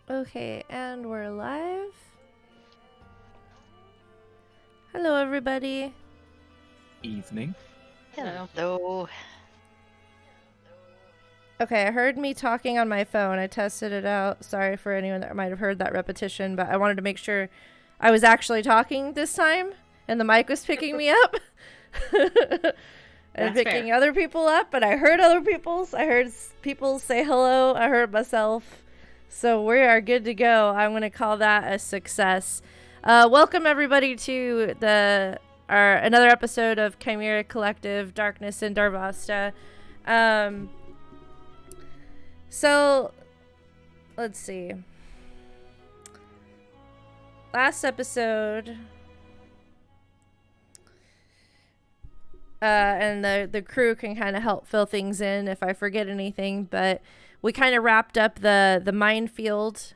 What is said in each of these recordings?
Okay, and we're live. Hello, everybody. Evening. Hello. Okay, I heard me talking on my phone. I tested it out. Sorry for anyone that might have heard that repetition, but I wanted to make sure I was actually talking this time and the mic was picking me up. And That's picking fair. other people up, and I heard other people's. I heard people say hello. I heard myself. So we are good to go. I'm going to call that a success. Welcome everybody to another episode of Chimera Collective, Darkness in Darvasta. So let's see. Last episode, and the crew can kind of help fill things in if I forget anything, but we kind of wrapped up the minefield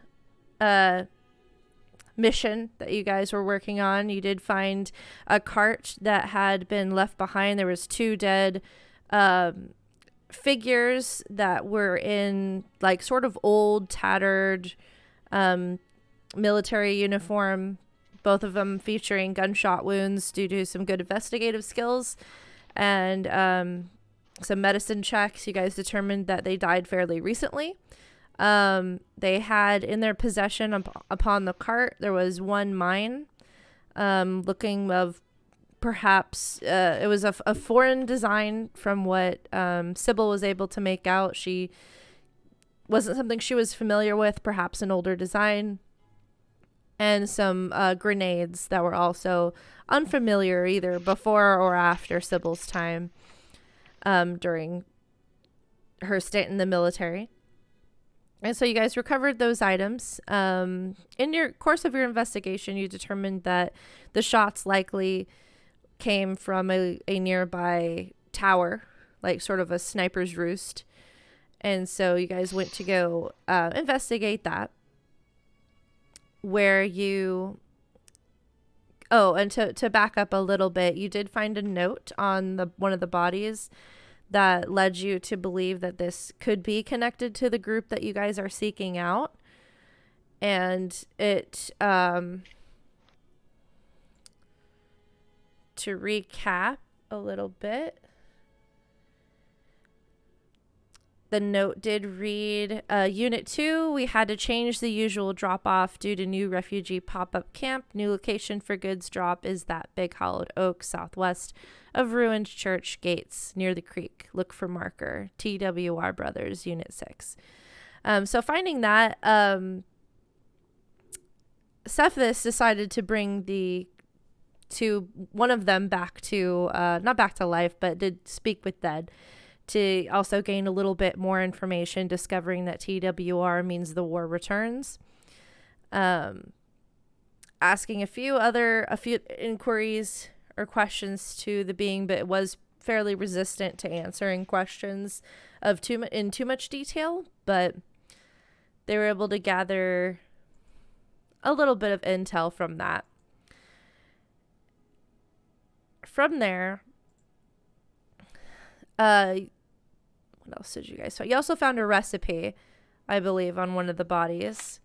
mission that you guys were working on. You did find a cart that had been left behind. There was 2 dead figures that were in like sort of old, tattered military uniform, both of them featuring gunshot wounds due to some good investigative skills and some medicine checks. You guys determined that they died fairly recently. They had in their possession upon the cart, there was 1 mine, looking of perhaps it was a foreign design from what Sybil was able to make out. She wasn't something she was familiar with, perhaps an older design, and some grenades that were also unfamiliar either before or after Sybil's time during her stint in the military. And so you guys recovered those items. In your course of your investigation, you determined that the shots likely came from a nearby tower, like sort of a sniper's roost. And so you guys went to go investigate that. Where you... Oh, and to back up a little bit, you did find a note on one of the bodies that led you to believe that this could be connected to the group that you guys are seeking out. And it, to recap a little bit, the note did read, Unit 2, we had to change the usual drop-off due to new refugee pop-up camp. New location for goods drop is that big hollowed oak southwest of ruined church gates near the creek. Look for marker. TWR Brothers, Unit 6. So finding that, Cephas decided to bring one of them back to, not back to life, but did speak with dead, to also gain a little bit more information, discovering that TWR means the war returns. Asking a few inquiries or questions to the being, but it was fairly resistant to answering questions in too much detail, but they were able to gather a little bit of intel from that. From there, what else did you guys find? You also found a recipe, I believe, on one of the bodies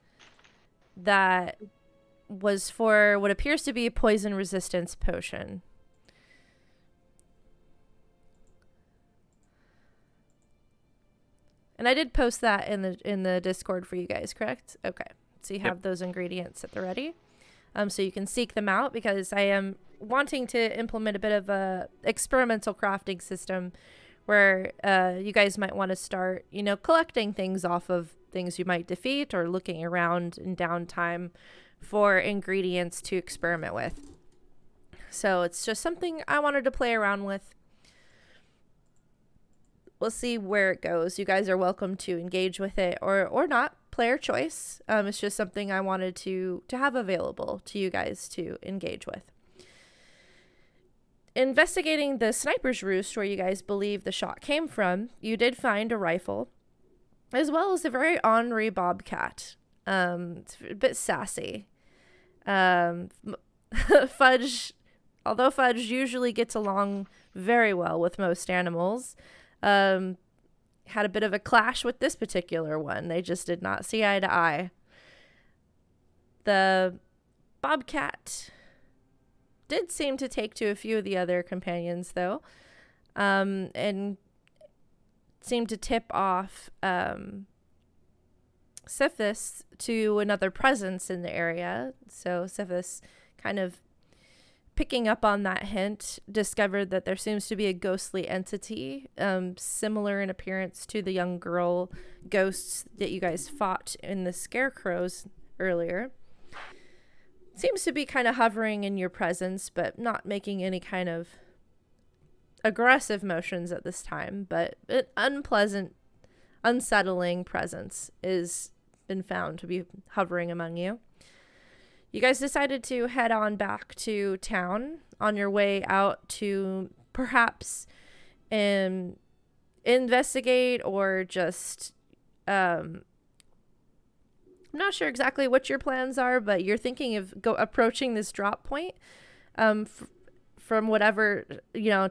that was for what appears to be a poison resistance potion. And I did post that in the Discord for you guys, correct? Okay. So you have those ingredients at the ready. So you can seek them out, because I am wanting to implement a bit of a experimental crafting system where you guys might want to start, collecting things off of things you might defeat, or looking around in downtime for ingredients to experiment with. So it's just something I wanted to play around with. We'll see where it goes. You guys are welcome to engage with it or not. Player choice. It's just something I wanted to have available to you guys to engage with. Investigating the sniper's roost, where you guys believe the shot came from, you did find a rifle, as well as a very ornery bobcat. It's a bit sassy. Fudge, although Fudge usually gets along very well with most animals, had a bit of a clash with this particular one. They just did not see eye to eye. The bobcat did seem to take to a few of the other companions, though, and seemed to tip off Sifis to another presence in the area. So Sifis, kind of picking up on that hint, discovered that there seems to be a ghostly entity, similar in appearance to the young girl ghosts that you guys fought in the scarecrows earlier. Seems to be kind of hovering in your presence, but not making any kind of aggressive motions at this time. But an unpleasant, unsettling presence is been found to be hovering among you. You guys decided to head on back to town on your way out to perhaps investigate or just I'm not sure exactly what your plans are, but you're thinking of approaching this drop point from whatever,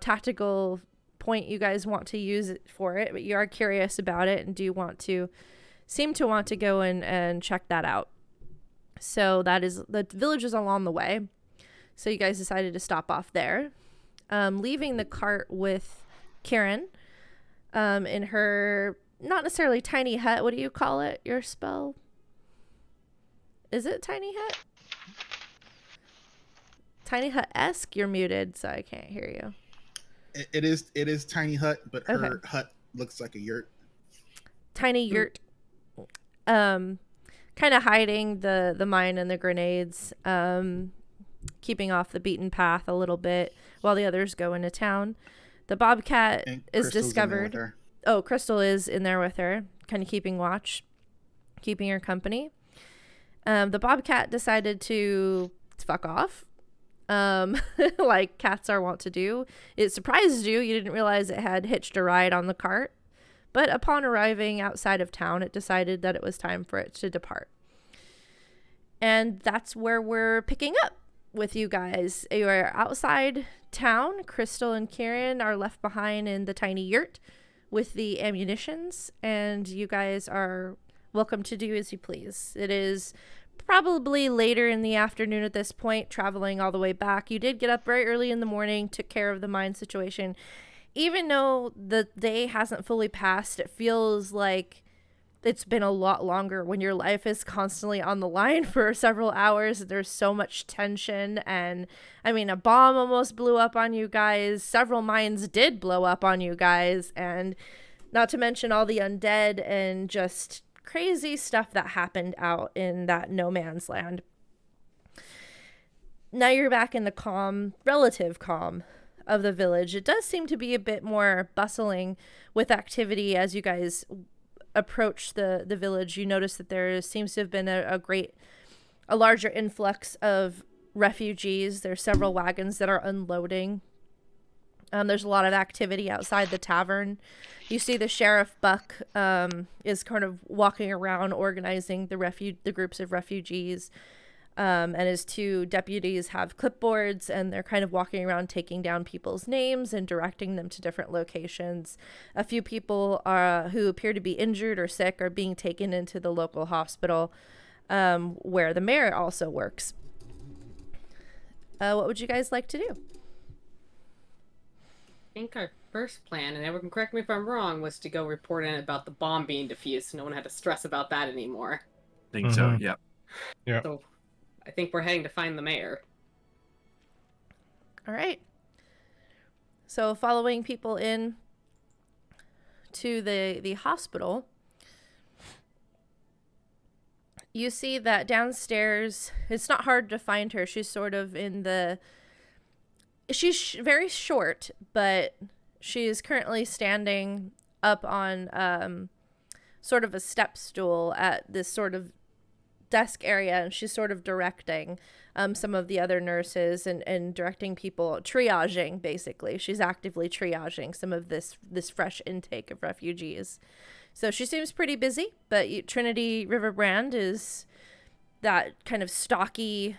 tactical point you guys want to use it for it, but you are curious about it and seem to want to go and check that out. So the village is along the way. So you guys decided to stop off there, leaving the cart with Kieran in her, not necessarily tiny hut. What do you call it? Your spell? Is it tiny hut? Tiny hut-esque? You're muted, so I can't hear you. It is tiny hut, but her hut looks like a yurt. Tiny yurt. Kind of hiding the mine and the grenades, keeping off the beaten path a little bit while the others go into town. The bobcat is discovered. Oh, Crystal is in there with her, kind of keeping watch, keeping her company. The bobcat decided to fuck off, like cats are wont to do. It surprised you. You didn't realize it had hitched a ride on the cart. But upon arriving outside of town, it decided that it was time for it to depart. And that's where we're picking up with you guys. You are outside town. Crystal and Kieran are left behind in the tiny yurt with the ammunitions. And you guys are welcome to do as you please. It is probably later in the afternoon at this point, traveling all the way back. You did get up very early in the morning, took care of the mine situation. Even though the day hasn't fully passed, it feels like it's been a lot longer when your life is constantly on the line for several hours. There's so much tension. And I mean, a bomb almost blew up on you guys. Several mines did blow up on you guys. And not to mention all the undead and just crazy stuff that happened out in that no man's land. Now you're back in the relative calm of the village. It does seem to be a bit more bustling with activity as you guys approach the village. You notice that there seems to have been a larger influx of refugees. There's several wagons that are unloading. There's a lot of activity outside the tavern. You see the Sheriff Buck is kind of walking around organizing the groups of refugees. And his two deputies have clipboards, and they're kind of walking around taking down people's names and directing them to different locations. A few people who appear to be injured or sick are being taken into the local hospital, where the mayor also works. What would you guys like to do? I think our first plan, and everyone can correct me if I'm wrong, was to go report in about the bomb being defused, so no one had to stress about that anymore. Think so, yep. Yeah. So I think we're heading to find the mayor. All right. So following people in to the hospital, you see that downstairs, it's not hard to find her. She's sort of she's very short, but she is currently standing up on sort of a step stool at this sort of desk area, and she's sort of directing some of the other nurses and directing people, triaging basically. She's actively triaging some of this fresh intake of refugees. So she seems pretty busy, but Trinity Riverbrand is that kind of stocky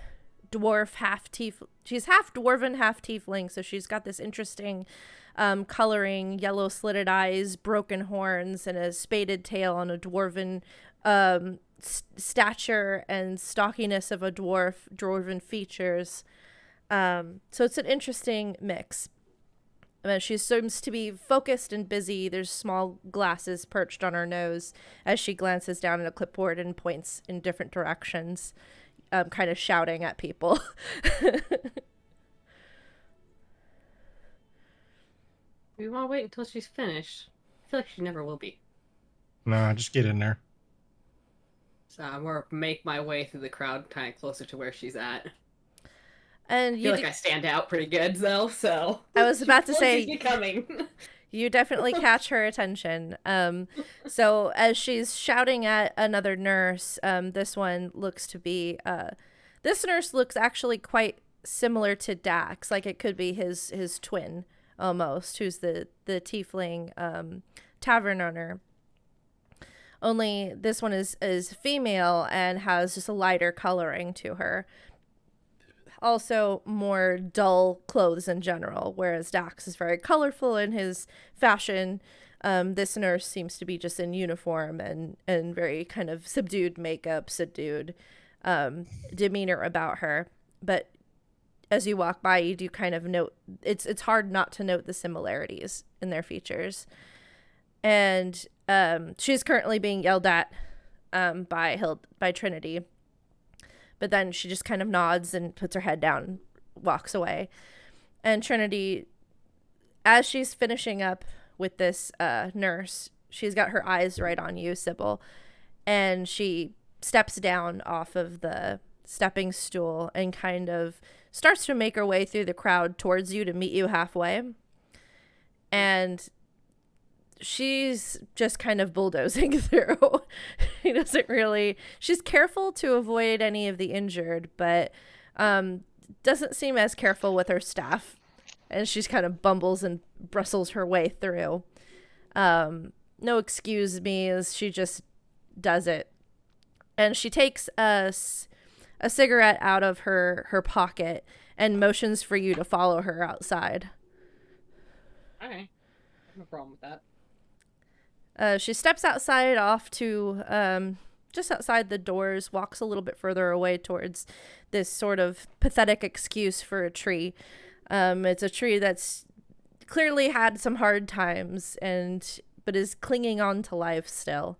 dwarf, she's half dwarven, half tiefling, so she's got this interesting coloring, yellow slitted eyes, broken horns, and a spaded tail on a dwarven stature and stockiness of a dwarven features. So it's an interesting mix. She seems to be focused and busy. There's small glasses perched on her nose as she glances down at a clipboard and points in different directions, kind of shouting at people. We want to wait until she's finished. I feel like she never will be. Nah, just get in there. So I'm going to make my way through the crowd kind of closer to where she's at. And I feel like I stand out pretty good, though, so... I was about to say... Becoming. You definitely catch her attention. So as she's shouting at another nurse, this one looks to be... this nurse looks actually quite similar to Dax. Like it could be his twin, almost, who's the tiefling tavern owner. Only this one is female and has just a lighter coloring to her. Also more dull clothes in general, whereas Dax is very colorful in his fashion. This nurse seems to be just in uniform and very kind of subdued makeup, subdued demeanor about her. But as you walk by, you do kind of note, it's hard not to note the similarities in their features. And she's currently being yelled at by Trinity. But then she just kind of nods and puts her head down and walks away. And Trinity, as she's finishing up with this nurse, she's got her eyes right on you, Sybil. And she steps down off of the stepping stool and kind of starts to make her way through the crowd towards you to meet you halfway. And she's just kind of bulldozing through. She doesn't really... She's careful to avoid any of the injured, but doesn't seem as careful with her staff. And she's kind of bumbles and bristles her way through. No excuse me, as she just does it. And she takes a cigarette out of her pocket and motions for you to follow her outside. Okay. No problem with that. She steps outside off to just outside the doors, walks a little bit further away towards this sort of pathetic excuse for a tree. It's a tree that's clearly had some hard times but is clinging on to life still.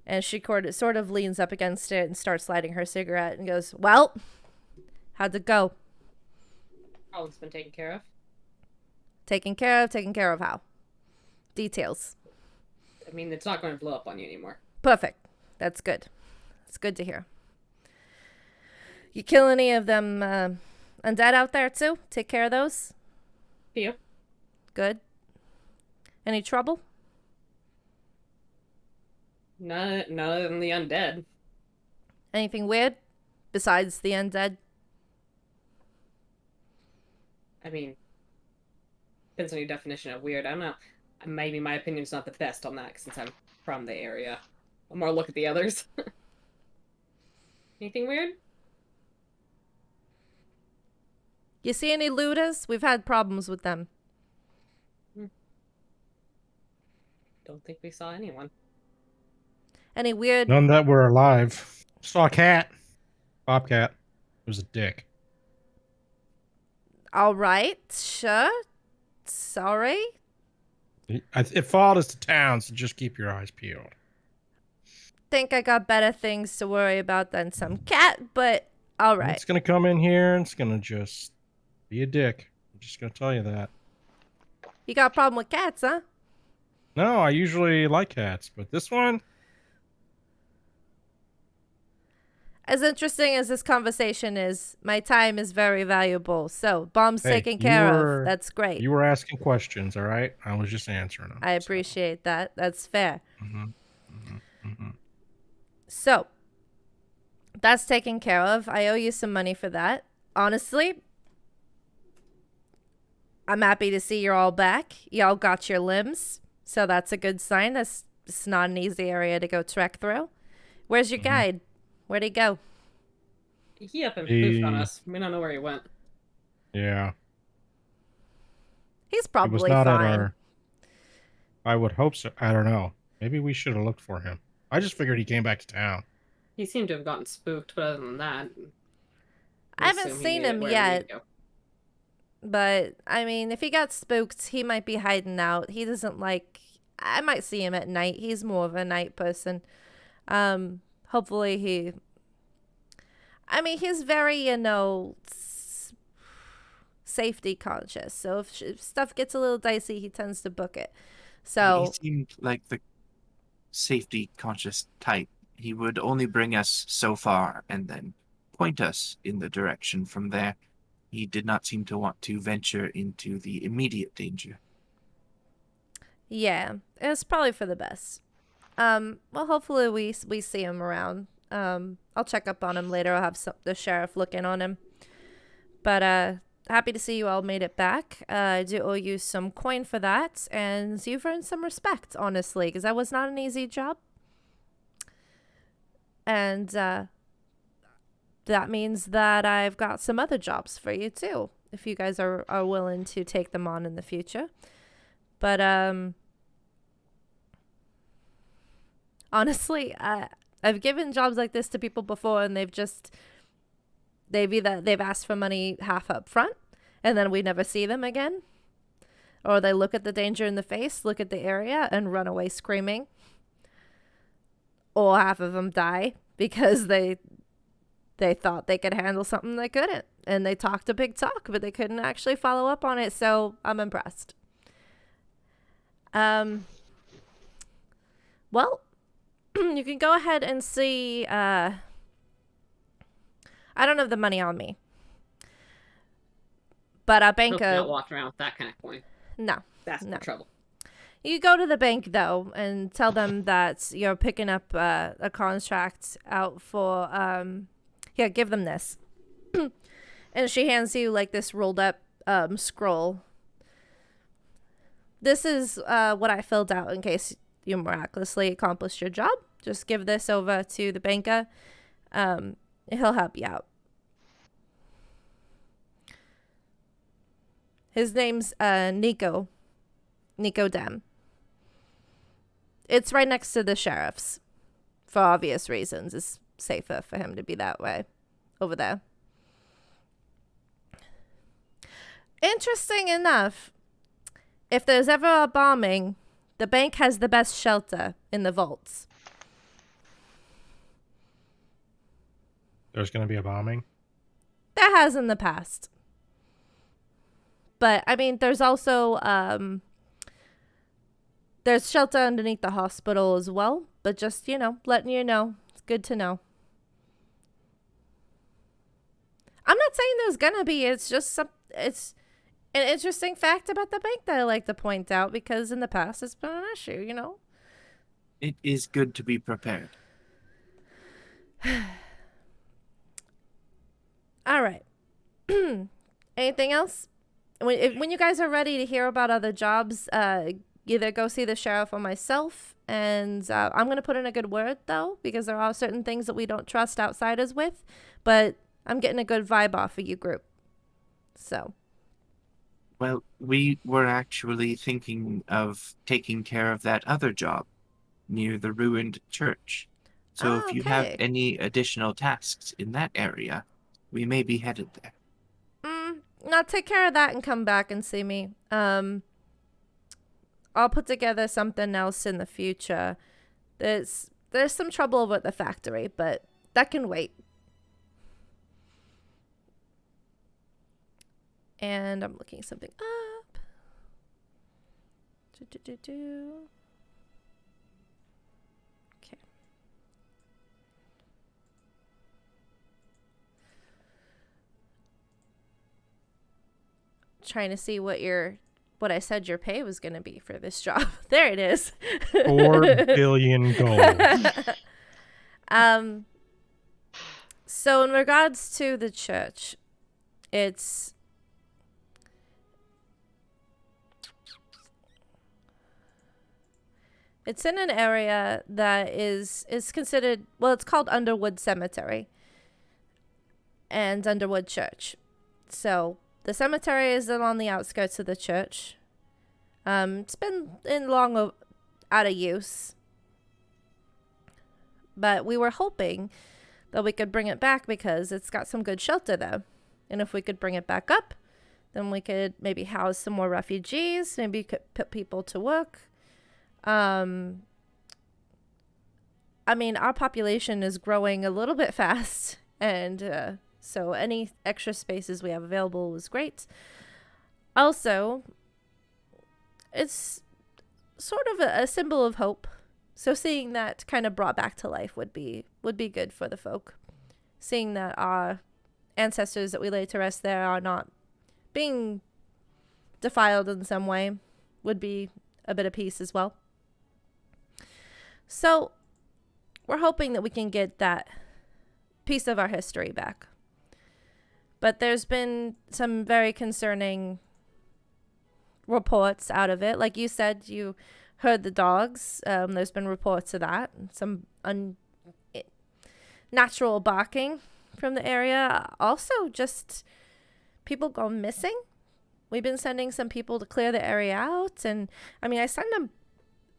And she sort of leans up against it and starts lighting her cigarette and goes, "Well, how'd it go?" Problem's been taken care of. Taken care of how? Details. I mean, it's not going to blow up on you anymore. Perfect. That's good. It's good to hear. You kill any of them undead out there too? Take care of those? Yeah. Good. Any trouble? None other than the undead. Anything weird besides the undead? I mean, depends on your definition of weird. I don't know. Maybe my opinion's not the best on that since I'm from the area. I'll more look at the others. Anything weird? You see any looters? We've had problems with them. Don't think we saw anyone. Any weird... None that were alive. Saw a cat. Bobcat. It was a dick. All right, sure. Sorry. It followed us to town, so just keep your eyes peeled. Think I got better things to worry about than some cat, but all right. It's going to come in here and it's going to just be a dick. I'm just going to tell you that. You got a problem with cats, huh? No, I usually like cats, but this one... As interesting as this conversation is, my time is very valuable. So, bomb's taken care of. That's great. You were asking questions, all right? I was just answering them. I appreciate that. That's fair. Mm-hmm. So, that's taken care of. I owe you some money for that. Honestly, I'm happy to see you're all back. Y'all got your limbs. So that's a good sign. It's not an easy area to go trek through. Where's your guide? Where'd he go? He up and poofed on us. We don't know where he went. Yeah. He's probably he was not fine. At our... I would hope so. I don't know. Maybe we should have looked for him. I just figured he came back to town. He seemed to have gotten spooked, but other than that, I haven't seen him yet. But, I mean, if he got spooked, he might be hiding out. He doesn't like... I might see him at night. He's more of a night person. Hopefully he... I mean, he's very, you know, safety conscious. So if stuff gets a little dicey, he tends to book it. So... He seemed like the safety conscious type. He would only bring us so far and then point us in the direction from there. He did not seem to want to venture into the immediate danger. Yeah, it's probably for the best. Well, hopefully we see him around. I'll check up on him later. I'll have the sheriff look in on him. But happy to see you all made it back. I do owe you some coin for that, and you've earned some respect, honestly, because that was not an easy job. And that means that I've got some other jobs for you too, if you guys are willing to take them on in the future. But honestly, I've given jobs like this to people before, and they've asked for money half up front, and then we never see them again, or they look at the danger in the face, look at the area, and run away screaming, or half of them die because they thought they could handle something they couldn't. And they talked a big talk, but they couldn't actually follow up on it. So I'm impressed. Well, you can go ahead and see. I don't have the money on me. But a bank. Not walking around with that kind of coin. No. That's the trouble. You go to the bank, though, and tell them that you're picking up a contract out for... Yeah, give them this. And she hands you, like, this rolled up scroll. This is what I filled out in case you miraculously accomplished your job. Just give this over to the banker. He'll help you out. His name's Nico Dem. It's right next to the sheriff's. For obvious reasons. It's safer for him to be that way. Over there. Interesting enough, if there's ever a bombing, the bank has the best shelter in the vaults. There's going to be a bombing? There has in the past. But, I mean, there's also... there's shelter underneath the hospital as well. But just, you know, letting you know. It's good to know. I'm not saying there's gonna be. It's just it's an interesting fact about the bank that I like to point out. Because in the past, it's been an issue, you know? It is good to be prepared. All right. Anything else? When you guys are ready to hear about other jobs, either go see the sheriff or myself. And I'm going to put in a good word, though, because there are certain things that we don't trust outsiders with. But I'm getting a good vibe off of you group. So. Well, we were actually thinking of taking care of that other job near the ruined church. So if you have any additional tasks in that area, we may be headed there. Now take care of that and come back and see me. I'll put together something else in the future. There's some trouble over at the factory, but that can wait. And I'm looking something up. Okay. Trying to see what I said your pay was going to be for this job. There it is. 4 billion gold. So in regards to the church, it's in an area that is considered, well, it's called Underwood Cemetery and Underwood Church. So the cemetery is on the outskirts of the church. It's been long out of use. But we were hoping that we could bring it back because it's got some good shelter there. And if we could bring it back up, then we could maybe house some more refugees, maybe could put people to work. I mean, our population is growing a little bit fast, and so any extra spaces we have available is great. Also, it's sort of a symbol of hope. So seeing that kind of brought back to life would be good for the folk. Seeing that our ancestors that we laid to rest there are not being defiled in some way would be a bit of peace as well. So we're hoping that we can get that piece of our history back. But there's been some very concerning reports out of it. Like you said, you heard the dogs. There's been reports of that. Some unnatural barking from the area. Also, just people go missing. We've been sending some people to clear the area out. And, I mean, I send them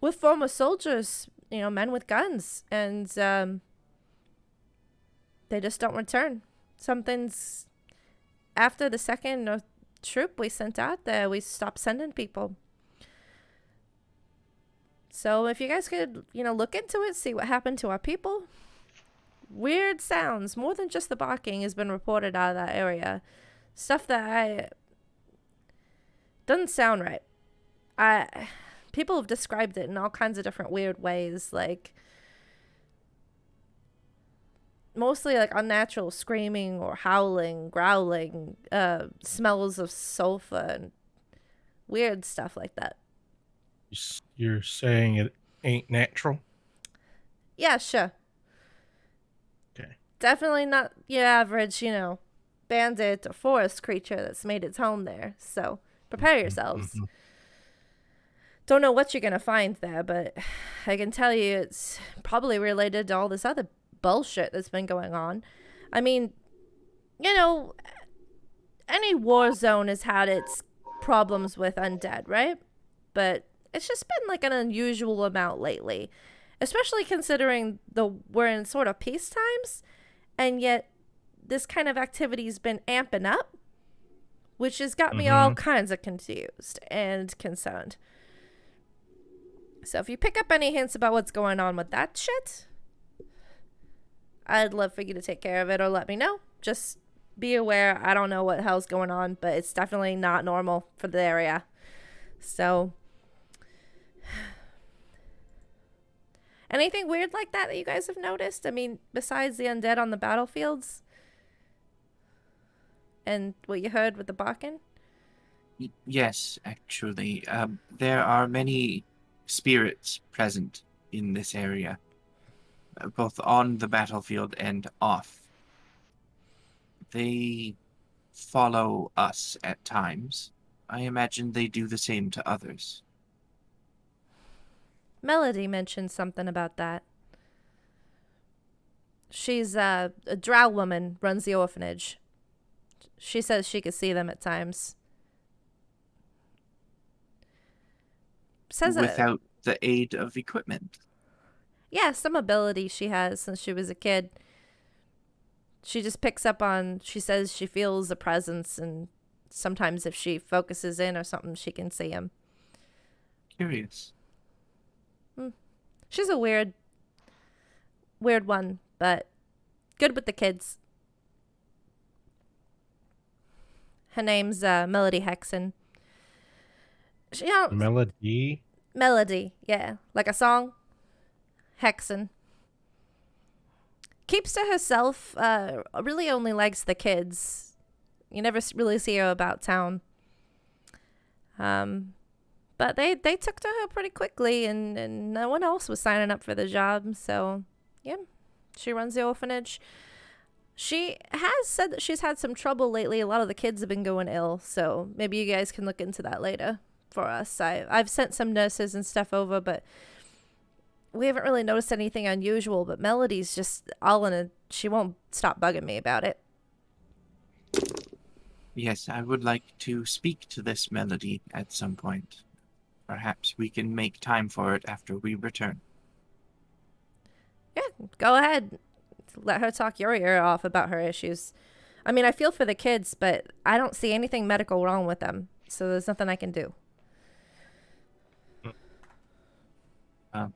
with former soldiers, you know, men with guns. And they just don't return. Something's... After the second troop we sent out there, we stopped sending people. So if you guys could, you know, look into it, see what happened to our people. Weird sounds, more than just the barking, has been reported out of that area. Stuff that doesn't sound right. People have described it in all kinds of different weird ways, like mostly like unnatural screaming or howling, growling, smells of sulfur and weird stuff like that. You're saying it ain't natural? Yeah, sure. Okay. Definitely not your average, you know, bandit or forest creature that's made its home there. So prepare yourselves. Mm-hmm. Don't know what you're going to find there, but I can tell you it's probably related to all this other bullshit that's been going on. I mean, you know, any war zone has had its problems with undead, right? But it's just been like an unusual amount lately, especially considering we're in sort of peace times, and yet this kind of activity's been amping up, which has got me all kinds of confused and concerned. So if you pick up any hints about what's going on with that shit, I'd love for you to take care of it or let me know. Just be aware. I don't know what the hell's going on, but it's definitely not normal for the area. So, anything weird like that you guys have noticed? I mean, besides the undead on the battlefields and what you heard with the barking? Yes, actually. There are many spirits present in this area, both on the battlefield and off. They follow us at times. I imagine they do the same to others. Melody mentioned something about that. She's a drow woman, runs the orphanage. She says she could see them at times. Says without the aid of equipment. Yeah, some ability she has since she was a kid. She just picks up on, she says she feels a presence, and sometimes if she focuses in or something, she can see him. Curious. She's a weird one, but good with the kids. Her name's Melody Hexen. She, you know, Melody? Melody, yeah. Like a song. Hexen. Keeps to herself, really only likes the kids. You never really see her about town. But they took to her pretty quickly, and no one else was signing up for the job. So, yeah, she runs the orphanage. She has said that she's had some trouble lately. A lot of the kids have been going ill, so maybe you guys can look into that later for us. I've sent some nurses and stuff over, but we haven't really noticed anything unusual. But Melody's just she won't stop bugging me about it. Yes, I would like to speak to this Melody at some point. Perhaps we can make time for it after we return. Yeah, go ahead. Let her talk your ear off about her issues. I mean, I feel for the kids, but I don't see anything medical wrong with them. So there's nothing I can do.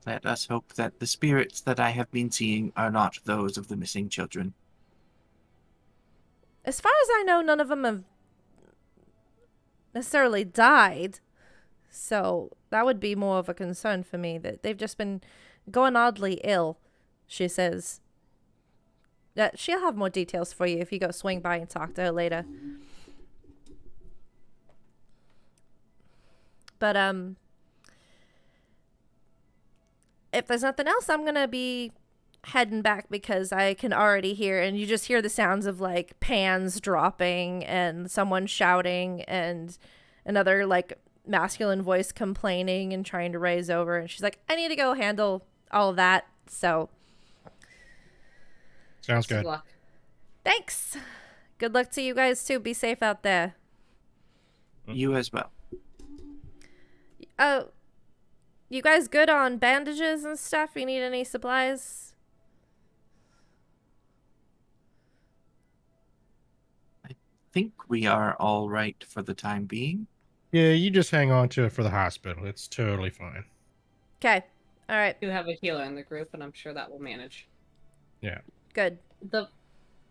Let us hope that the spirits that I have been seeing are not those of the missing children. As far as I know, none of them have necessarily died. So that would be more of a concern for me, that they've just been going oddly ill, she says. She'll have more details for you if you go swing by and talk to her later. But, if there's nothing else, I'm gonna be heading back because I can already hear, and you just hear the sounds of, like, pans dropping and someone shouting and another, like, masculine voice complaining and trying to raise over. And she's like, I need to go handle all of that, so... Sounds good. Good luck. Thanks. Good luck to you guys, too. Be safe out there. You as well. Oh, you guys good on bandages and stuff? You need any supplies? I think we are all right for the time being. Yeah, you just hang on to it for the hospital. It's totally fine. Okay. All right. We do have a healer in the group, and I'm sure that will manage. Yeah. Good.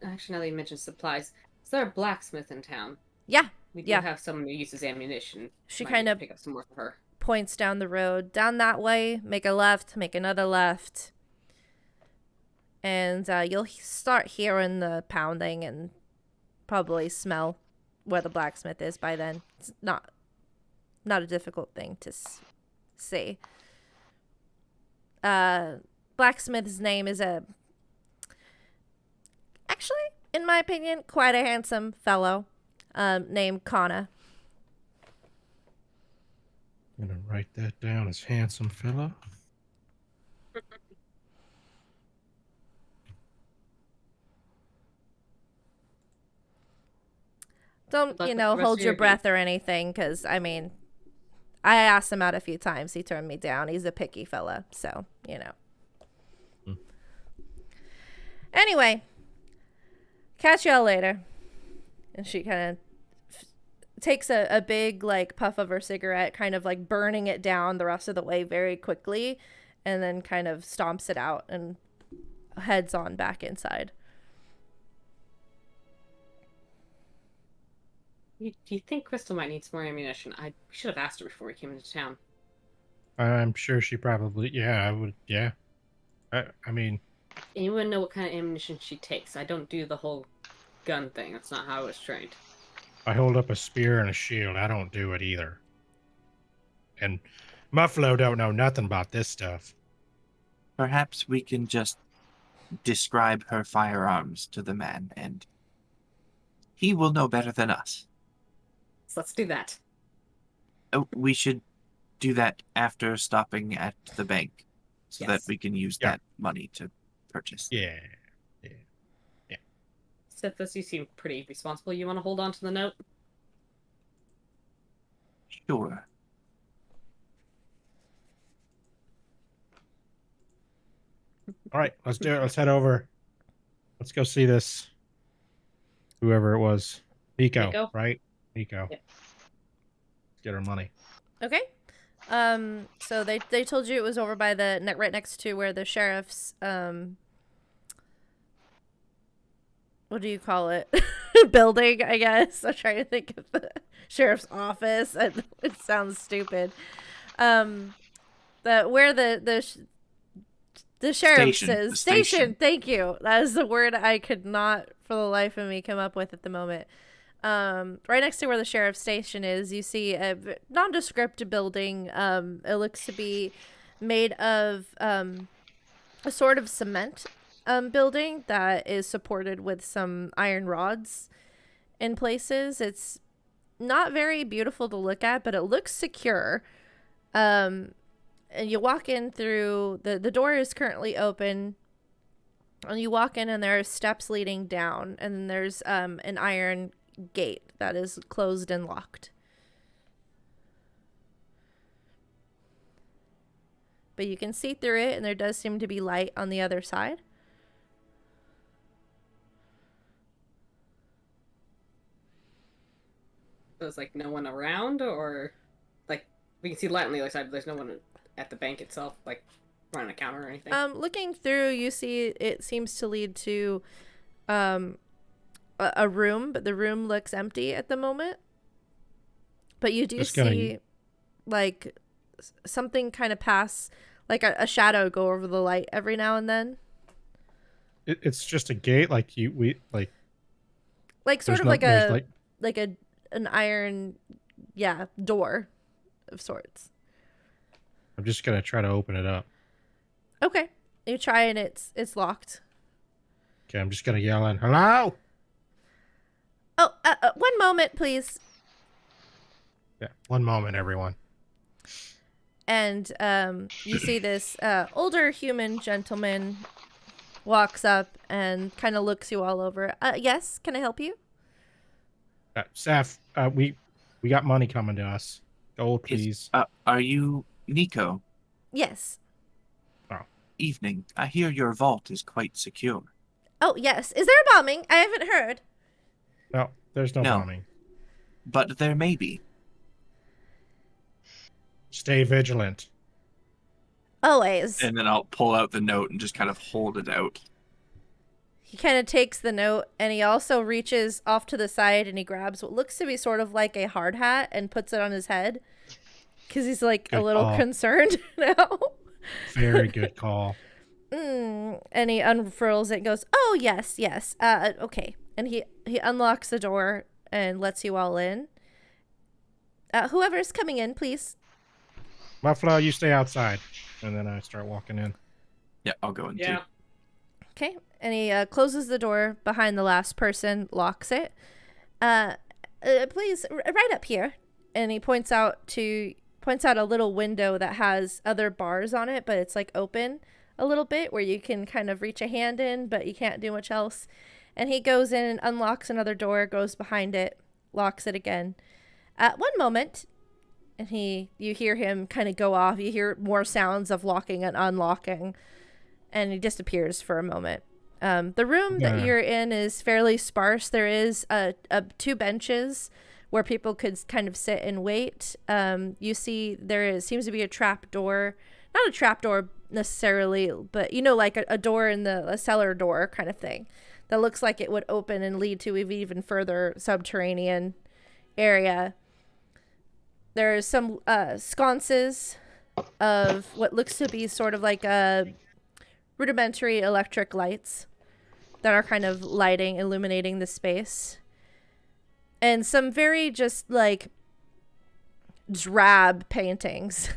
Actually, now that you mentioned supplies, is there a blacksmith in town? Yeah. We do have someone who uses ammunition. She Might kind need to of pick up some more for her. points down the road. Down that way, make a left, make another left. And you'll start hearing the pounding and probably smell where the blacksmith is by then. It's not a difficult thing to see. Blacksmith's name is actually, in my opinion, quite a handsome fellow named Kana. I'm gonna write that down as handsome fella. Don't, hold your breath or anything, because, I mean, I asked him out a few times. He turned me down. He's a picky fella, so, Anyway, catch y'all later. And she kind of takes a big, like, puff of her cigarette, kind of, like, burning it down the rest of the way very quickly, and then kind of stomps it out and heads on back inside. Do you think Crystal might need some more ammunition? We should have asked her before we came into town. I'm sure she probably, I would, I mean... And you wouldn't know what kind of ammunition she takes. I don't do the whole gun thing. That's not how I was trained. I hold up a spear and a shield. I don't do it either. And Muffalo don't know nothing about this stuff. Perhaps we can just describe her firearms to the man, and he will know better than us. So let's do that. We should do that after stopping at the bank, so that we can use that money to purchase. Yeah. Sithis, you seem pretty responsible. You want to hold on to the note? Sure. All right, let's do it. Let's head over. Let's go see this. Whoever it was. Nico, right? Nico. Yep. Let's get our money. Okay. So they told you it was over by the right next to where the sheriff's what do you call it? Building, I guess. I'm trying to think of the sheriff's office. It sounds stupid. Where the sheriff says station. Thank you. That is the word I could not for the life of me come up with at the moment. Right next to where the sheriff's station is, you see a nondescript building. It looks to be made of a sort of cement building that is supported with some iron rods in places. It's not very beautiful to look at, but it looks secure. And you walk in through the door is currently open, and you walk in and there are steps leading down, and then there's an iron gate that is closed and locked. But but you can see through it, and there does seem to be light on the other side. So it's like no one around, or like we can see light on the other side, but there's no one at the bank itself, like running a counter or anything. Looking through, you see it seems to lead to a room, but the room looks empty at the moment. But you do see like something kind of pass, like a shadow go over the light every now and then. It's just a gate, like sort of like an iron, door of sorts. I'm just gonna try to open it up. Okay, you try and it's locked. Okay, I'm just gonna yell in, "Hello!" Oh, 1 moment, please. Yeah, 1 moment, everyone. And you see this older human gentleman walks up and kind of looks you all over. Yes, can I help you? Staff, we got money coming to us. Gold, please. Are you Nico? Yes. Oh. Evening. I hear your vault is quite secure. Oh, yes. Is there a bombing? I haven't heard. No, there's no bombing. But there may be. Stay vigilant. Always. And then I'll pull out the note and just kind of hold it out. He kind of takes the note, and he also reaches off to the side and he grabs what looks to be sort of like a hard hat and puts it on his head. Because he's like good a little call. concerned now. Very good call. And he unfurls it and goes, "Oh, yes. Okay." And he unlocks the door and lets you all in. Whoever's coming in, please. Muffalo, you stay outside. And then I start walking in. Yeah, I'll go in too. Okay. And he closes the door behind the last person, locks it. Please, right up here. And he points out a little window that has other bars on it, but it's like open a little bit where you can kind of reach a hand in, but you can't do much else. And he goes in and unlocks another door, goes behind it, locks it again. 1 moment. And you hear him kind of go off. You hear more sounds of locking and unlocking. And he disappears for a moment. The room that you're in is fairly sparse. There is 2 benches where people could kind of sit and wait. You see seems to be a trap door. Not a trap door necessarily, but like a door in a cellar door kind of thing that looks like it would open and lead to an even further subterranean area. There's some sconces of what looks to be sort of like rudimentary electric lights that are kind of illuminating the space. And some very just like drab paintings.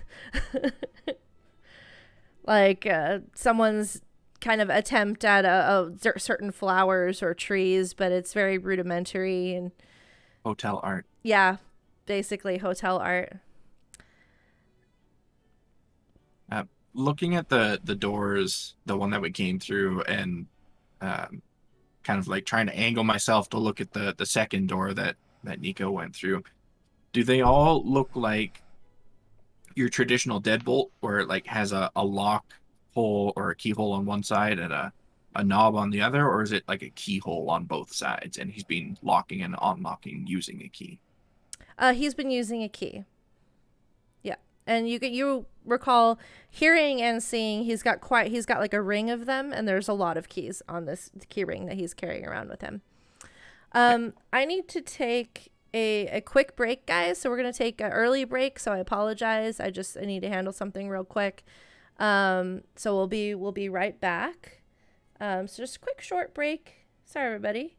Like someone's kind of attempt at a certain flowers or trees, but it's very rudimentary and Hotel art. Yeah, basically hotel art. Looking at the doors, the one that we came through, and kind of like trying to angle myself to look at the second door that Nico went through, do they all look like your traditional deadbolt, where it like has a lock hole or a keyhole on one side and a knob on the other, or is it like a keyhole on both sides and he's been locking and unlocking using a key? He's been using a key. Yeah, and you recall hearing and seeing he's got like a ring of them, and there's a lot of keys on this key ring that he's carrying around with him. I need to take a quick break, guys. So we're gonna take an early break. So I apologize. I need to handle something real quick. So we'll be right back. So just a quick short break. Sorry, everybody.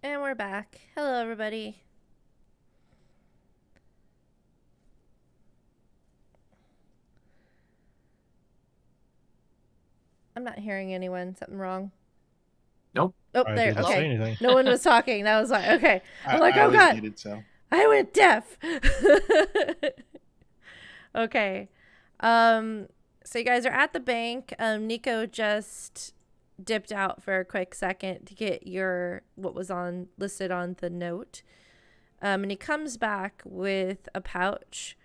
And we're back. Hello, everybody. I'm not hearing anyone. Something wrong? Nope. Oh, I there. didn't Okay. say anything. No one was talking. That was like, okay. I'm like, I oh, was God. muted, so. I went deaf. Okay. So you guys are at the bank. Nico just dipped out for a quick second to get what was listed on the note. And he comes back with a pouch.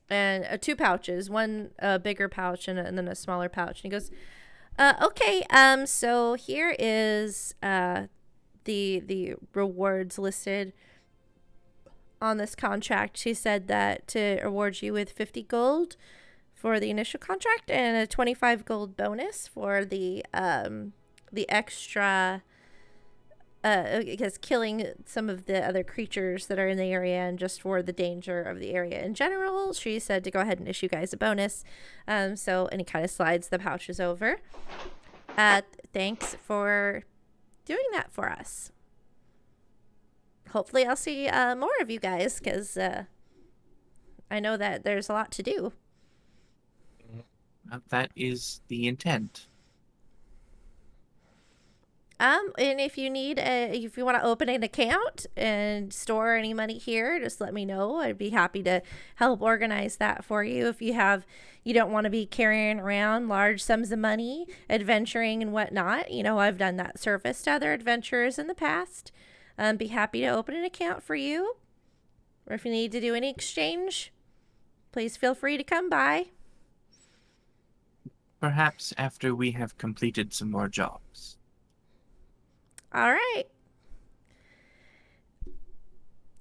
And 2 pouches, one bigger pouch and then a smaller pouch. And he goes, okay, so here is the rewards listed on this contract. She said that to award you with 50 gold for the initial contract and a 25 gold bonus for the extra because killing some of the other creatures that are in the area and just for the danger of the area in general. She said to go ahead and issue you guys a bonus. And he kind of slides the pouches over. Thanks for doing that for us. Hopefully I'll see more of you guys because I know that there's a lot to do. That is the intent. And if you need if you want to open an account and store any money here, just let me know. I'd be happy to help organize that for you. If you don't want to be carrying around large sums of money, adventuring and whatnot. I've done that service to other adventurers in the past. Be happy to open an account for you. Or if you need to do any exchange, please feel free to come by. Perhaps after we have completed some more jobs. All right.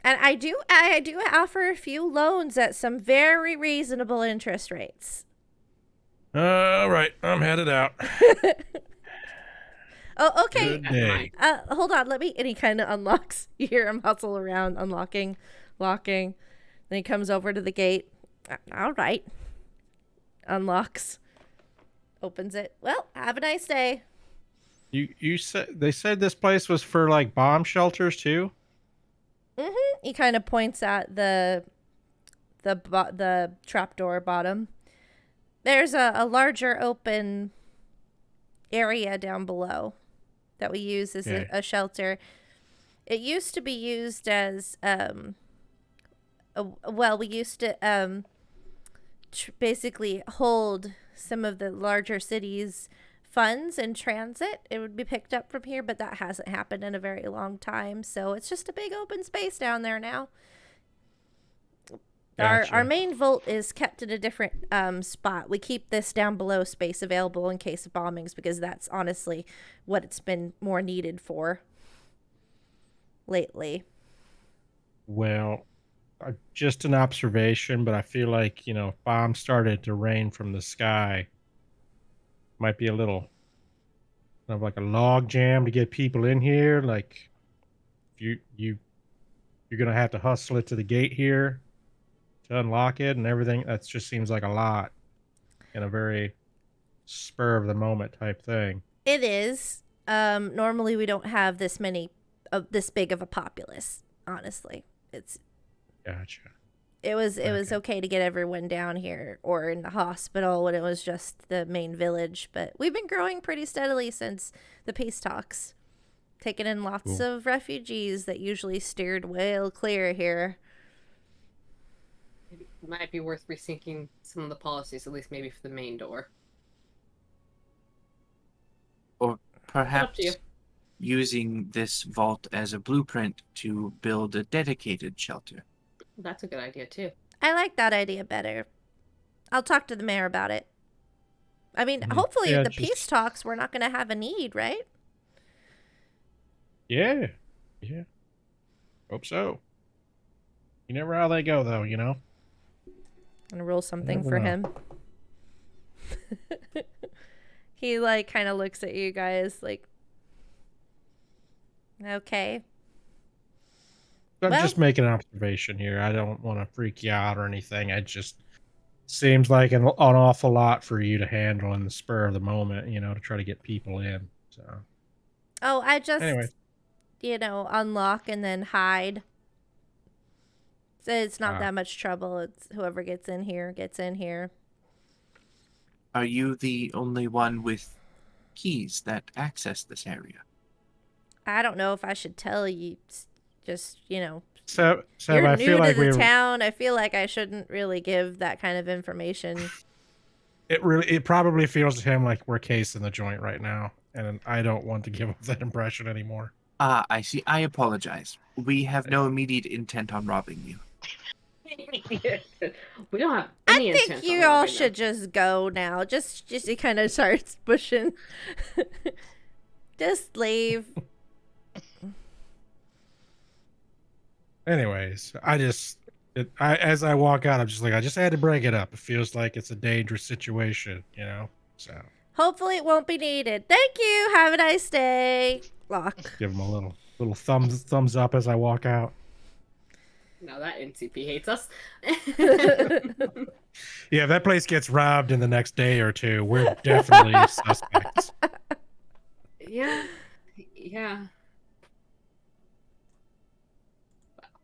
And I do offer a few loans at some very reasonable interest rates. All right, I'm headed out. Oh, okay. Good day. Hold on, and he kind of unlocks. You hear him hustle around, unlocking, locking. Then he comes over to the gate. All right. Unlocks. Opens it. Well, have a nice day. You said they said this place was for like bomb shelters too? Mm-hmm. He kind of points at the trapdoor bottom. There's a larger open area down below that we use as a shelter. It used to be used as we used to basically hold some of the larger cities' funds in transit. It would be picked up from here, but that hasn't happened in a very long time. So it's just a big open space down there now. Gotcha. Our main vault is kept in a different spot. We keep this down below space available in case of bombings because that's honestly what it's been more needed for lately. Well, just an observation, but I feel like, if bombs started to rain from the sky, might be a little kind of like a log jam to get people in here. Like you're gonna have to hustle it to the gate here to unlock it and everything. That just seems like a lot in a very spur of the moment type thing. It is. Normally we don't have this big of a populace. Honestly, it's. Gotcha. It was okay to get everyone down here or in the hospital when it was just the main village, but we've been growing pretty steadily since the peace talks, taking in lots of refugees that usually steered well clear here. It might be worth rethinking some of the policies, at least maybe for the main door. Or perhaps using this vault as a blueprint to build a dedicated shelter. That's a good idea, too. I like that idea better. I'll talk to the mayor about it. I mean, hopefully the peace talks, we're not going to have a need, right? Yeah. Hope so. You never know how they go, though, I'm going to roll something for him. He, kind of looks at you guys okay. I'm just making an observation here. I don't want to freak you out or anything. seems like an awful lot for you to handle in the spur of the moment, you know, to try to get people in. So. Oh, I just, anyway, unlock and then hide. So it's not Ah. that much trouble. It's whoever gets in here gets in here. Are you the only one with keys that access this area? I don't know if I should tell you. Just, Seb, you're I new feel to like the town. I feel like I shouldn't really give that kind of information. It probably feels to him like we're casing the joint right now, and I don't want to give up that impression anymore. I see. I apologize. We have no immediate intent on robbing you. We don't have any intent. I think you all should just go now. Just he kind of starts pushing. Just leave. Anyways, as I walk out, I'm just like, I just had to break it up. It feels like it's a dangerous situation, you know? So. Hopefully it won't be needed. Thank you. Have a nice day. Lock. Give him a little thumbs up as I walk out. No, that NCP hates us. Yeah, if that place gets robbed in the next day or two, we're definitely suspects. Yeah.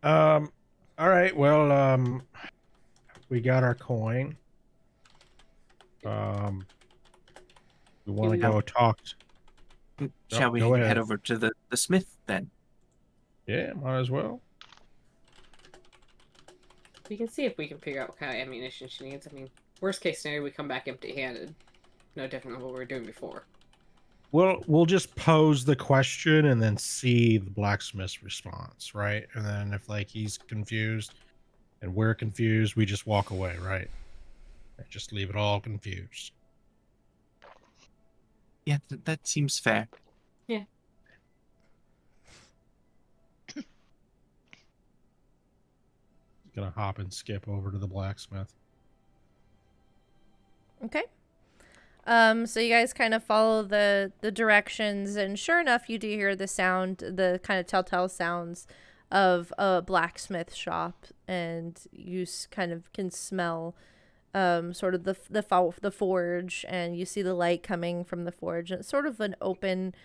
All right. Well, we got our coin. We want to go talk. Shall we head over to the smith then? Yeah, might as well. We can see if we can figure out what kind of ammunition she needs. I mean, worst case scenario, we come back empty-handed. No different than what we were doing before. We'll just pose the question and then see the blacksmith's response, right? And then if like he's confused and we're confused, we just walk away, right? Just leave it all confused. Yeah, that seems fair. Yeah. Gonna hop and skip over to the blacksmith. Okay. So you guys kind of follow the directions, and sure enough, you do hear the sound, the kind of telltale sounds of a blacksmith shop, and you kind of can smell sort of the forge, and you see the light coming from the forge, and it's sort of an open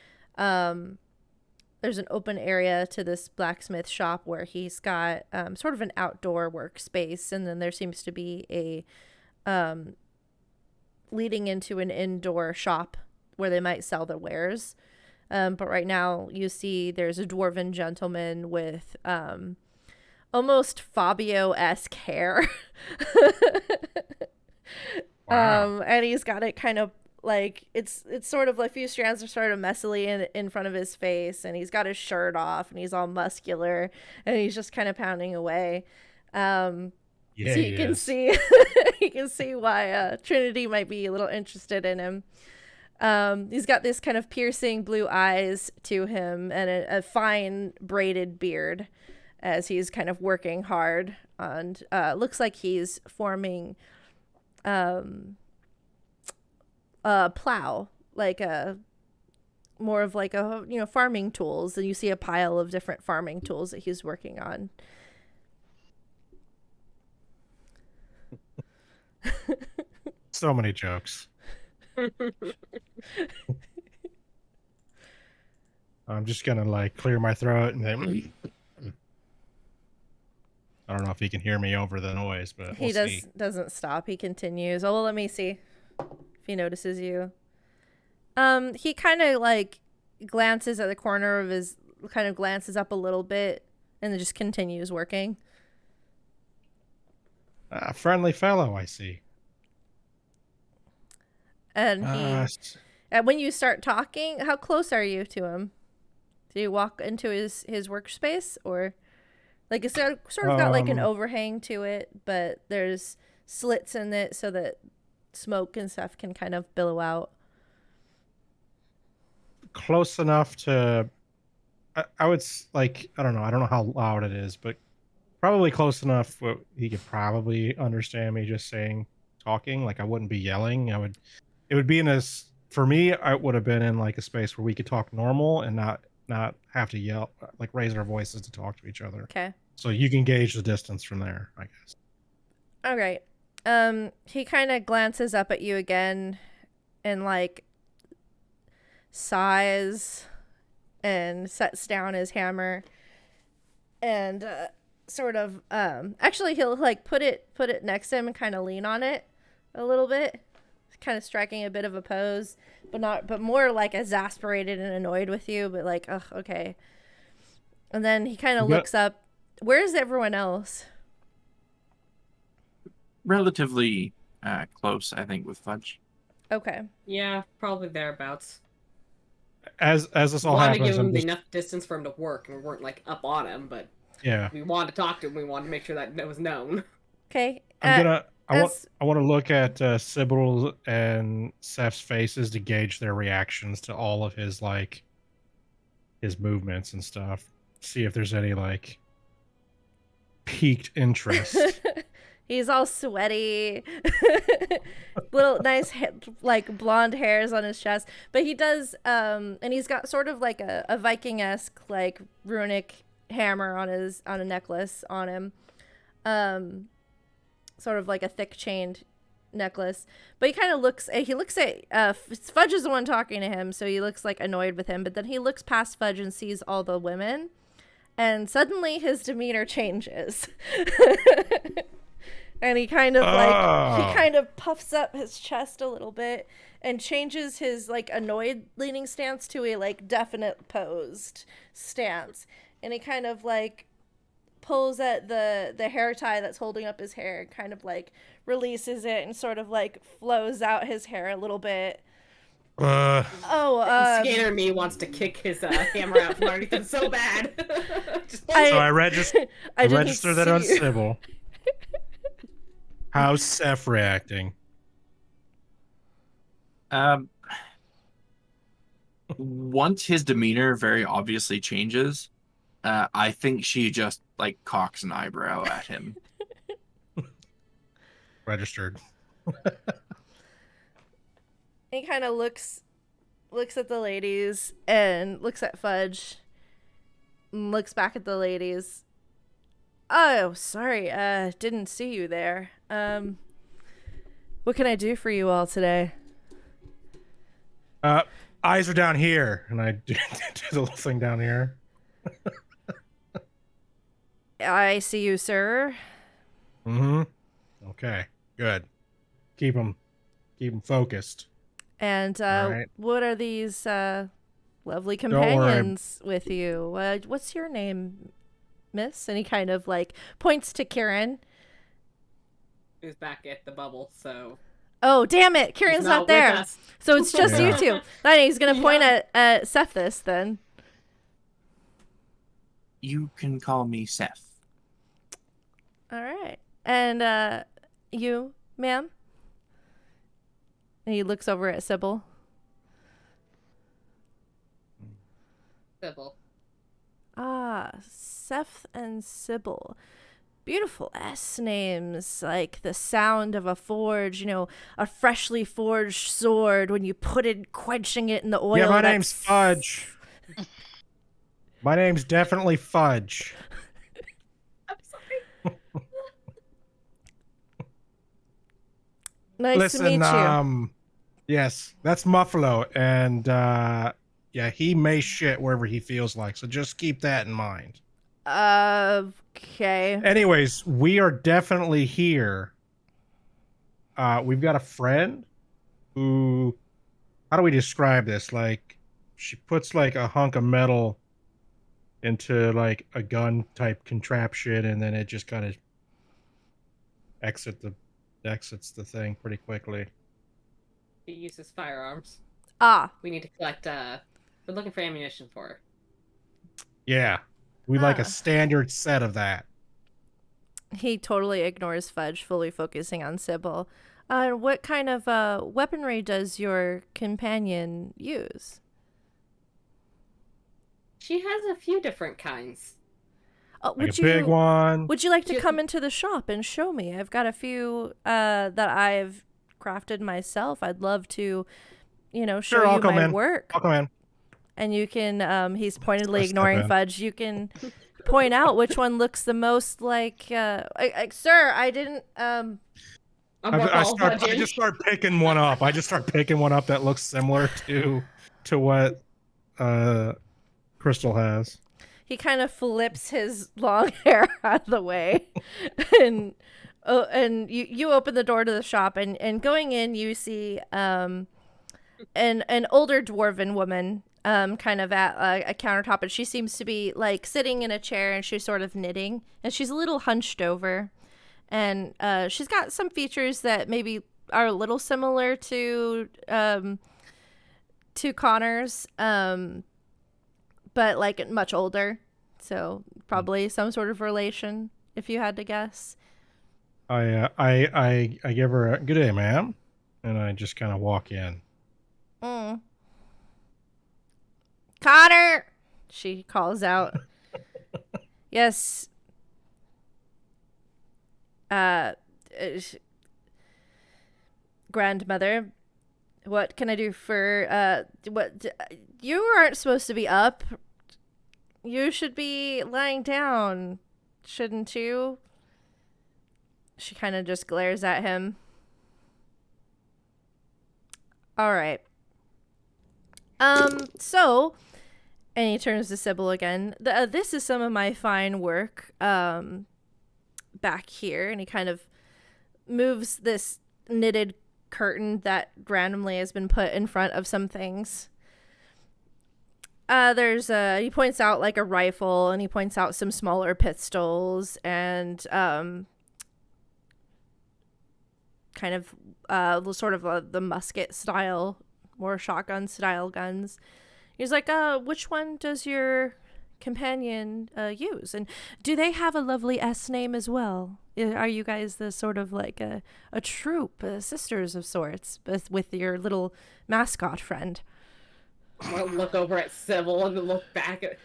there's an open area to this blacksmith shop where he's got sort of an outdoor workspace, and then there seems to be a leading into an indoor shop where they might sell their wares. But right now you see there's a dwarven gentleman with almost Fabio-esque hair. Wow. And he's got it kind of like it's sort of like a few strands are sort of messily in front of his face, and he's got his shirt off and he's all muscular and he's just kind of pounding away. Yeah, so you can see you can see why Trinity might be a little interested in him. He's got this kind of piercing blue eyes to him and a fine braided beard as he's kind of working hard, and looks like he's forming a plow, like more of like a farming tools, and you see a pile of different farming tools that he's working on. So many jokes. I'm just gonna like clear my throat and then I don't know if he can hear me over the noise, but he doesn't stop. He continues. Oh, well, let me see if he notices you. He kind of like glances at the corner of his, kind of glances up a little bit, and then just continues working. A friendly fellow, I see. And and when you start talking, how close are you to him? Do you walk into his workspace, or like it's sort of got like an overhang to it, but there's slits in it so that smoke and stuff can kind of billow out? Close enough to, I would like, I don't know how loud it is, but probably close enough where he could probably understand me just talking. Like I wouldn't be yelling. It would be for me, I would have been in like a space where we could talk normal and not have to yell, like raise our voices to talk to each other. Okay. So you can gauge the distance from there, I guess. All right. He kind of glances up at you again and like sighs and sets down his hammer and sort of actually he'll like put it next to him and kind of lean on it a little bit, kind of striking a bit of a pose, but more like exasperated and annoyed with you, but like, ugh, okay. And then he kind of looks up. Where's everyone else? Relatively close, I think, with Fudge. Okay. Yeah, probably thereabouts. As this all wanted happens, to give him enough distance for him to work, and we weren't like up on him, but yeah, we wanted to talk to him. We wanted to make sure that it was known. Okay. I want to look at Sybil and Seth's faces to gauge their reactions to all of his like his movements and stuff. See if there's any like piqued interest. He's all sweaty, little nice like blonde hairs on his chest, but he does and he's got sort of like a Viking-esque like runic hammer on a necklace on him, sort of like a thick chained necklace. But he kind of looks at Fudge is the one talking to him, so he looks like annoyed with him, but then he looks past Fudge and sees all the women, and suddenly his demeanor changes. And he kind of puffs up his chest a little bit and changes his like annoyed leaning stance to a like definite posed stance. And he kind of like pulls at the hair tie that's holding up his hair and kind of like releases it and sort of like flows out his hair a little bit. Skater me wants to kick his hammer out from underneath him so bad. I register that on Sybil. How's Seth reacting? Once his demeanor very obviously changes, I think she just like cocks an eyebrow at him. Registered. He kind of looks at the ladies and looks at Fudge and looks back at the ladies. Oh, sorry, didn't see you there. What can I do for you all today? Eyes are down here, and I do the little thing down here. I see you, sir. Mm-hmm. Okay, good. Keep them focused. And right. What are these lovely companions with you? What's your name, miss? And he kind of like points to Kieran. Who's back at the bubble, so... Oh, damn it! Kieran's not there. So it's just you two. Then he's going to point at Sethis then. You can call me Seth. All right. And you, ma'am? And he looks over at Sybil. Sybil. Ah, Seth and Sybil. Beautiful S names, like the sound of a forge, a freshly forged sword when you put it, quenching it in the oil. Yeah, my name's Fudge. My name's definitely Fudge. I'm sorry. Nice to meet you. Yes, that's Muffalo, and yeah, he may shit wherever he feels like, so just keep that in mind. Okay. Anyways, we are definitely here. We've got a friend who, how do we describe this? Like, she puts like a hunk of metal into like a gun type contraption, and then it just kind of exits the thing pretty quickly. He uses firearms. Ah. We need to collect, we're looking for ammunition for her. Yeah. We like a standard set of that. He totally ignores Fudge, fully focusing on Sybil. What kind of weaponry does your companion use? She has a few different kinds. Like a big one. Would you like to come into the shop and show me? I've got a few that I've crafted myself. I'd love to, show you my work. I'll come in. And you can, he's pointedly ignoring Fudge. You can point out which one looks the most like, sir, I didn't, I just start picking one up. I just start picking one up that looks similar to what Crystal has. He kind of flips his long hair out of the way, and you open the door to the shop, and going in you see an older dwarven woman kind of at a countertop, and she seems to be like sitting in a chair, and she's sort of knitting, and she's a little hunched over, and she's got some features that maybe are a little similar to Connor's, but like much older, so probably some sort of relation if you had to guess. I give her a good day, ma'am, and I just kind of walk in. Connor, she calls out. Yes. Grandmother, what can I do for what you aren't supposed to be up. You should be lying down, shouldn't you? She kind of just glares at him. All right. So, and he turns to Sybil again. This is some of my fine work back here, and he kind of moves this knitted curtain that randomly has been put in front of some things. He points out like a rifle, and he points out some smaller pistols, and kind of sort of the musket style, more shotgun style guns. He's like, which one does your companion use? And do they have a lovely S name as well? Are you guys the sort of like a troop, sisters of sorts, with your little mascot friend? I'll look over at Sybil and then look back at...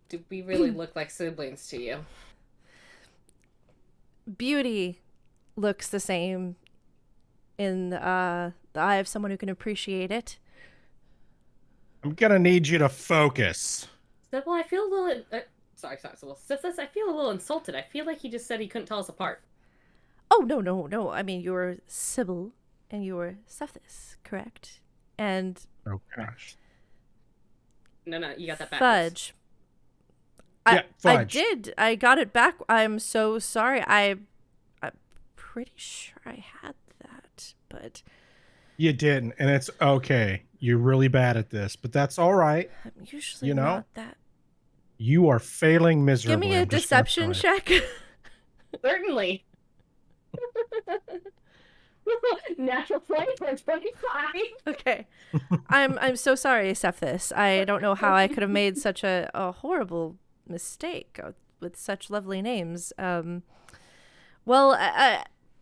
Do we really look like siblings to you? Beauty looks the same in the eye of someone who can appreciate it. I'm gonna need you to focus. Sybil, I feel a little... Sorry, Sybil. I feel a little insulted. I feel like he just said he couldn't tell us apart. Oh, no. I mean, you're Sybil and you're Cephas, correct? And... Oh, gosh. No, you got that backwards. Fudge. Yeah, Fudge. I did. I got it back. I'm so sorry. I'm pretty sure I had that, but... You didn't, and it's okay. You're really bad at this, but that's all right. I'm usually not that... You are failing miserably. Give me a deception check. Certainly. Natural 20 for 25. Okay. I'm so sorry, Cephas. I don't know how I could have made such a horrible mistake with such lovely names.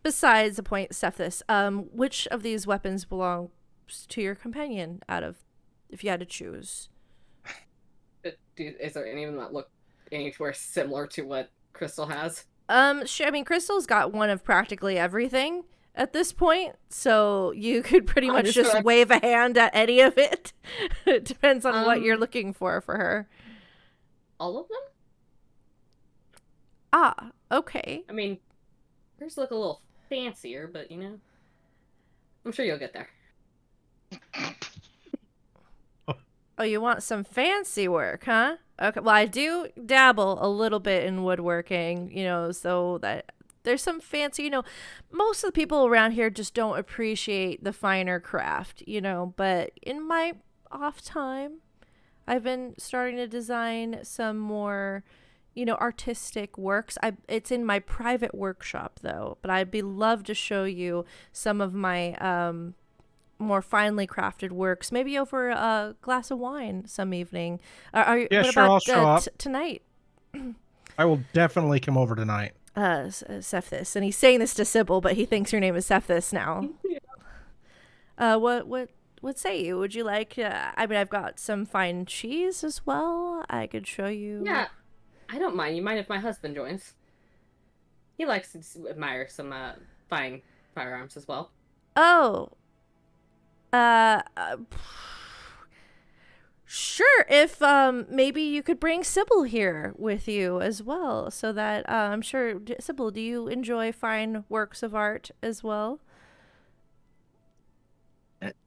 Besides the point, Cephas, which of these weapons belongs to your companion if you had to choose? Is there any of them that look anywhere similar to what Crystal has? Crystal's got one of practically everything at this point, so you could pretty much just wave a hand at any of it. It depends on what you're looking for her. All of them? Ah, okay. I mean, hers look a little fancier, but I'm sure you'll get there. Oh, you want some fancy work, huh? Okay, well, I do dabble a little bit in woodworking, so that there's some fancy, most of the people around here just don't appreciate the finer craft, but in my off time, I've been starting to design some more, artistic works. It's in my private workshop, though, but I'd be love to show you some of my more finely crafted works, maybe over a glass of wine some evening. What sure, about I'll show up tonight? I will definitely come over tonight. Cephas, and he's saying this to Sybil, but he thinks your name is Cephas now. What say you? Would you like? I've got some fine cheese as well. I could show you. Yeah, I don't mind. You mind if my husband joins? He likes to admire some fine firearms as well. Oh. Sure, if maybe you could bring Sybil here with you as well, so that I'm sure, Sybil, do you enjoy fine works of art as well?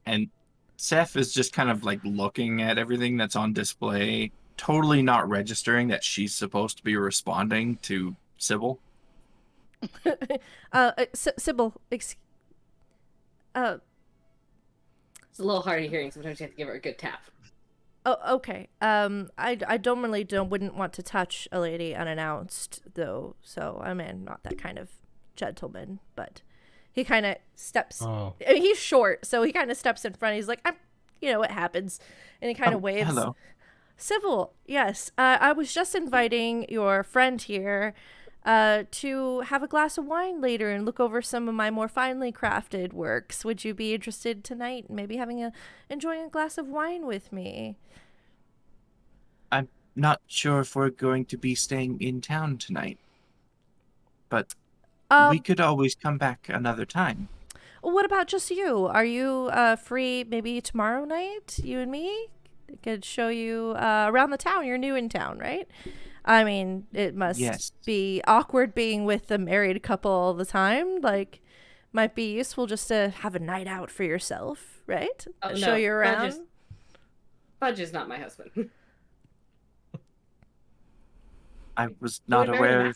And Seth is just kind of like looking at everything that's on display, totally not registering that she's supposed to be responding to Sybil. Sybil, It's a little hard of hearing. Sometimes you have to give her a good tap. oh, okay. I wouldn't want to touch a lady unannounced though, so I mean, not that kind of gentleman, but he kind of steps. Oh. I mean, he's short, so he kind of steps in front. He's like, it happens, and he kind of waves. Hello. Sybil, yes. I was just inviting your friend here to have a glass of wine later and look over some of my more finely crafted works. Would you be interested tonight in maybe enjoying a glass of wine with me? I'm not sure if we're going to be staying in town tonight, but we could always come back another time. What about just you? Are you free maybe tomorrow night, you and me? I could show you around the town. You're new in town, right? I mean, it must be awkward being with a married couple all the time. Like, might be useful just to have a night out for yourself, right? Oh, show you around. Fudge is not my husband. I was not aware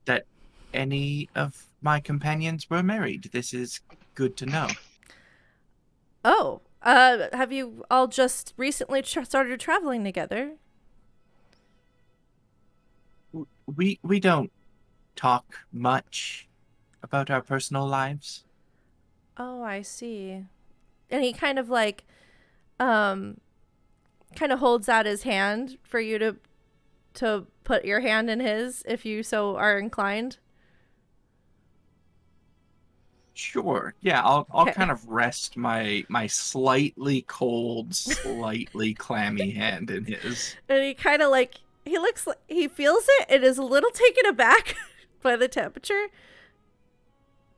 that any of my companions were married. This is good to know. Oh, have you all just recently started traveling together? We don't talk much about our personal lives. Oh, I see. And he kind of like, kind of holds out his hand for you to put your hand in his if you so are inclined. Sure. Yeah, I'll kind of rest my slightly cold, slightly clammy hand in his. And he kind of like he feels it and is a little taken aback by the temperature,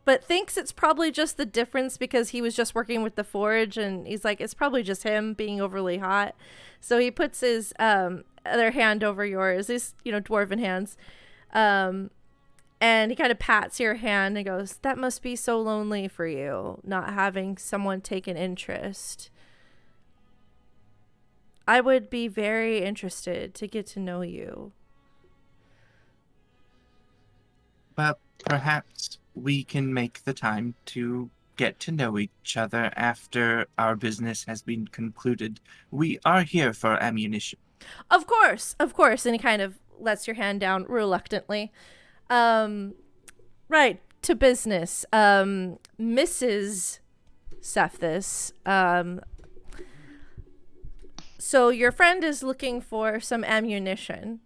but thinks it's probably just the difference because he was just working with the forge, and he's like, it's probably just him being overly hot. So he puts his other hand over yours, his dwarven hands, and he kind of pats your hand and goes, that must be so lonely for you, not having someone take an interest. I would be very interested to get to know you. Well, perhaps we can make the time to get to know each other after our business has been concluded. We are here for ammunition. Of course. And he kind of lets your hand down reluctantly. Right, to business. Mrs. Cephas, so your friend is looking for some ammunition.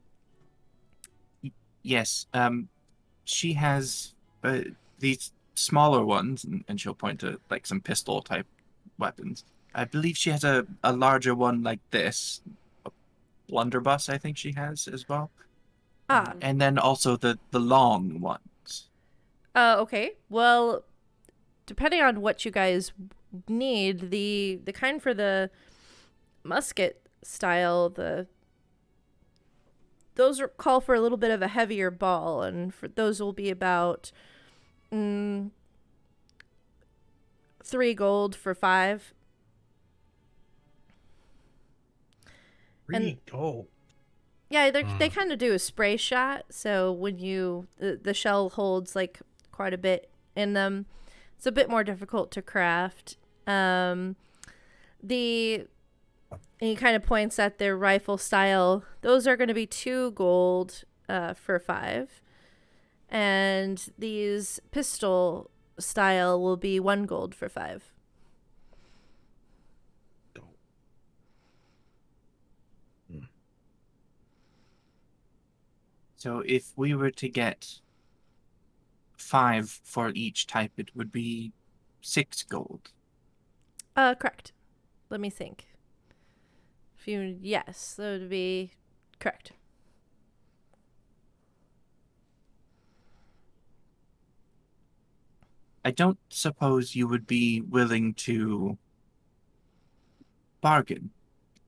Yes, she has these smaller ones, and she'll point to like some pistol type weapons. I believe she has a larger one like this, a blunderbuss. I think she has as well. And then also the long ones. Okay. Well, depending on what you guys need, the kind for the musket style, those call for a little bit of a heavier ball, and for those will be about 3 gold for 5. 3 gold. Yeah, they kind of do a spray shot, so when the shell holds like quite a bit in them, it's a bit more difficult to craft. He kind of points at their rifle style. Those are going to be 2 gold for 5, and these pistol style will be 1 gold for 5. So if we were to get 5 for each type, it would be 6 gold. Correct. Let me think. Yes, that would be correct. I don't suppose you would be willing to bargain.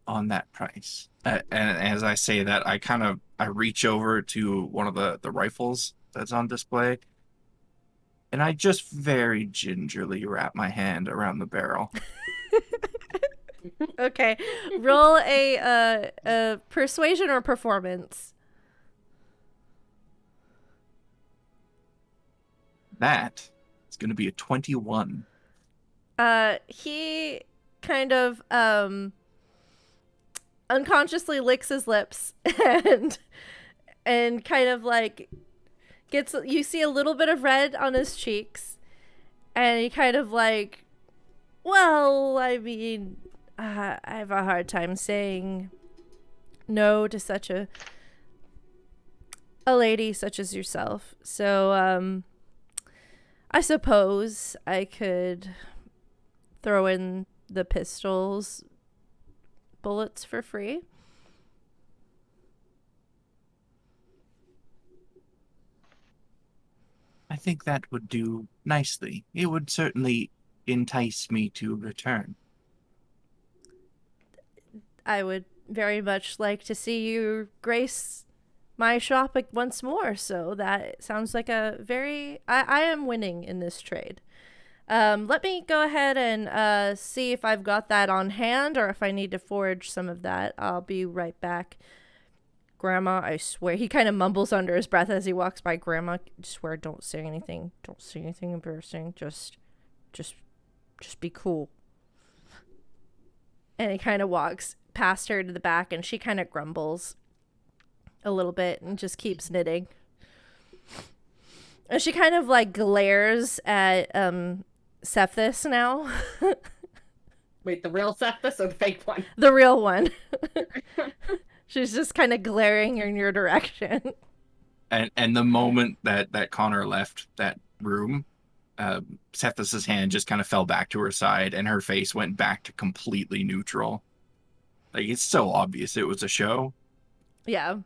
on that price. And as I say that, I reach over to one of the rifles that's on display, and I just very gingerly wrap my hand around the barrel. Okay, roll a persuasion or performance. That is going to be a 21. He kind of unconsciously licks his lips and kind of like you see a little bit of red on his cheeks, and he kind of like, well, I mean, I have a hard time saying no to such a lady such as yourself. So I suppose I could throw in the pistol's bullets for free. I think that would do nicely. It would certainly entice me to return. I would very much like to see you grace my shop once more. So that sounds like a very... I am winning in this trade. Let me go ahead and see if I've got that on hand or if I need to forge some of that. I'll be right back. Grandma, I swear. He kind of mumbles under his breath as he walks by. Grandma, I swear, don't say anything. Don't say anything embarrassing. Just be cool. And he kind of walks past her to the back, and she kind of grumbles a little bit and just keeps knitting. And she kind of like glares at Cephas now. Wait, the real Cephas or the fake one? The real one. She's just kind of glaring in your direction. And the moment that Connor left that room, Cephas's hand just kind of fell back to her side, and her face went back to completely neutral. Like, it's so obvious it was a show. Yeah.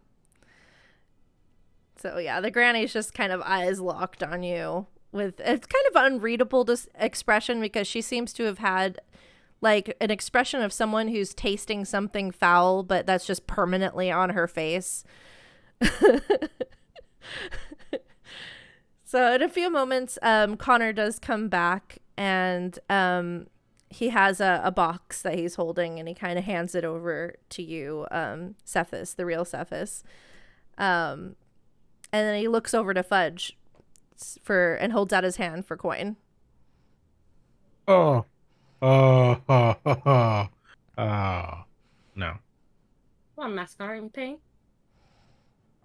So yeah, the granny's just kind of eyes locked on you with it's kind of unreadable expression, because she seems to have had like an expression of someone who's tasting something foul, but that's just permanently on her face. So in a few moments, Connor does come back, and he has a box that he's holding, and he kind of hands it over to you, Cephas, the real Cephas. And then he looks over to Fudge and holds out his hand for coin. No. Come on, masquerading paint.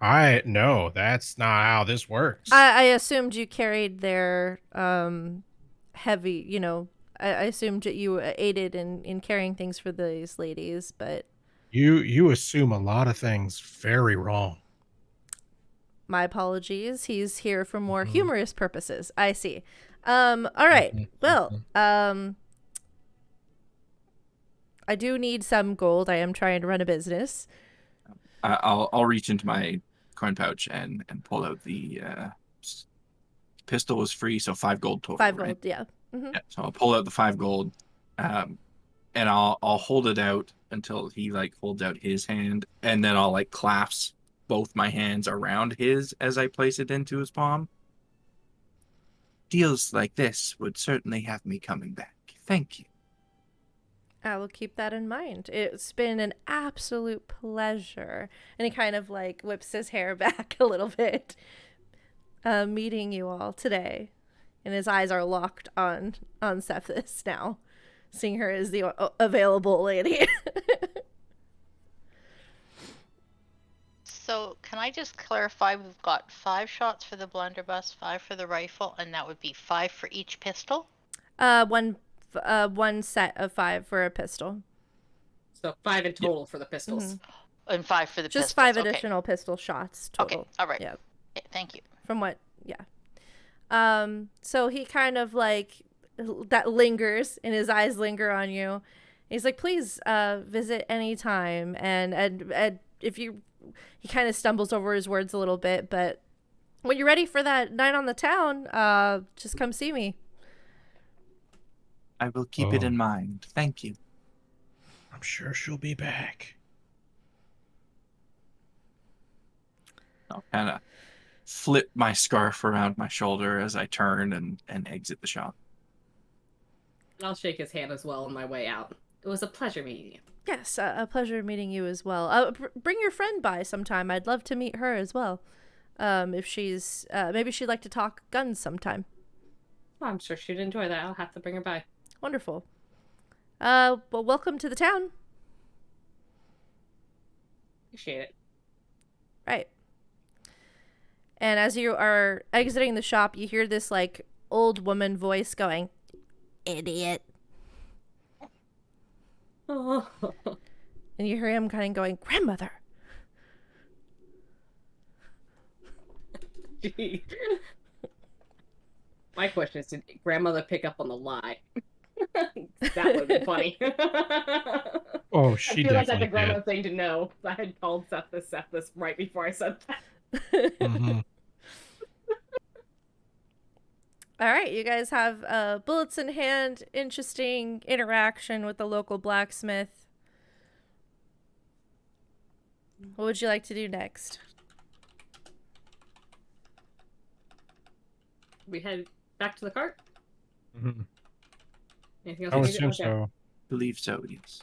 No, that's not how this works. I assumed you carried their heavy, I assumed that you aided in carrying things for these ladies, but You assume a lot of things very wrong. my apologies. He's here for more humorous purposes. I see. All right. Well, I do need some gold. I am trying to run a business. I'll reach into my coin pouch and pull out the pistol was free, so 5 gold total. 5 right? gold, yeah. Mm-hmm. Yeah. So I'll pull out the 5 gold, and I'll hold it out until he like holds out his hand, and then I'll like clasp both my hands around his as I place it into his palm. Deals like this would certainly have me coming back. Thank you. I will keep that in mind. It's been an absolute pleasure. And he kind of like whips his hair back a little bit, meeting you all today. And his eyes are locked on Cephas now, seeing her as the available lady. So, can I just clarify? We've got 5 shots for the blunderbuss, 5 for the rifle, and that would be 5 for each pistol? One set of 5 for a pistol. So 5 in total for the pistols. Mm-hmm. And 5 for the pistols. Just 5 additional pistol shots total. Okay, all right. Yeah. Thank you. From what, yeah. So he kind of like, that lingers, and his eyes linger on you. He's like, please visit anytime. And if you... He kind of stumbles over his words a little bit, but when you're ready for that night on the town, just come see me. I will keep it in mind. Thank you. I'm sure she'll be back. I'll kind of flip my scarf around my shoulder as I turn and exit the shop. And I'll shake his hand as well on my way out. It was a pleasure meeting you. Yes, a pleasure meeting you as well. Bring your friend by sometime. I'd love to meet her as well. If she's maybe she'd like to talk guns sometime. Well, I'm sure she'd enjoy that. I'll have to bring her by. Wonderful. Well, welcome to the town. Appreciate it. Right. And as you are exiting the shop, you hear this like old woman voice going, "Idiot." Oh. And you hear him kind of going, "Grandmother." Gee. My question is, did grandmother pick up on the lie? That would be funny. Oh, she I feel like that's a definitely grandma did. thing to know. I had called Seth right before I said that. Mm-hmm. All right, you guys have bullets in hand, interesting interaction with the local blacksmith. What would you like to do next? We head back to the cart. Mm-hmm. Anything else? I we would need to- assume okay. so. Believe so, yes.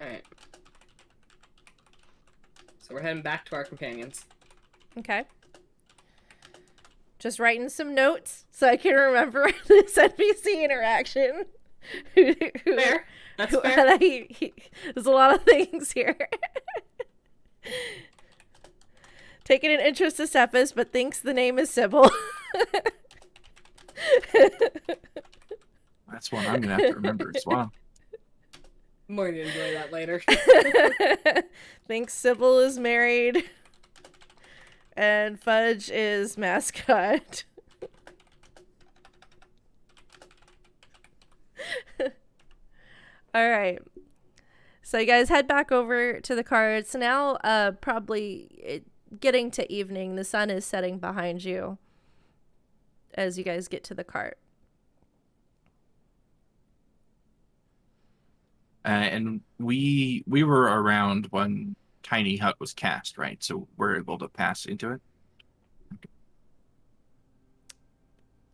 All right. So we're heading back to our companions. Okay. Just writing some notes so I can remember this NPC interaction. Fair. That's fair. There's a lot of things here. Taking an interest to Cephas, but thinks the name is Sybil. That's one I'm going to have to remember as well. I'm going to enjoy that later. Thinks Sybil is married. And Fudge is mascot. All right. So you guys head back over to the car. It's now getting to evening. The sun is setting behind you as you guys get to the cart. And we were around when Tiny Hut was cast, right? So we're able to pass into it.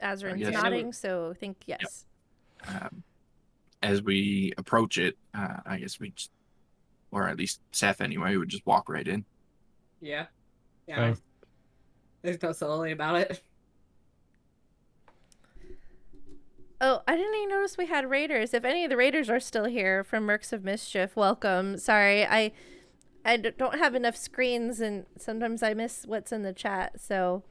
Azrin's Yes. nodding, so I think yes. As we approach it, I guess or at least Seth anyway, would just walk right in. Yeah. Yeah. Same. There's no silly about it. Oh, I didn't even notice we had raiders. If any of the raiders are still here from Mercs of Mischief, welcome. Sorry, I don't have enough screens, and sometimes I miss what's in the chat. So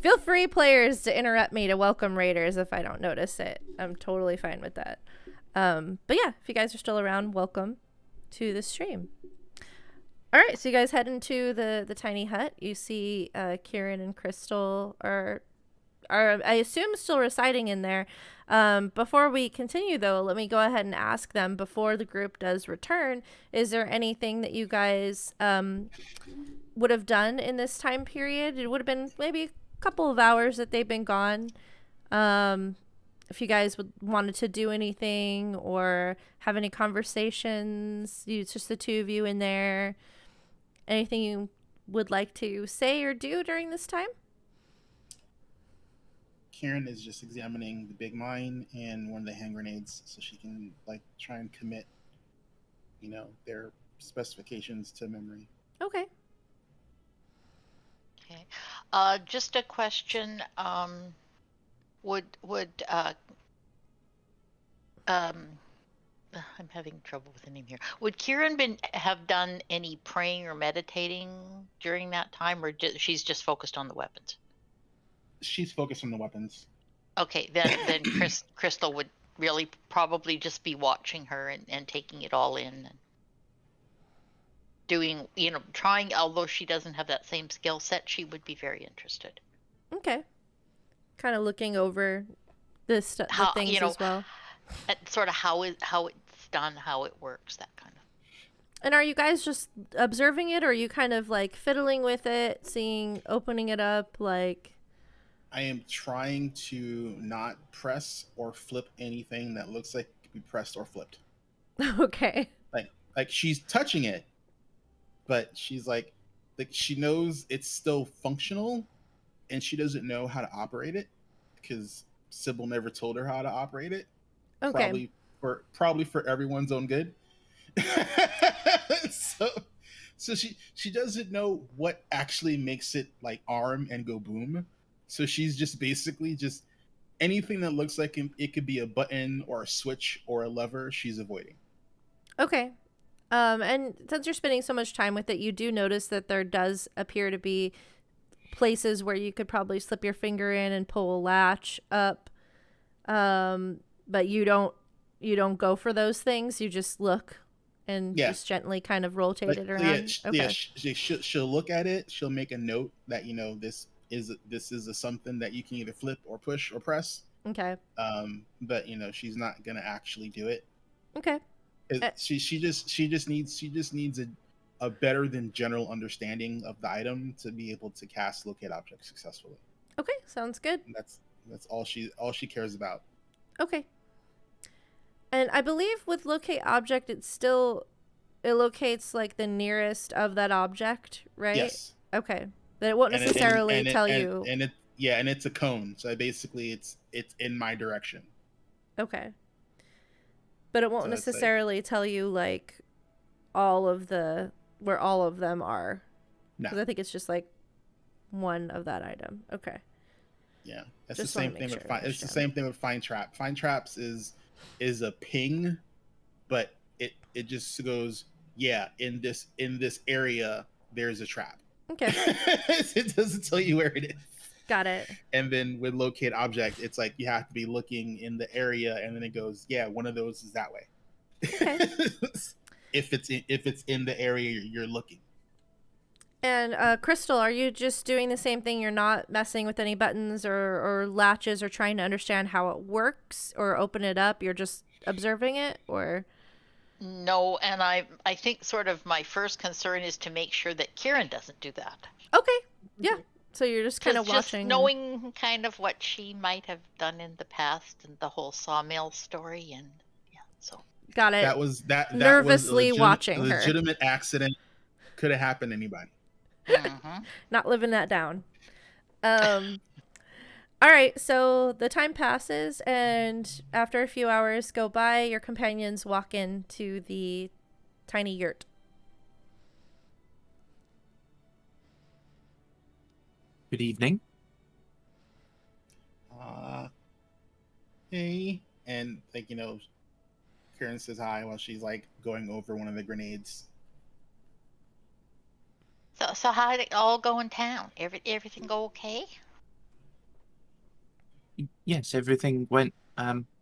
feel free, players, to interrupt me to welcome raiders if I don't notice it. I'm totally fine with that. But yeah, if you guys are still around, welcome to the stream. All right, so you guys head into the tiny hut. You see Kieran and Crystal are I assume still residing in there. Before we continue, though, let me go ahead and ask them before the group does return, is there anything that you guys would have done in this time period? It would have been maybe a couple of hours that they've been gone. If you guys wanted to do anything or have any conversations, it's just the two of you in there. Anything you would like to say or do during this time? Karen is just examining the big mine and one of the hand grenades so she can try and commit, their specifications to memory. Okay. Okay. Just a question. I'm having trouble with the name here. Would Kieran have done any praying or meditating during that time, or she's just focused on the weapons? She's focused on the weapons. Okay, then Crystal would really probably just be watching her and taking it all in and doing, trying, although she doesn't have that same skill set, she would be very interested. Okay. Kind of looking over the things as well. Sort of how it's done, how it works, that kind of. And are you guys just observing it, or are you kind of fiddling with it, opening it up, I am trying to not press or flip anything that looks like be pressed or flipped. Okay. Like she's touching it, but she's like she knows it's still functional, and she doesn't know how to operate it because Sybil never told her how to operate it. Okay. Probably for everyone's own good. so she doesn't know what actually makes it like arm and go boom. So she's just basically just anything that looks like it could be a button or a switch or a lever, she's avoiding. Okay. And since you're spending so much time with it, you do notice that there does appear to be places where you could probably slip your finger in and pull a latch up. But you don't go for those things. You just look and just gently kind of rotate it around. She'll look at it. She'll make a note that this is something that you can either flip or push or press. Okay. But she's not gonna actually do it. Okay. She just needs a better than general understanding of the item to be able to cast locate object successfully. Okay, sounds good. And that's all she cares about. Okay. And I believe with locate object, it locates like the nearest of that object, right? Yes. Okay. But it won't necessarily tell you. And it's a cone, so basically it's in my direction. Okay. But it won't necessarily tell you like where all of them are. No. Because I think it's just like one of that item. Okay. Yeah, it's the same thing with find trap. Find traps is a ping, but it just goes, yeah, in this area there's a trap. Okay. It doesn't tell you where it is. Got it. And then with locate object, it's like you have to be looking in the area, and then it goes, yeah, one of those is that way. Okay. if it's in the area you're looking. And Crystal, are you just doing the same thing? You're not messing with any buttons or latches or trying to understand how it works or open it up? You're just observing it, or? No, and I think sort of my first concern is to make sure that Kieran doesn't do that. Okay. Yeah. So you're just kind of watching. Just knowing kind of what she might have done in the past and the whole sawmill story, and yeah, so. Got it. That nervously was watching a her. legitimate accident. Could have happened to anybody. Mm-hmm. Not living that down. All right, so the time passes, and after a few hours go by, your companions walk into the tiny yurt. Good evening. Hey, and Karen says hi while she's like going over one of the grenades. So how did it all go in town? Everything go okay? Yes, everything went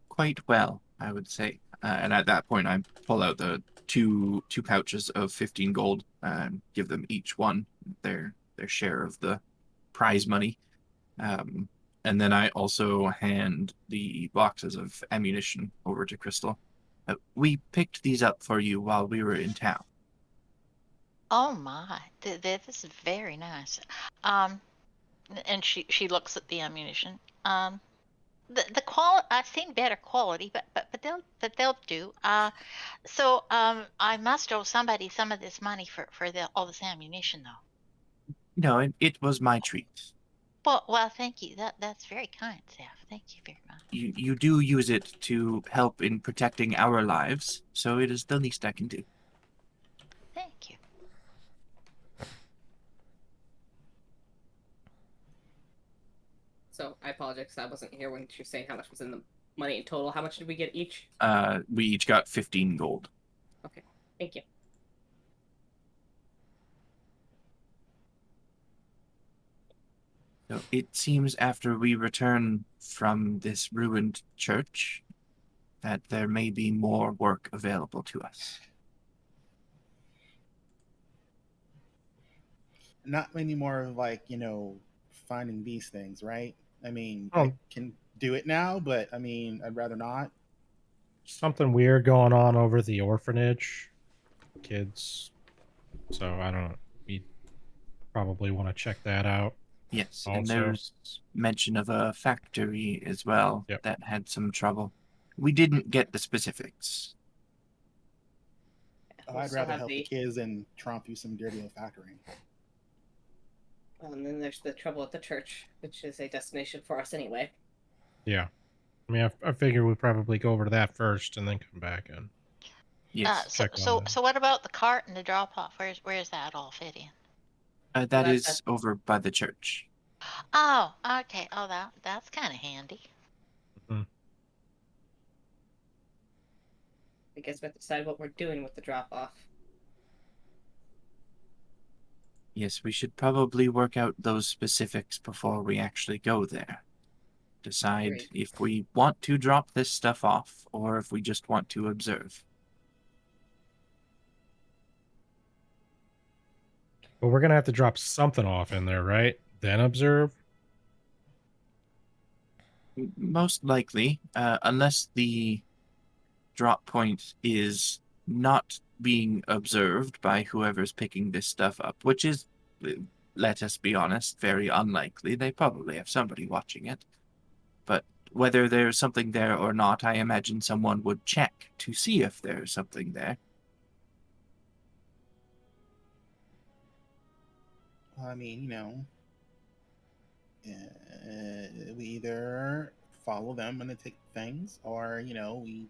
quite well, I would say. And at that point, I pull out the two pouches of 15 gold and give them each one their share of the prize money. And then I also hand the boxes of ammunition over to Crystal. We picked these up for you while we were in town. Oh my, this is very nice. And she looks at the ammunition. The quality, I've seen better quality, but they'll do. So I must owe somebody some of this money for all this ammunition, though. No, it was my treat. Well, thank you. That's very kind, Seth. Thank you very much. You do use it to help in protecting our lives, so it is the least I can do. Thank you. So I apologize because I wasn't here when she was saying how much was in the money in total. How much did we get each? We each got 15 gold. Okay, thank you. So it seems after we return from this ruined church that there may be more work available to us. Not many more like, finding these things, right? I mean, I can do it now, but I mean, I'd rather not. Something weird going on over the orphanage. Kids. So I don't know. We probably want to check that out. Yes, also. And there's mention of a factory as well that had some trouble. We didn't get the specifics. Oh, I'd rather help the kids than tromp you some dirty olfactory. And then there's the trouble at the church, which is a destination for us anyway. Yeah. I mean, I figure we'd probably go over to that first and then come back in. Yes. So what about the cart and the drop off? Where's that all fit in? That is over by the church. Oh, okay. Oh, that's kind of handy. Mm-hmm. I guess we have to decide what we're doing with the drop off. Yes, we should probably work out those specifics before we actually go there. Decide if we want to drop this stuff off or if we just want to observe. But we're going to have to drop something off in there, right? Then observe? Most likely, unless the drop point is not being observed by whoever's picking this stuff up, which is, let us be honest, very unlikely. They probably have somebody watching it. But whether there's something there or not, I imagine someone would check to see if there's something there. I mean, we either follow them when they take things, or, we,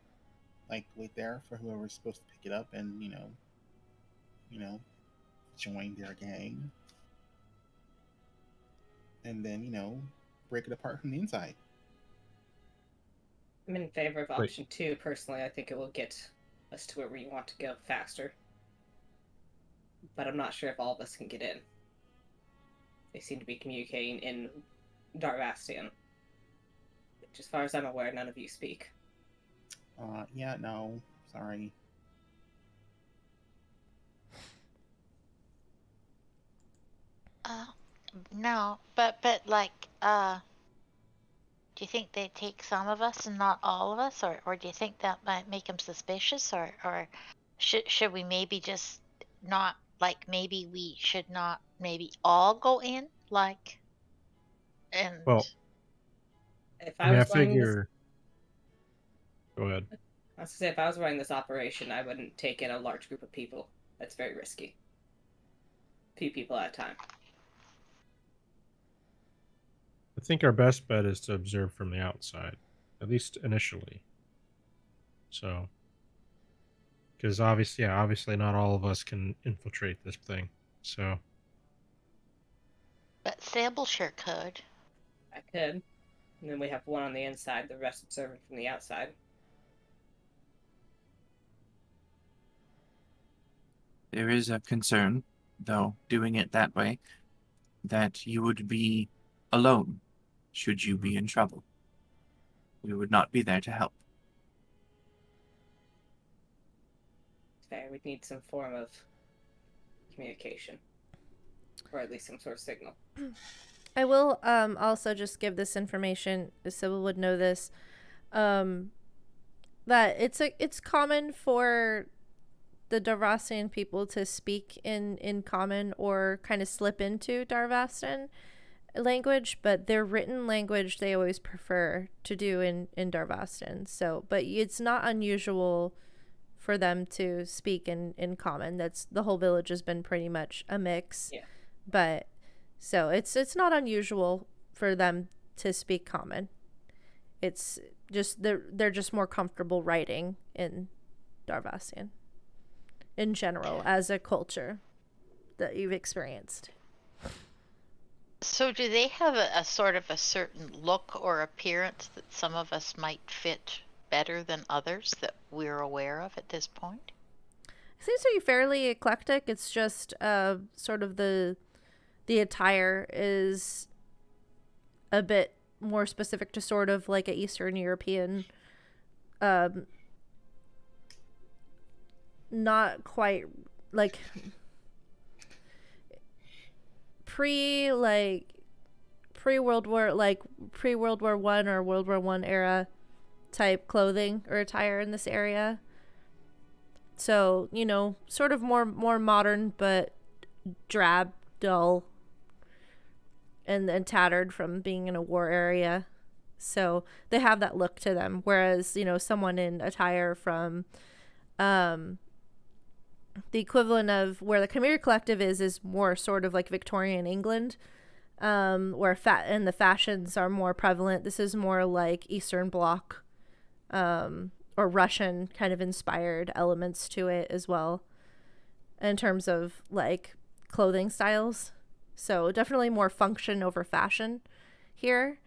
wait there for whoever's supposed to pick it up and, join their gang. And then, break it apart from the inside. I'm in favor of option 2, personally. I think it will get us to where we want to go faster. But I'm not sure if all of us can get in. They seem to be communicating in Darvastan. Which, as far as I'm aware, none of you speak. Yeah, no. Sorry. No, but do you think they take some of us and not all of us, or do you think that might make them suspicious, or should we maybe just not, maybe we should not maybe all go in, and well, if I figure. Go ahead. I was to say, if I was running this operation, I wouldn't take in a large group of people. That's very risky. Few people at a time. I think our best bet is to observe from the outside, at least initially. So, because obviously not all of us can infiltrate this thing. So, but Sable sure could. I could. And then we have one on the inside, the rest observing from the outside. There is a concern, though, doing it that way, that you would be alone should you be in trouble. We would not be there to help. Fair, we'd need some form of communication. Or at least some sort of signal. I will also just give this information, Sybil would know this, that it's common for the Darvastian people to speak in common or kind of slip into Darvastan language, but their written language they always prefer to do in Darvastan. So, but it's not unusual for them to speak in common. That's the whole village has been pretty much a mix. Yeah. But so it's not unusual for them to speak common. It's just they're just more comfortable writing in Darvastan in general as a culture that you've experienced. So do they have a sort of a certain look or appearance that some of us might fit better than others that we're aware of at this point? It seems to be fairly eclectic. It's just sort of the attire is a bit more specific to sort of like an Eastern European, not quite like pre-World War I or World War I era type clothing or attire in this area. So, sort of more modern, but drab, dull, and tattered from being in a war area. So they have that look to them. Whereas, someone in attire from the equivalent of where the Chimera Collective is more sort of like Victorian England, where and the fashions are more prevalent. This is more like Eastern Bloc, or Russian kind of inspired elements to it as well, in terms of like clothing styles. So definitely more function over fashion here.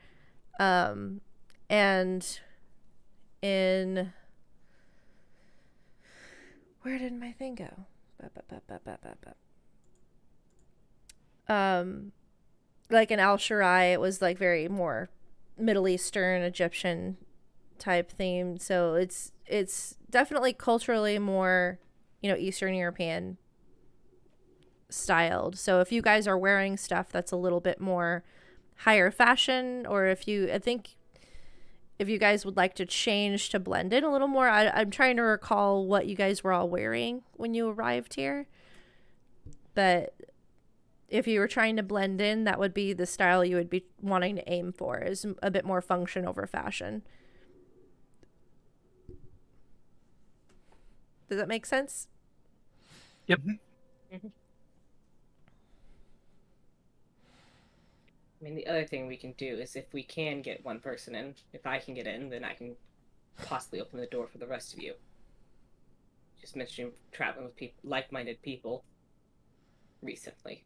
And in, where did my thing go? Like in Al Sharai, it was like very more Middle Eastern, Egyptian type theme. So it's definitely culturally more, Eastern European styled. So if you guys are wearing stuff that's a little bit more higher fashion, or I think if you guys would like to change to blend in a little more, I'm trying to recall what you guys were all wearing when you arrived here. But if you were trying to blend in, that would be the style you would be wanting to aim for, is a bit more function over fashion. Does that make sense? Yep. Mm-hmm. I mean, the other thing we can do is if we can get one person in, if I can get in, then I can possibly open the door for the rest of you. Just mentioning traveling with people, like-minded people recently.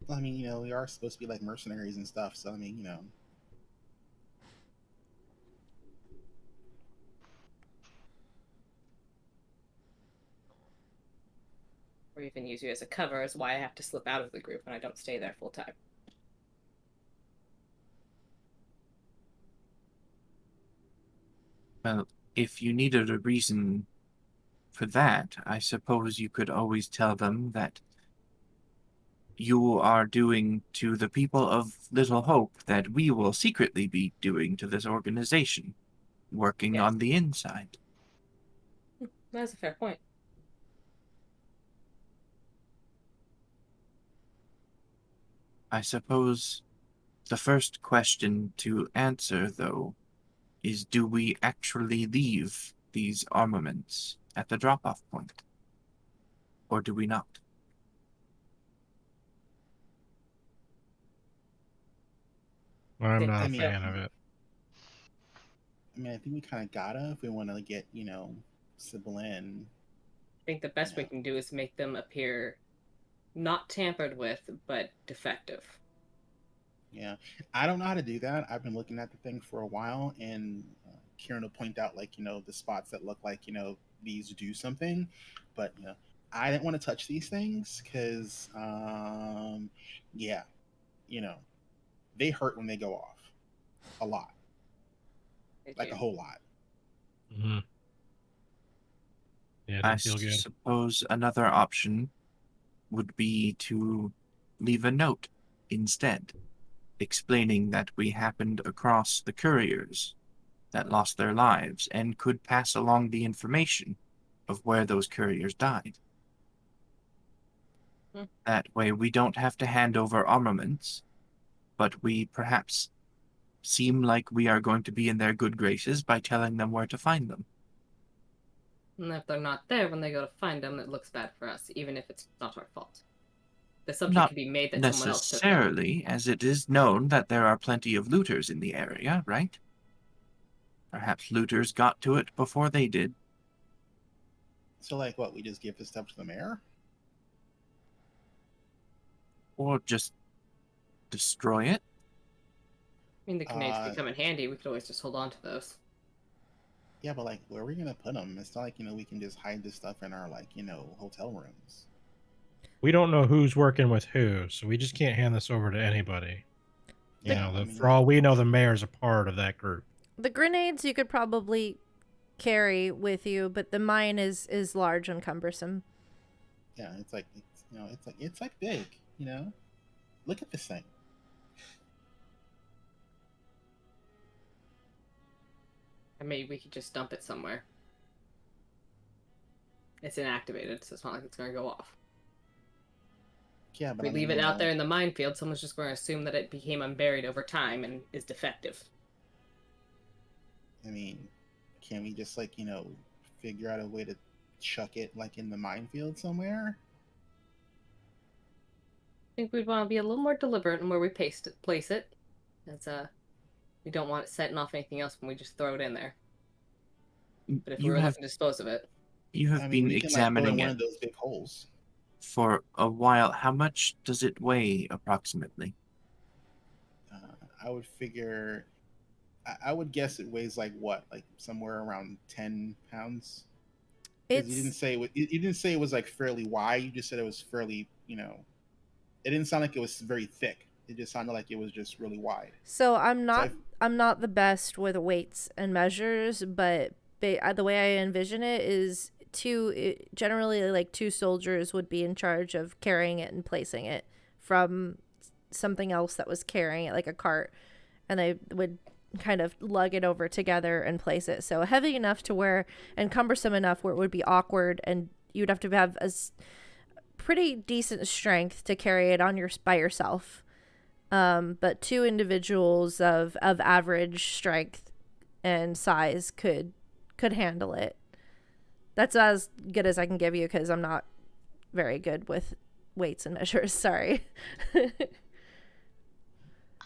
I mean, we are supposed to be like mercenaries and stuff, so I mean, Or even use you as a cover is why I have to slip out of the group and I don't stay there full time. Well, if you needed a reason for that, I suppose you could always tell them that you are doing to the people of Little Hope that we will secretly be doing to this organization, working on the inside. That's a fair point. I suppose the first question to answer, though, is do we actually leave these armaments at the drop-off point? Or do we not? I'm not a fan of it. I mean, I think we kind of gotta if we want to get, Sybil in. I think the best we can do is make them appear not tampered with, but defective. Yeah, I don't know how to do that. I've been looking at the thing for a while, and Kieran will point out, like, the spots that look like, these do something. But, I didn't want to touch these things because, yeah, they hurt when they go off. A lot. Like a whole lot. Mm-hmm. Yeah, I suppose another option would be to leave a note instead, explaining that we happened across the couriers that lost their lives and could pass along the information of where those couriers died. That way we don't have to hand over armaments, but we perhaps seem like we are going to be in their good graces by telling them where to find them. And if they're not there when they go to find them, it looks bad for us, even if it's not our fault. The assumption could be made that someone else took them. Not necessarily, as it is known that there are plenty of looters in the area, right? Perhaps looters got to it before they did. So, like, what? We just give this stuff to the mayor? Or just destroy it? I mean, the grenades could come in handy. We could always just hold on to those. Yeah, but, like, where are we going to put them? It's not like, we can just hide this stuff in our, like, hotel rooms. We don't know who's working with who, so we just can't hand this over to anybody. Yeah, for all we know, the mayor's a part of that group. The grenades you could probably carry with you, but the mine is large and cumbersome. Yeah, it's like big, Look at this thing. And maybe we could just dump it somewhere. It's inactivated, so it's not like it's going to go off. Yeah, If but we I mean, leave it out there in the minefield, someone's just going to assume that it became unburied over time and is defective. I mean, can we just like, figure out a way to chuck it like in the minefield somewhere? I think we'd want to be a little more deliberate in where we place it. As we don't want it setting off anything else when we just throw it in there. But if we were looking to dispose of it, you have been we can like throw it in examining one it of those big holes. for a while. How much does it weigh approximately? I would figure. I would guess it weighs like what, like somewhere around 10 pounds. Because you didn't say it was like fairly wide. You just said it was fairly, it didn't sound like it was very thick. It just sounded like it was just really wide. So I'm not the best with weights and measures, but the way I envision it is generally like two soldiers would be in charge of carrying it and placing it from something else that was carrying it, like a cart, and they would kind of lug it over together and place it. So heavy enough to where, and cumbersome enough where it would be awkward, and you'd have to have a pretty decent strength to carry it by yourself. But two individuals of average strength and size could handle it. That's as good as I can give you because I'm not very good with weights and measures. Sorry.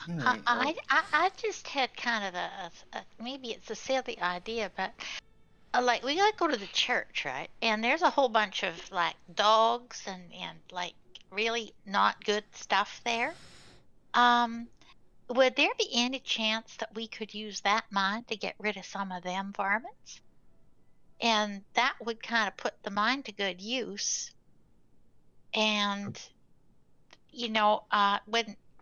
I just had kind of maybe it's a silly idea, but like we gotta go to the church, right? And there's a whole bunch of like dogs and like really not good stuff there. Would there be any chance that we could use that mine to get rid of some of them varmints? And that would kind of put the mine to good use. And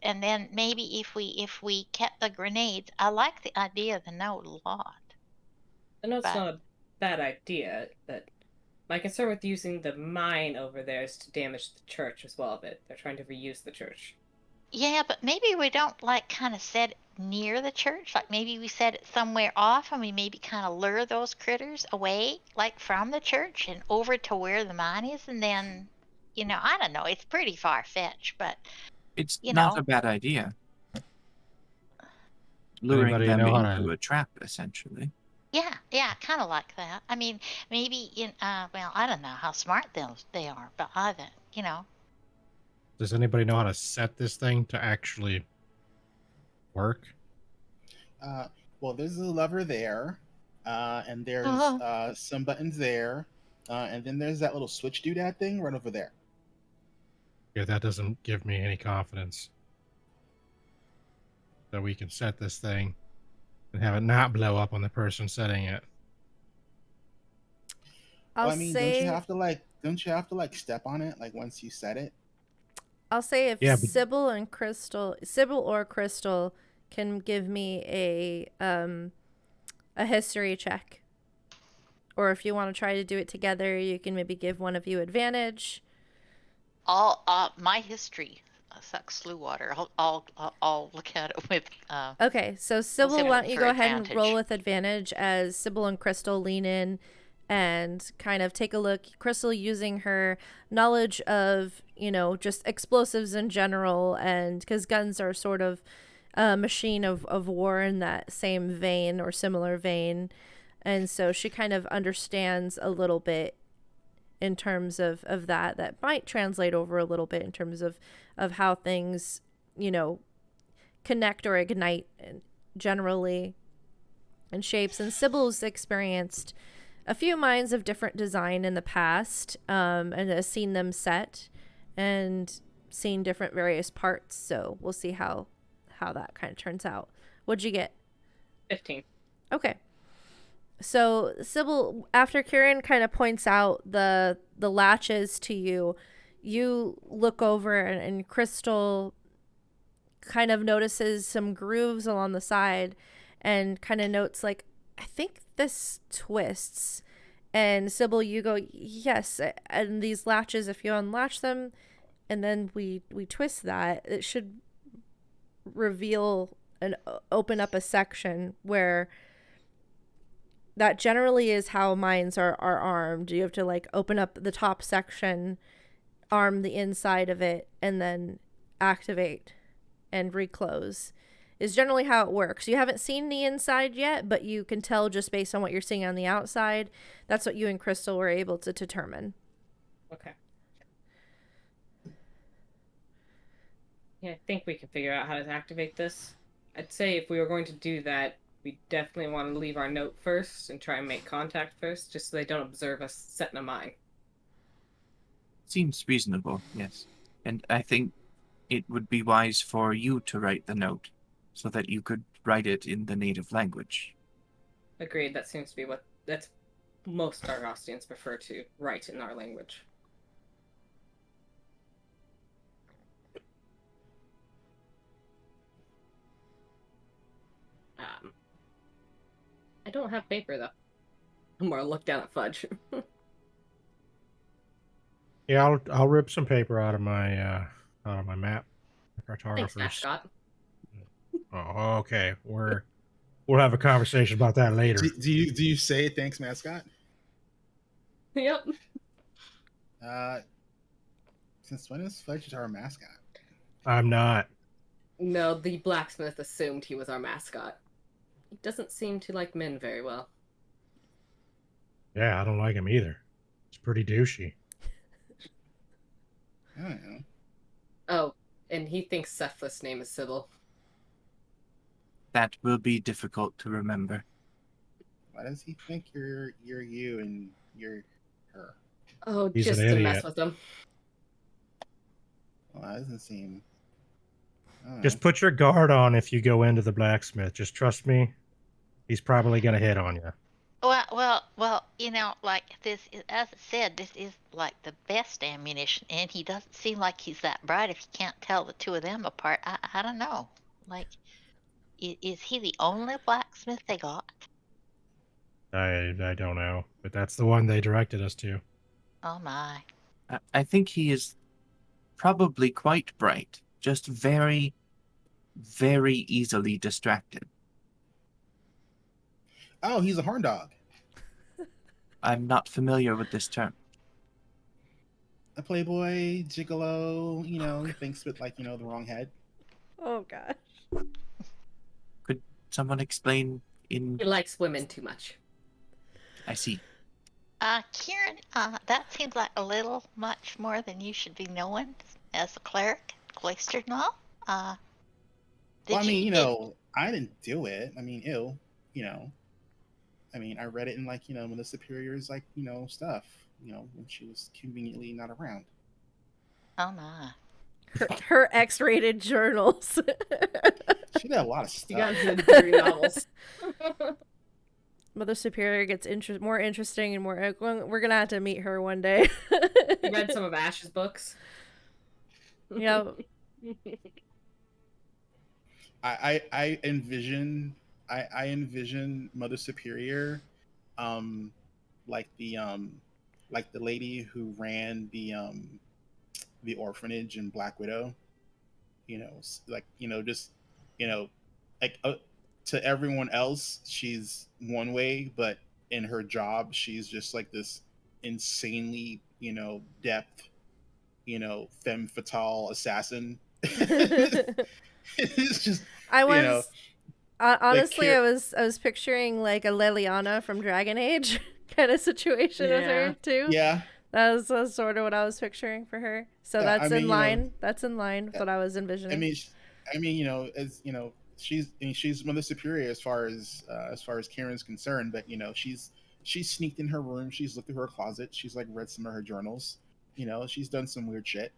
and then maybe if we kept the grenades, I like the idea of the note a lot. The note's not a bad idea, but my concern with using the mine over there is to damage the church as well a bit. They're trying to reuse the church. Yeah, but maybe we don't like kind of set it near the church. Like maybe we set it somewhere off and we maybe kind of lure those critters away, like from the church and over to where the mine is, and then, I don't know. It's pretty far-fetched, but it's not a bad idea. Luring them into a trap, essentially. Yeah, kind of like that. I mean, maybe I don't know how smart they are, but Does anybody know how to set this thing to actually work? Well, there's a lever there, and there's some buttons there, and then there's that little switch doodad thing right over there. Yeah, that doesn't give me any confidence that we can set this thing and have it not blow up on the person setting it. Don't you have to like step on it like once you set it? I'll say if Sybil or Crystal can give me a history check, or if you want to try to do it together, you can maybe give one of you advantage. My history sucks slew water. I'll look at it with. Okay, so Sybil, why don't you go ahead and roll with advantage as Sybil and Crystal lean in and kind of take a look. Crystal using her knowledge of, just explosives in general, and because guns are sort of a machine of war in that same vein or similar vein. And so she kind of understands a little bit in terms of that might translate over a little bit in terms of how things, connect or ignite generally and shapes. And Sybil's experienced a few mines of different design in the past, and has seen them set and seen different various parts. So we'll see how that kind of turns out. What'd you get? 15. Okay. So Sybil, after Kieran kind of points out the latches to you, you look over and Crystal kind of notices some grooves along the side and kind of notes like, I think this twists. And Sybil, you go, yes, and these latches, if you unlatch them and then we twist that, it should reveal and open up a section where that generally is how mines are armed. You have to like open up the top section arm the inside of it and then activate and reclose is generally how it works. You haven't seen the inside yet, but you can tell just based on what you're seeing on the outside. That's what you and Crystal were able to determine. Okay. Yeah, I think we can figure out how to activate this. I'd say if we were going to do that, we definitely want to leave our note first and try and make contact first, just so they don't observe us setting a mine. Seems reasonable, yes. And I think it would be wise for you to write the note so that you could write it in the native language. Agreed, that seems to be that's most Darvastians prefer to write in our language. I don't have paper, though. I'm gonna look down at Fudge. Yeah, I'll rip some paper out of my map. Thanks, mascot. Oh, okay. We'll have a conversation about that later. Do you say thanks, mascot? Yep. Since when is Fudge our mascot? I'm not. No, the blacksmith assumed he was our mascot. He doesn't seem to like men very well. Yeah, I don't like him either. It's pretty douchey. I don't know. Oh, and he thinks Cephalus' name is Sybil. That will be difficult to remember. Why does he think you're you and you're her? Oh, He's just an to idiot. mess with him. Well, that doesn't seem... Just put your guard on if you go into the blacksmith. Just trust me. He's probably going to hit on you. Well, you know, like this, as I said, this is like the best ammunition, and he doesn't seem like he's that bright if you can't tell the two of them apart. I don't know. Like, is he the only blacksmith they got? I don't know, but that's the one they directed us to. Oh my. I think he is probably quite bright, just very, very easily distracted. Oh, he's a horn dog. I'm not familiar with this term. A playboy, gigolo, you know, thinks with, like, you know, the wrong head. Oh, gosh. Could someone explain in... He likes women too much. I see. Kieran, that seems like a little much more than you should be knowing as a cleric, cloistered and all. Well, I mean, you know, I didn't do it. I mean, ew, you know. I mean, I read it in, like, you know, when the superior's, like, you know, stuff, you know, when she was conveniently not around. Oh my. Her X-rated journals. She did a lot of stuff. You got some dirty novels. Mother Superior gets more interesting and more... We're going to have to meet her one day. You read some of Ash's books? Yep. I envision Mother Superior, like the lady who ran the orphanage in Black Widow. You know, like, you know, just, you know, like to everyone else she's one way, but in her job she's just like this insanely, you know, depth, you know, femme fatale assassin. It's just, I was, you know, honestly, like I was picturing like a Leliana from Dragon Age kind of situation with her too. Yeah, that was sort of what I was picturing for her. So Yeah, that's I mean, in you know, line. That's in line with what I was envisioning. I mean, you know, as you know, she's Mother Superior as far as Kieran's concerned, but you know, she's sneaked in her room, she's looked through her closet, she's like read some of her journals, you know, she's done some weird shit,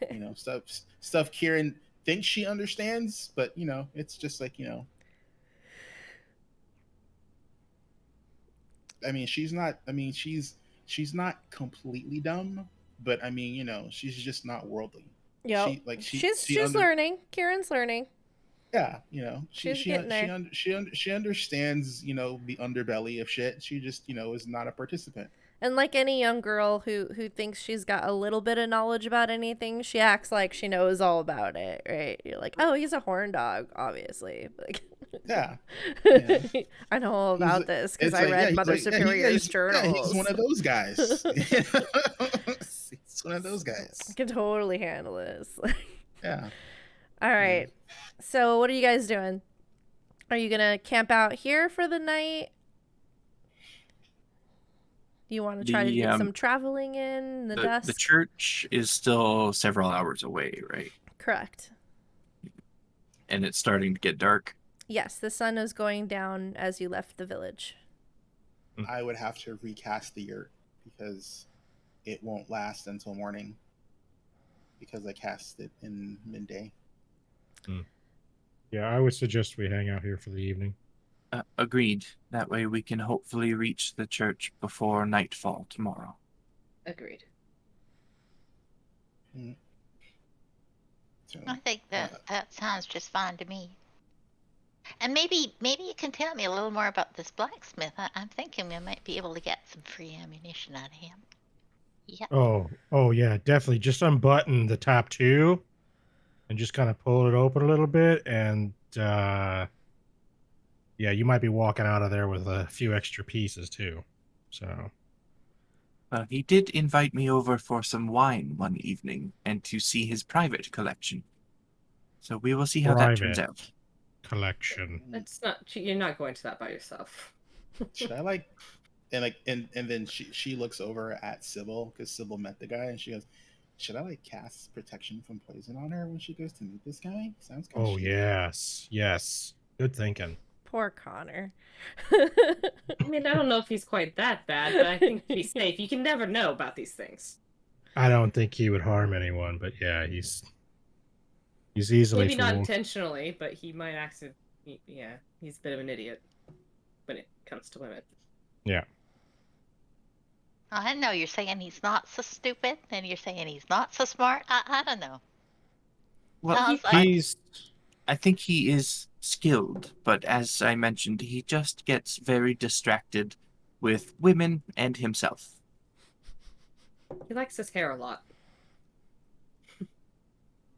you know, stuff Kieran thinks she understands, but you know, it's just like, you know, I mean, she's not completely dumb, but I mean, you know, she's just not worldly. Yeah, she's learning. Kieran's learning. Yeah, you know, she's getting there. She understands, you know, the underbelly of shit. She just, you know, is not a participant. And like any young girl who thinks she's got a little bit of knowledge about anything, she acts like she knows all about it, right? You're like, oh, he's a horn dog, obviously. Like, yeah. I know all about this because I read Mother Superior's journals. Yeah, he's one of those guys. It's one of those guys. I can totally handle this. Yeah. All right. So what are you guys doing? Are you going to camp out here for the night? Do you want to try to get some traveling in the dusk? The church is still several hours away, right? Correct. And it's starting to get dark? Yes, the sun is going down as you left the village. I would have to recast the yurt because it won't last until morning because I cast it in midday. Yeah, I would suggest we hang out here for the evening. Agreed. That way we can hopefully reach the church before nightfall tomorrow. Agreed. So, I think that sounds just fine to me. And maybe you can tell me a little more about this blacksmith. I'm thinking we might be able to get some free ammunition out of him. Yeah. Oh yeah, definitely. Just unbutton the top two and just kind of pull it open a little bit, and yeah, you might be walking out of there with a few extra pieces too. So he did invite me over for some wine one evening and to see his private collection. So we will see how that turns out. Collection. That's not. You're not going to that by yourself. should I and then she looks over at Sybil because Sybil met the guy and she goes, should I cast protection from poison on her when she goes to meet this guy? Sounds kind of shitty. Yes. Good thinking. Poor Connor. I mean, I don't know if he's quite that bad, but I think to be safe, you can never know about these things. I don't think he would harm anyone, but yeah, he's easily maybe not fooled. Intentionally, but he might accidentally. Yeah, he's a bit of an idiot when it comes to women. Yeah. I know you're saying he's not so stupid, and you're saying he's not so smart. I don't know. Well, I think he is skilled, but as I mentioned, he just gets very distracted with women and himself. He likes his hair a lot.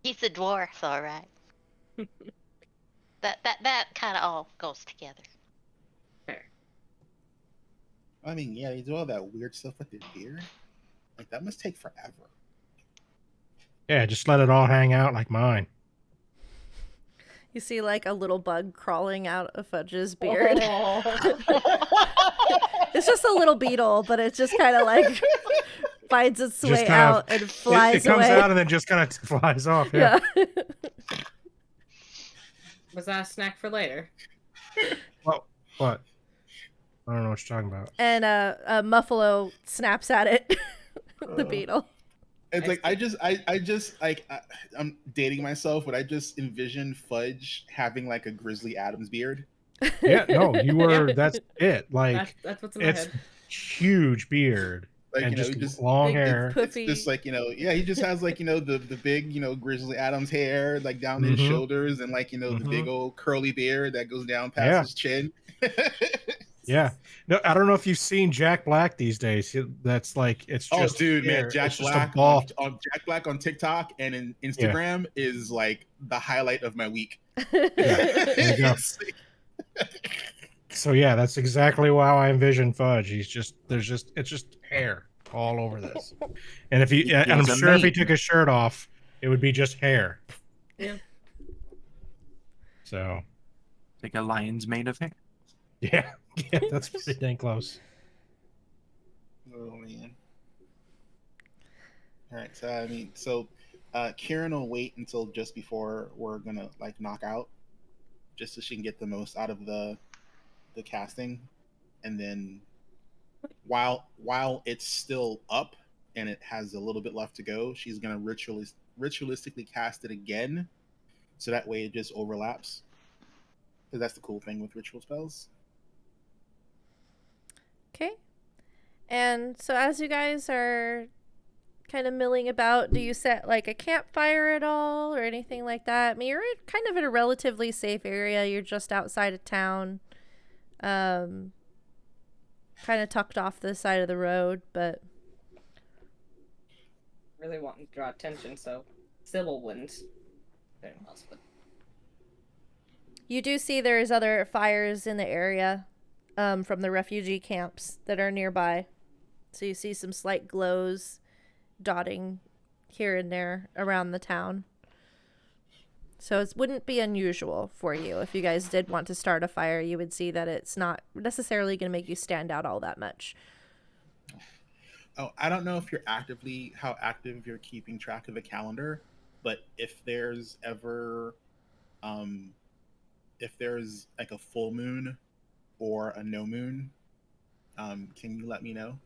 He's a dwarf, all right. that kind of all goes together. Fair. I mean, yeah, they do all that weird stuff with their beard. Like, that must take forever. Yeah, just let it all hang out like mine. You see like a little bug crawling out of Fudge's beard. It's just a little beetle, but it just kind of like finds its way out and flies away. It comes out and then just kind of flies off. Yeah. Was that a snack for later? Well, what? I don't know what you're talking about. And Muffalo snaps at it. The beetle. It's like I'm dating myself, but I just envisioned Fudge having like a Grizzly Adams beard. Yeah, no, you were. That's it. Like that's what's in my head. Huge beard, like, and you know, just long hair. It's just like, you know, yeah, he just has like, you know, the big, you know, Grizzly Adams hair like down his shoulders, and like, you know, the big old curly beard that goes down past his chin. Yeah. No, I don't know if you've seen Jack Black these days. That's like, it's just. Oh, dude, man, Jack Black on Jack Black on TikTok and in Instagram is like the highlight of my week. Yeah, there you go. So yeah, that's exactly how I envision Fudge. It's just hair all over this. And and I'm sure if he took his shirt off, it would be just hair. Yeah. So, like a lion's made of hair. Yeah, that's pretty dang close. Oh man. All right, so Kieran will wait until just before we're gonna like knock out, just so she can get the most out of the casting, and then while it's still up and it has a little bit left to go, she's gonna ritualistically cast it again, so that way it just overlaps. Because that's the cool thing with ritual spells. Okay. And so as you guys are kind of milling about, do you set like a campfire at all or anything like that? I mean, you're kind of in a relatively safe area. You're just outside of town. Kind of tucked off the side of the road, but really wanting to draw attention, so Sybil wouldn't. Anyone else would. You do see there's other fires in the area from the refugee camps that are nearby. So you see some slight glows dotting here and there around the town. So it wouldn't be unusual for you. If you guys did want to start a fire, you would see that it's not necessarily going to make you stand out all that much. Oh, I don't know if how active you're keeping track of the calendar, but if there's ever, if there's like a full moon or a no moon, can you let me know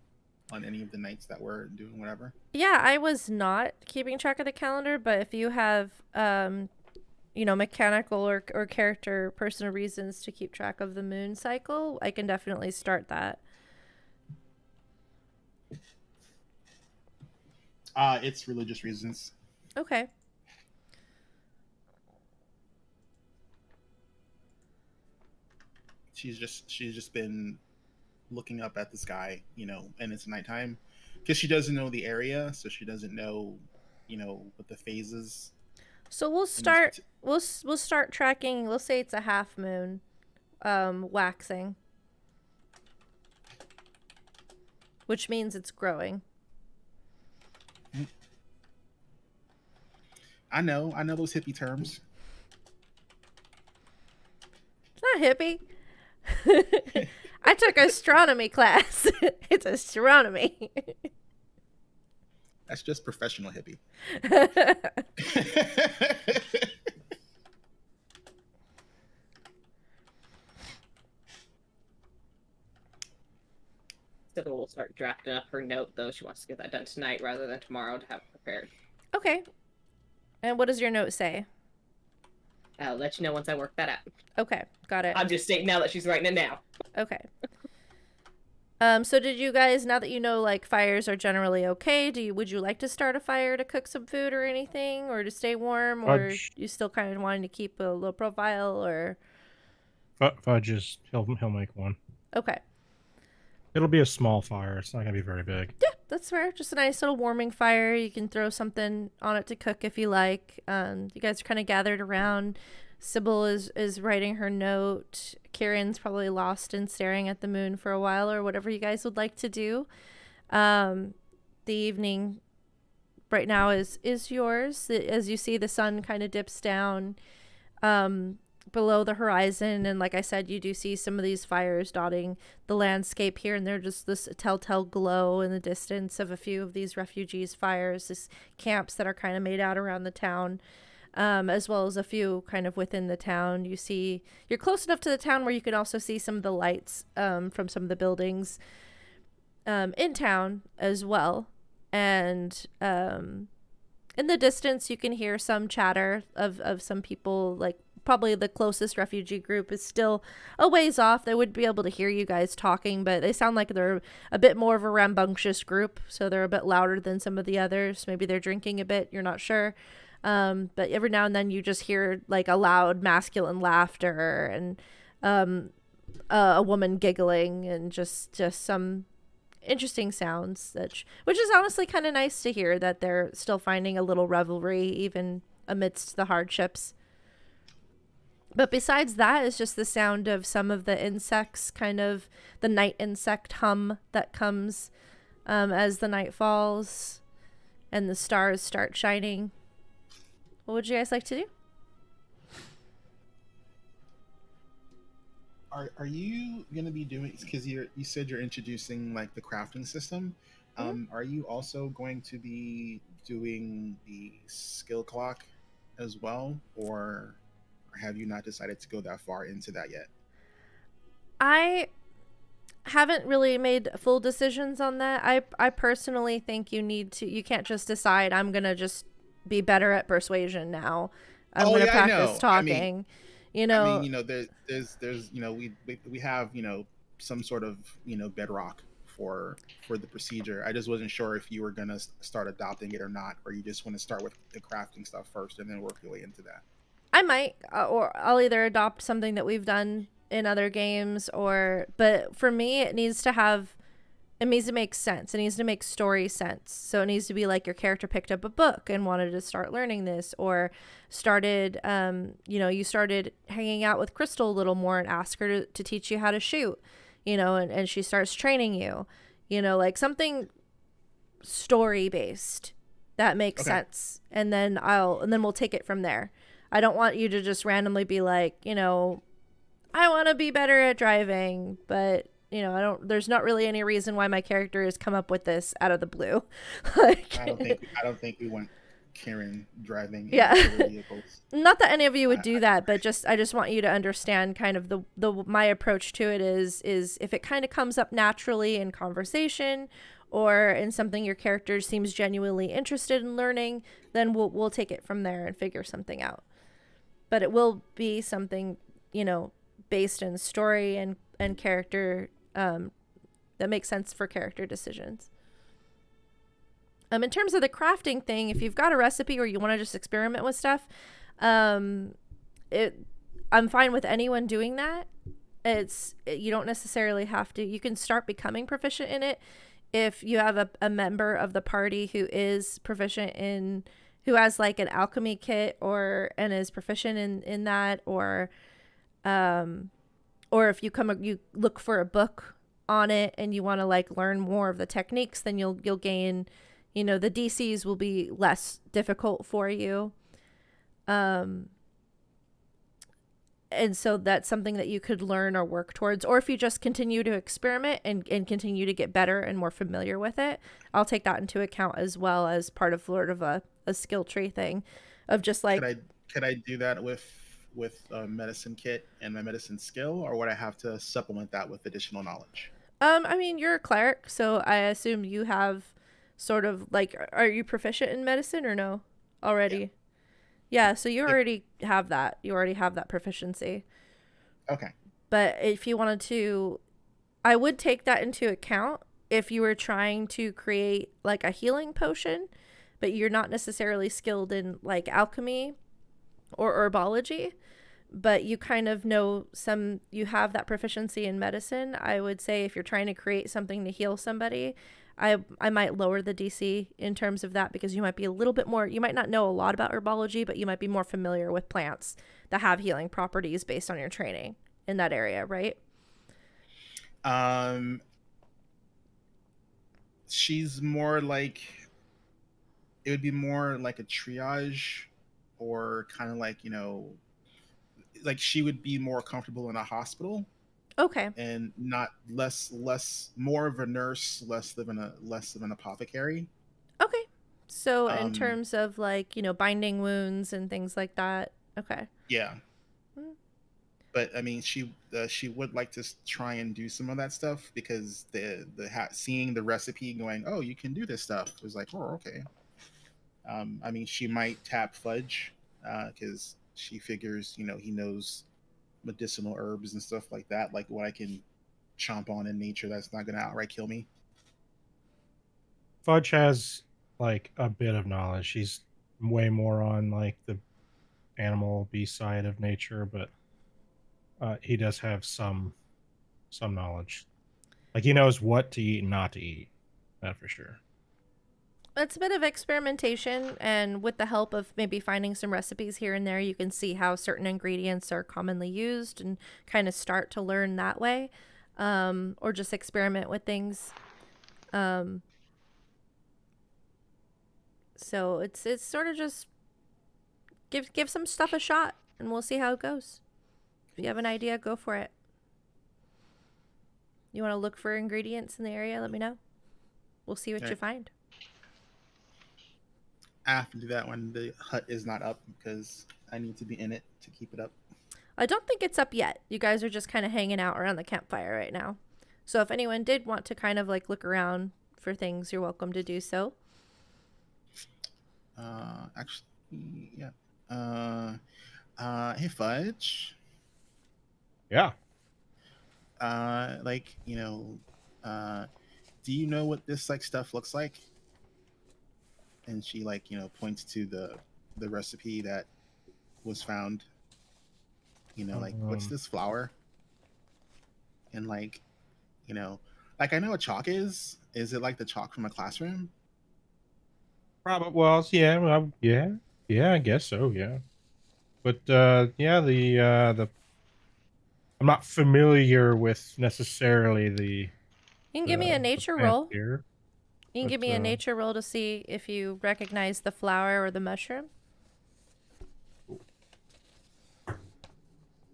on any of the nights that we're doing whatever? Yeah, I was not keeping track of the calendar, but if you have, mechanical or character personal reasons to keep track of the moon cycle, I can definitely start that. It's religious reasons. Okay. She's just been looking up at the sky, and it's nighttime because she doesn't know the area, so she doesn't know, what the phases. So we'll start we'll start tracking. We'll say it's a half moon waxing, which means it's growing. I know those hippie terms. It's not hippie. I took astronomy class. It's astronomy. That's just professional hippie. So we'll start drafting up her note, though. She wants to get that done tonight rather than tomorrow to have it prepared. Okay. And what does your note say? I'll let you know once I work that out. Okay, got it. I'm just stating now that she's writing it now. Okay. So did you guys, now that you know, like, fires are generally okay, would you like to start a fire to cook some food or anything, or to stay warm, or you still kind of wanting to keep a low profile, or? Fudge he'll make one. Okay. It'll be a small fire. It's not gonna be very big. Yeah, that's fair. Just a nice little warming fire. You can throw something on it to cook if you like. You guys are kind of gathered around. Sybil is writing her note. Kieran's probably lost in staring at the moon for a while, or whatever you guys would like to do. The evening right now is yours. As you see, the sun kind of dips down below the horizon, and like I said, you do see some of these fires dotting the landscape here and there, just this telltale glow in the distance of a few of these refugees' fires, these camps that are kind of made out around the town, as well as a few kind of within the town. You're close enough to the town where you can also see some of the lights from some of the buildings in town as well, and in the distance you can hear some chatter of some people. Like, probably the closest refugee group is still a ways off. They would be able to hear you guys talking, but they sound like they're a bit more of a rambunctious group, so they're a bit louder than some of the others. Maybe they're drinking a bit, you're not sure. But every now and then you just hear like a loud masculine laughter and a woman giggling and just some interesting sounds, which is honestly kind of nice to hear, that they're still finding a little revelry even amidst the hardships. But besides that, it's just the sound of some of the insects, kind of the night insect hum that comes as the night falls and the stars start shining. What would you guys like to do? Are you gonna be doing, because you said you're introducing like the crafting system? Are you also going to be doing the skill clock as well, or have you not decided to go that far into that yet? I haven't really made full decisions on that. I personally think you can't just decide, I'm gonna just be better at persuasion now. I'm gonna practice talking. There's we have some sort of bedrock for the procedure. I just wasn't sure if you were gonna start adopting it or not, or you just want to start with the crafting stuff first and then work your way into that. I might, or I'll either adopt something that we've done in other games, but for me, it needs to make sense. It needs to make story sense. So it needs to be like your character picked up a book and wanted to start learning this, or started, you started hanging out with Crystal a little more and ask her to teach you how to shoot, and she starts training you, like something story based that makes sense, and then we'll take it from there. I don't want you to just randomly be like, you know, I want to be better at driving, but you know, there's not really any reason why my character has come up with this out of the blue. Like, I don't think we want Karen driving vehicles. Not that any of you would do that, but I just want you to understand kind of my approach to it is if it kind of comes up naturally in conversation or in something your character seems genuinely interested in learning, then we'll take it from there and figure something out. But it will be something, you know, based in story and character that makes sense for character decisions. In terms of the crafting thing, if you've got a recipe or you want to just experiment with stuff, I'm fine with anyone doing that. You don't necessarily have to. You can start becoming proficient in it if you have a member of the party who is proficient in, who has like an alchemy kit and is proficient in that, or if you look for a book on it and you want to like learn more of the techniques, then you'll gain, you know, the DCs will be less difficult for you. And so that's something that you could learn or work towards. Or if you just continue to experiment and continue to get better and more familiar with it, I'll take that into account as well as part of sort of a skill tree thing of just like... Could I do that with a medicine kit and my medicine skill, or would I have to supplement that with additional knowledge? I mean, you're a cleric, so I assume you have sort of like, are you proficient in medicine or no already? Yeah, so you already have that. You already have that proficiency. Okay. But if you wanted to, I would take that into account if you were trying to create like a healing potion, but you're not necessarily skilled in like alchemy or herbology, but you kind of know you have that proficiency in medicine. I would say if you're trying to create something to heal somebody, I might lower the DC in terms of that, because you might be a little bit more, you might not know a lot about herbology, but you might be more familiar with plants that have healing properties based on your training in that area, right? She's more like, it would be more like a triage, or kind of like, you know, like she would be more comfortable in a hospital. Okay. And not more of a nurse, less of an apothecary. Okay. So in terms of like, you know, binding wounds and things like that. Okay. Yeah. But I mean, she would like to try and do some of that stuff, because seeing the recipe going, oh, you can do this stuff, was like, oh, okay. I mean, she might tap Fudge, because she figures, you know, he knows medicinal herbs and stuff like that, like what I can chomp on in nature that's not going to outright kill me. Fudge has like a bit of knowledge. She's way more on like the animal beast side of nature, but he does have some knowledge. Like he knows what to eat and not to eat. That for sure. It's a bit of experimentation, and with the help of maybe finding some recipes here and there, you can see how certain ingredients are commonly used and kind of start to learn that way, or just experiment with things. So it's sort of just give some stuff a shot, and we'll see how it goes. If you have an idea, go for it. You want to look for ingredients in the area, let me know. We'll see what you find. I have to do that when the hut is not up, because I need to be in it to keep it up. I don't think it's up yet. You guys are just kind of hanging out around the campfire right now. So if anyone did want to kind of like look around for things, you're welcome to do so. Actually, yeah. Hey, Fudge. Yeah. Like, you know, do you know what this like stuff looks like? And she like, you know, points to the recipe that was found. You know, like, what's this flower? And like, you know, like I know what chalk is. Is it like the chalk from a classroom? Probably. Well, yeah. Well, yeah. I guess so. Yeah. But yeah, the I'm not familiar with necessarily the. You can give me a nature roll. Here. You can give me a nature roll to see if you recognize the flower or the mushroom.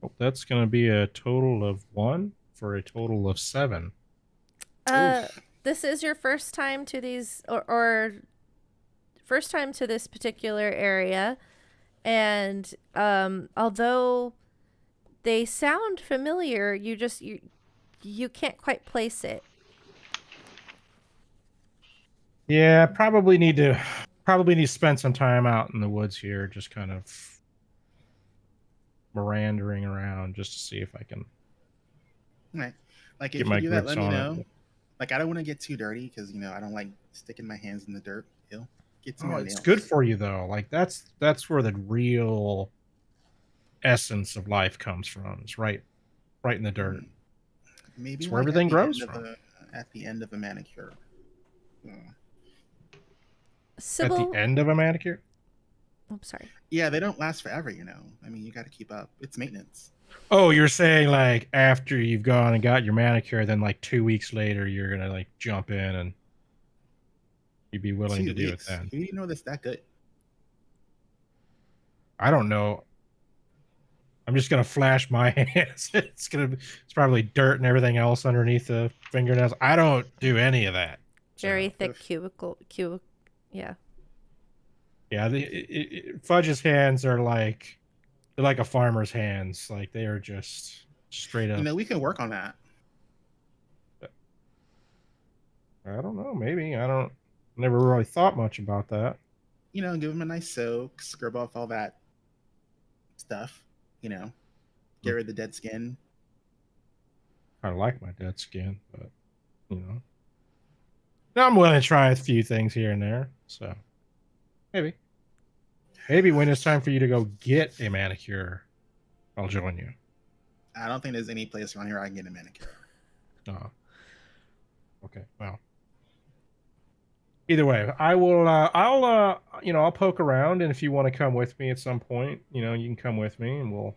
Oh, that's going to be a total of 1 for a total of 7. This is your first time to these, or first time to this particular area, and although they sound familiar, you can't quite place it. Yeah, probably need to spend some time out in the woods here, just kind of meandering around just to see if I can. Right. Like get if my you do that, grips let me on know. it. Like I don't want to get too dirty because I don't like sticking my hands in the dirt. Ew. Get some more It's nails. good for you though. Like that's where the real essence of life comes from. It's right in the dirt. Maybe it's where like everything grows from. At the end of a manicure. Sybil, at the end of a manicure? I'm sorry. Yeah, they don't last forever, I mean, you got to keep up. It's maintenance. Oh, you're saying like after you've gone and got your manicure, then like 2 weeks later, you're going to like jump in and you'd be willing to do it then. Who do you know that's that good? I don't know. I'm just going to flash my hands. It's probably dirt and everything else underneath the fingernails. I don't do any of that. Very thick cuticle. Yeah. Yeah, Fudge's hands are like they're like a farmer's hands. Like they are just straight up. We can work on that. I don't know. Maybe never really thought much about that. Give them a nice soak, scrub off all that stuff. Get rid of the dead skin. I like my dead skin, but now I'm willing to try a few things here and there. So maybe when it's time for you to go get a manicure, I'll join you. I don't think there's any place around here I can get a manicure. Oh. Okay. Well. Either way, I will. I'll poke around, and if you want to come with me at some point, you can come with me, and we'll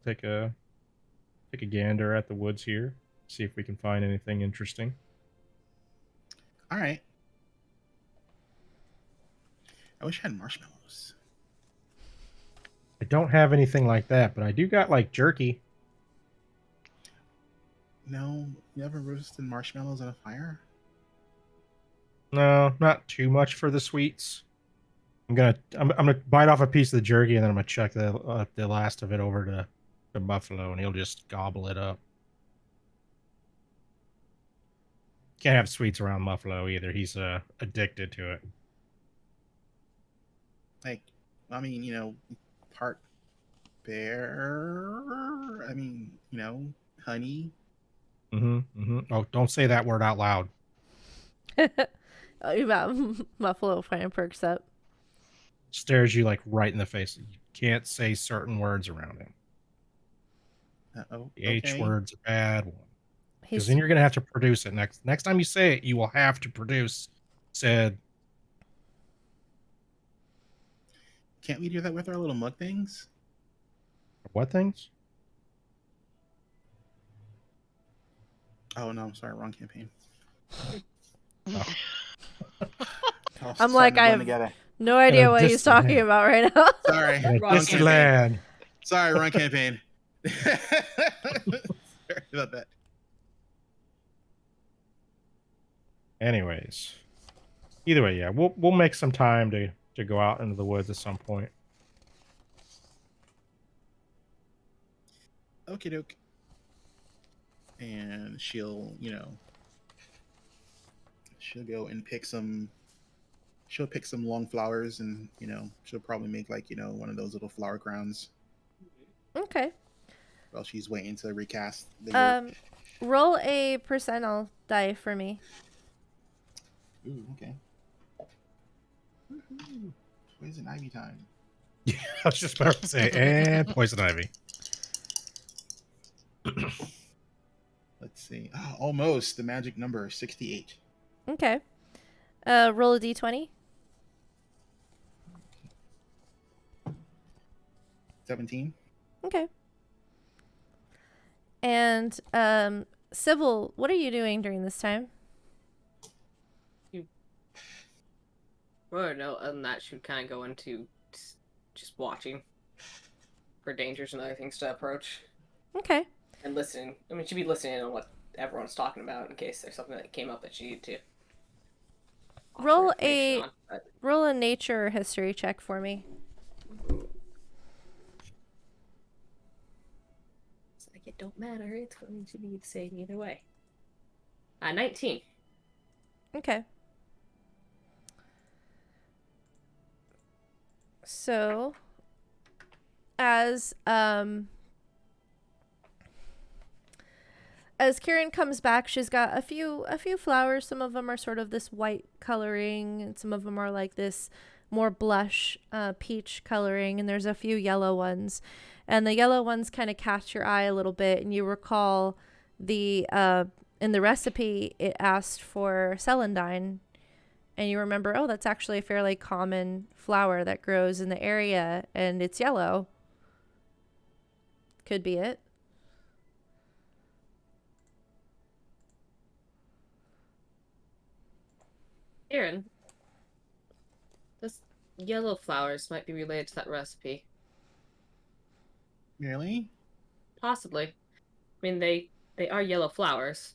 take a gander at the woods here, see if we can find anything interesting. All right. I wish I had marshmallows. I don't have anything like that, but I do got like jerky. No, you ever roasted marshmallows on a fire? No, not too much for the sweets. I'm gonna bite off a piece of the jerky, and then I'm gonna chuck the last of it over to Buffalo, and he'll just gobble it up. Can't have sweets around Buffalo either. He's addicted to it. Like, I mean, part bear. I mean, honey. Oh, don't say that word out loud. Buffalo kind perks up. Stares you like right in the face. You can't say certain words around him. Uh-oh. The H word's a bad one. Because He's... then you're gonna have to produce it next time you say it. You will have to produce said. Can't we do that with our little mug things? What things? Oh no, I'm sorry, wrong campaign. Oh. I'm like, I have no idea what he's talking about right now. Sorry, wrong campaign. Sorry, wrong campaign. Sorry about that. Anyways, either way, yeah, we'll make some time to go out into the woods at some point. Okie doke. And she'll go and pick some. She'll pick some long flowers, and she'll probably make like one of those little flower crowns. Okay. While she's waiting to recast the roll a percentile die for me. Ooh, okay. Poison ivy time. Yeah, I was just about to say, and poison ivy. Let's see. Oh, almost the magic number 68. Okay. Roll a d20. 17. Okay. And Sybil, what are you doing during this time? You Or no, other than that, she would kind of go into just watching for dangers and other things to approach. Okay. And listening. I mean, she'd be listening on what everyone's talking about in case there's something that came up that she needed to roll a nature history check for me. It's like, it don't matter. It's going to be the same either way. 19. Okay. So, as Kieran comes back, she's got a few flowers. Some of them are sort of this white coloring, and some of them are like this more blush peach coloring, and there's a few yellow ones. And the yellow ones kind of catch your eye a little bit, and you recall the in the recipe it asked for celandine, and you remember, oh, that's actually a fairly common flower that grows in the area, and it's yellow. Could be it. Aaron, those yellow flowers might be related to that recipe. Really? Possibly. I mean, they are yellow flowers.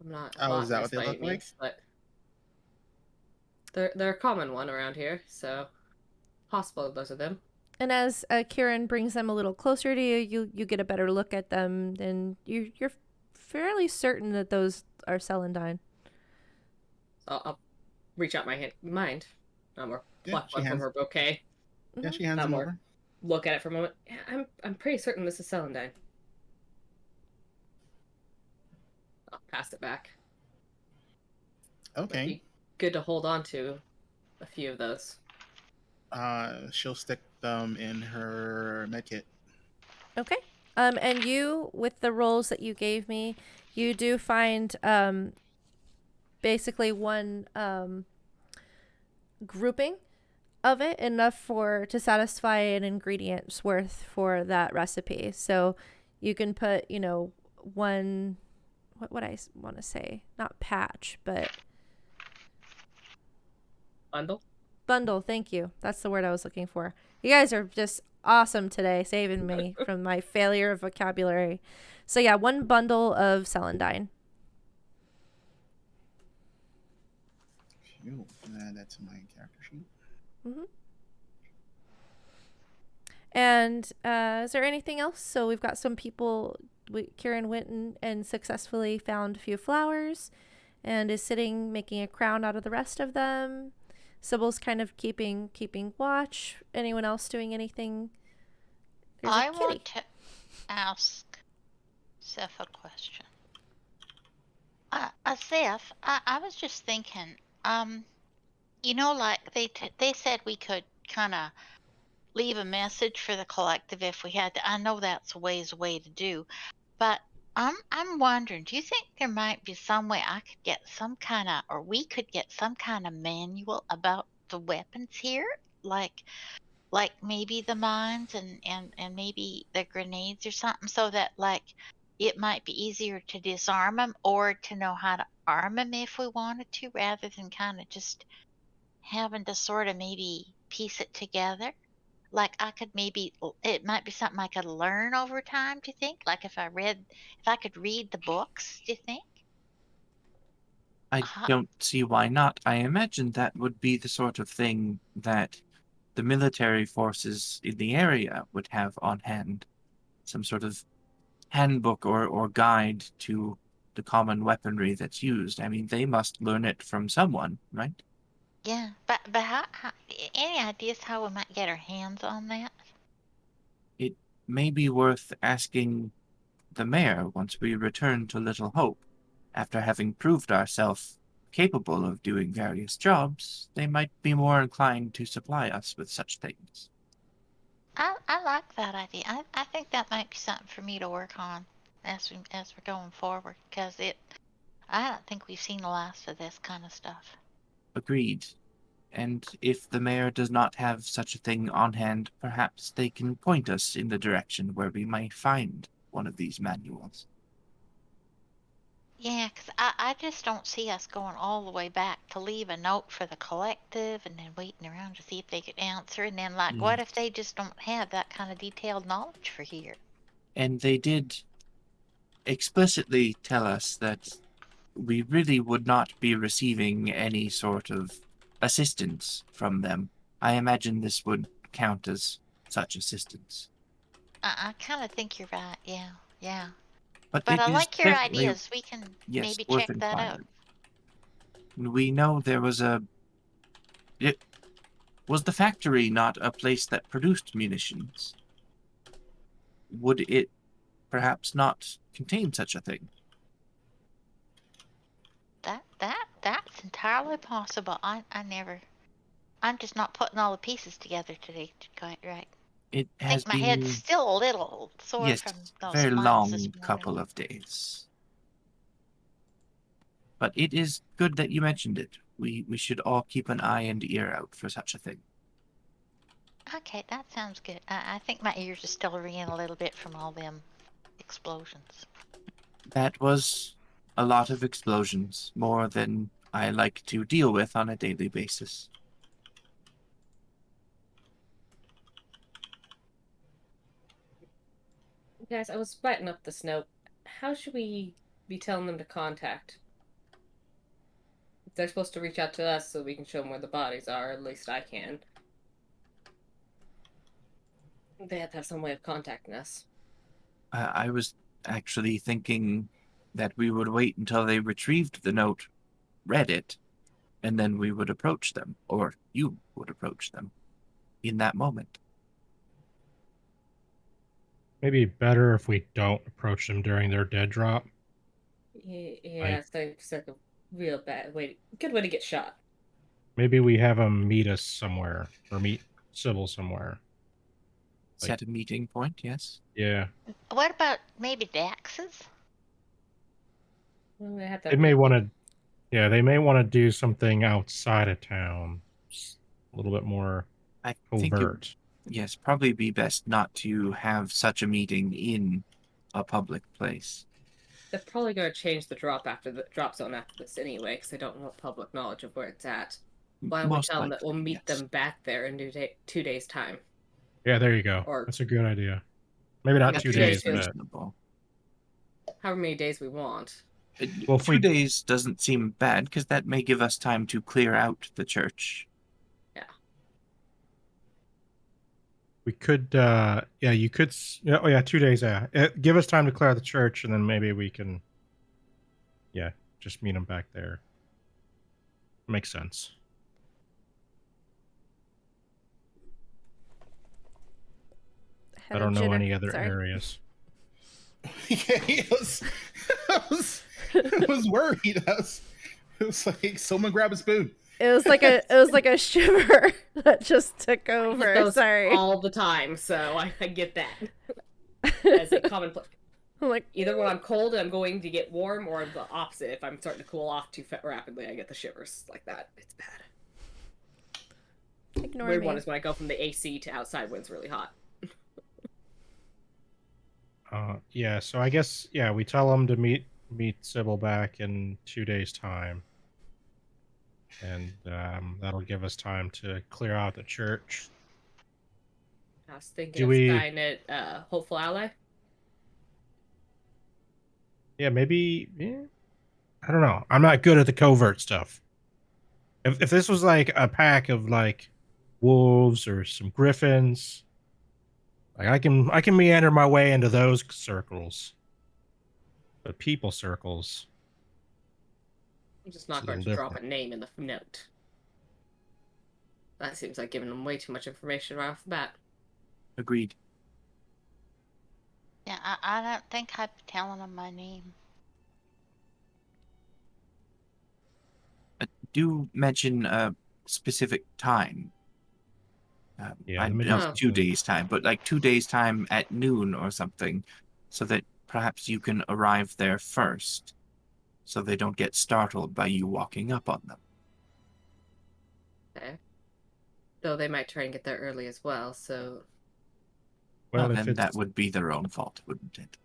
I'm not a Is that what botanist they by look any means, but they're a common one around here, so possible those are them. And as Kieran brings them a little closer to you, you get a better look at them, and you're fairly certain that those are celandine. So I'll reach out my mind. Or pluck she one from her bouquet. Yeah, she hands them over. Look at it for a moment. Yeah, I'm pretty certain this is celandine. I'll pass it back. Okay. Good to hold on to a few of those. She'll stick them in her medkit. Okay. And you, with the rolls that you gave me, you do find basically one grouping of it, enough to satisfy an ingredient's worth for that recipe. So you can put, one, what would I want to say? Not patch, but bundle. Thank you. That's the word I was looking for. You guys are just awesome today, saving me from my failure of vocabulary. So yeah, one bundle of celandine. Add that to my character sheet. Mm-hmm. And is there anything else? So we've got some people. Kieran went and successfully found a few flowers, and is sitting making a crown out of the rest of them. Sybil's kind of keeping watch. Anyone else doing anything? I want to ask Seth a question. Seth, I was just thinking, like they said we could kind of leave a message for the collective if we had to. I know that's a way to do, but I'm wondering, do you think there might be some way I could get some kind of, or we could get some kind of manual about the weapons here, like maybe the mines and maybe the grenades or something, so that like it might be easier to disarm them or to know how to arm them if we wanted to, rather than kind of just having to sort of maybe piece it together. Like it might be something I could learn over time, do you think? Like if I could read the books, do you think? I don't see why not. I imagine that would be the sort of thing that the military forces in the area would have on hand. Some sort of handbook or guide to the common weaponry that's used. I mean, they must learn it from someone, right? Yeah, but how any ideas how we might get our hands on that? It may be worth asking the mayor once we return to Little Hope. After having proved ourselves capable of doing various jobs, they might be more inclined to supply us with such things. I like that idea. I think that might be something for me to work on as we're going forward, because I don't think we've seen the last of this kind of stuff. Agreed. And if the mayor does not have such a thing on hand, perhaps they can point us in the direction where we might find one of these manuals. Yeah, 'cause I just don't see us going all the way back to leave a note for the collective and then waiting around to see if they could answer. And then, like, what if they just don't have that kind of detailed knowledge for here? And they did explicitly tell us that we really would not be receiving any sort of assistance from them. I imagine this would count as such assistance. I kind of think you're right. Yeah, yeah. But But it I is like your definitely, ideas. We can yes, maybe worth check that out. inquiring. We know there was was the factory not a place that produced munitions? Would it perhaps not contain such a thing? That's entirely possible. I'm just not putting all the pieces together today, quite right. It I has think my head's been, still a little sore yes, from a those very flights this long morning. couple of days. But it is good that you mentioned it. We should all keep an eye and ear out for such a thing. Okay, that sounds good. I think my ears are still ringing a little bit from all them explosions. That was a lot of explosions, more than I like to deal with on a daily basis. Guys, I was writing up this note. How should we be telling them to contact? If they're supposed to reach out to us so we can show them where the bodies are, at least I can. They have to have some way of contacting us. I was actually thinking that we would wait until they retrieved the note, read it, and then we would approach them, or you would approach them in that moment. Maybe better if we don't approach them during their dead drop. Yeah, it's like a real bad way. Good way to get shot. Maybe we have them meet us somewhere, or meet Sybil somewhere. Set a meeting point, yes? Yeah. What about maybe Dax's? Well, they have They may want to, yeah, they may want to do something outside of town. A little bit more overt. Yes, probably be best not to have such a meeting in a public place. They're probably going to change the drop zone after this anyway, because they don't want public knowledge of where it's at. Why don't we tell them that we'll meet them back there in 2 days' time? Yeah, there you go. That's a good idea. Maybe not 2 days, but however many days we want. Well, 2 days doesn't seem bad, because that may give us time to clear out the church. Yeah. We could, yeah, you could, oh yeah, 2 days, yeah. Give us time to clear out the church, and then maybe we can, yeah, just meet them back there. Makes sense. I don't know any other areas. Yeah, I was worried. It was like someone grab a spoon. It was like a shiver that just took over. Sorry. All the time, so I get that as a commonplace. Like either when I'm cold and I'm going to get warm, or the opposite. If I'm starting to cool off too rapidly, I get the shivers like that. It's bad. Ignore Weird me. one is when I go from the AC to outside when it's really hot. Yeah, so I guess, yeah, we tell them to meet Sybil back in 2 days' time. And that'll give us time to clear out the church. I was thinking of signing it Hopeful Ally. Yeah, maybe, I don't know. I'm not good at the covert stuff. If this was like a pack of like wolves or some griffins, like I can meander my way into those circles. But people circles, I'm just not going to drop a name in the note. That seems like giving them way too much information right off the bat. Agreed. Yeah, I don't think I'd be telling them my name. Do mention a specific time. Yeah, I know 2 days' time, but like 2 days' time at noon or something, so that perhaps you can arrive there first, so they don't get startled by you walking up on them. Okay. Though they might try and get there early as well, so... Well, then that would be their own fault, wouldn't it?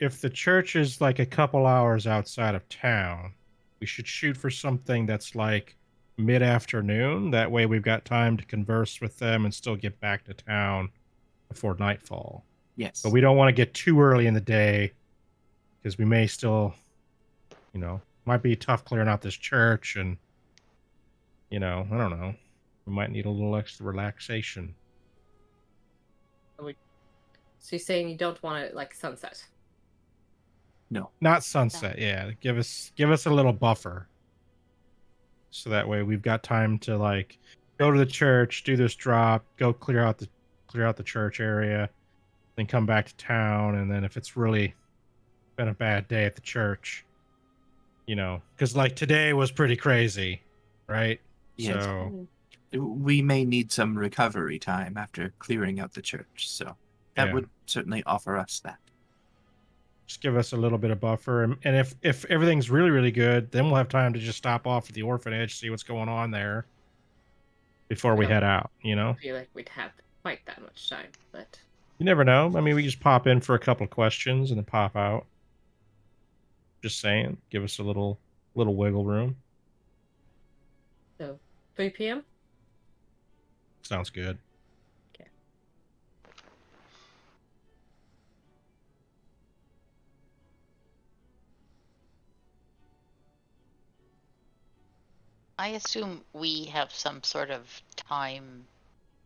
if the church is like a couple hours outside of town, we should shoot for something that's like mid-afternoon. That way we've got time to converse with them and still get back to town before nightfall. Yes. But we don't want to get too early in the day because we may still, might be tough clearing out this church and, I don't know. We might need a little extra relaxation. So you're saying you don't want it like sunset? No. Not sunset, yeah. Give us a little buffer. So that way we've got time to like go to the church, do this drop, go clear out the church area, then come back to town, and then if it's really been a bad day at the church, because like today was pretty crazy, right? Yes. So we may need some recovery time after clearing out the church, so that would certainly offer us that. Just give us a little bit of buffer, and if everything's really, really good, then we'll have time to just stop off at the orphanage, see what's going on there before we head out, I feel like we'd have quite that much time, but you never know. I mean, we just pop in for a couple of questions and then pop out. Just saying, give us a little wiggle room. So 3 p.m. Sounds good. Okay. I assume we have some sort of time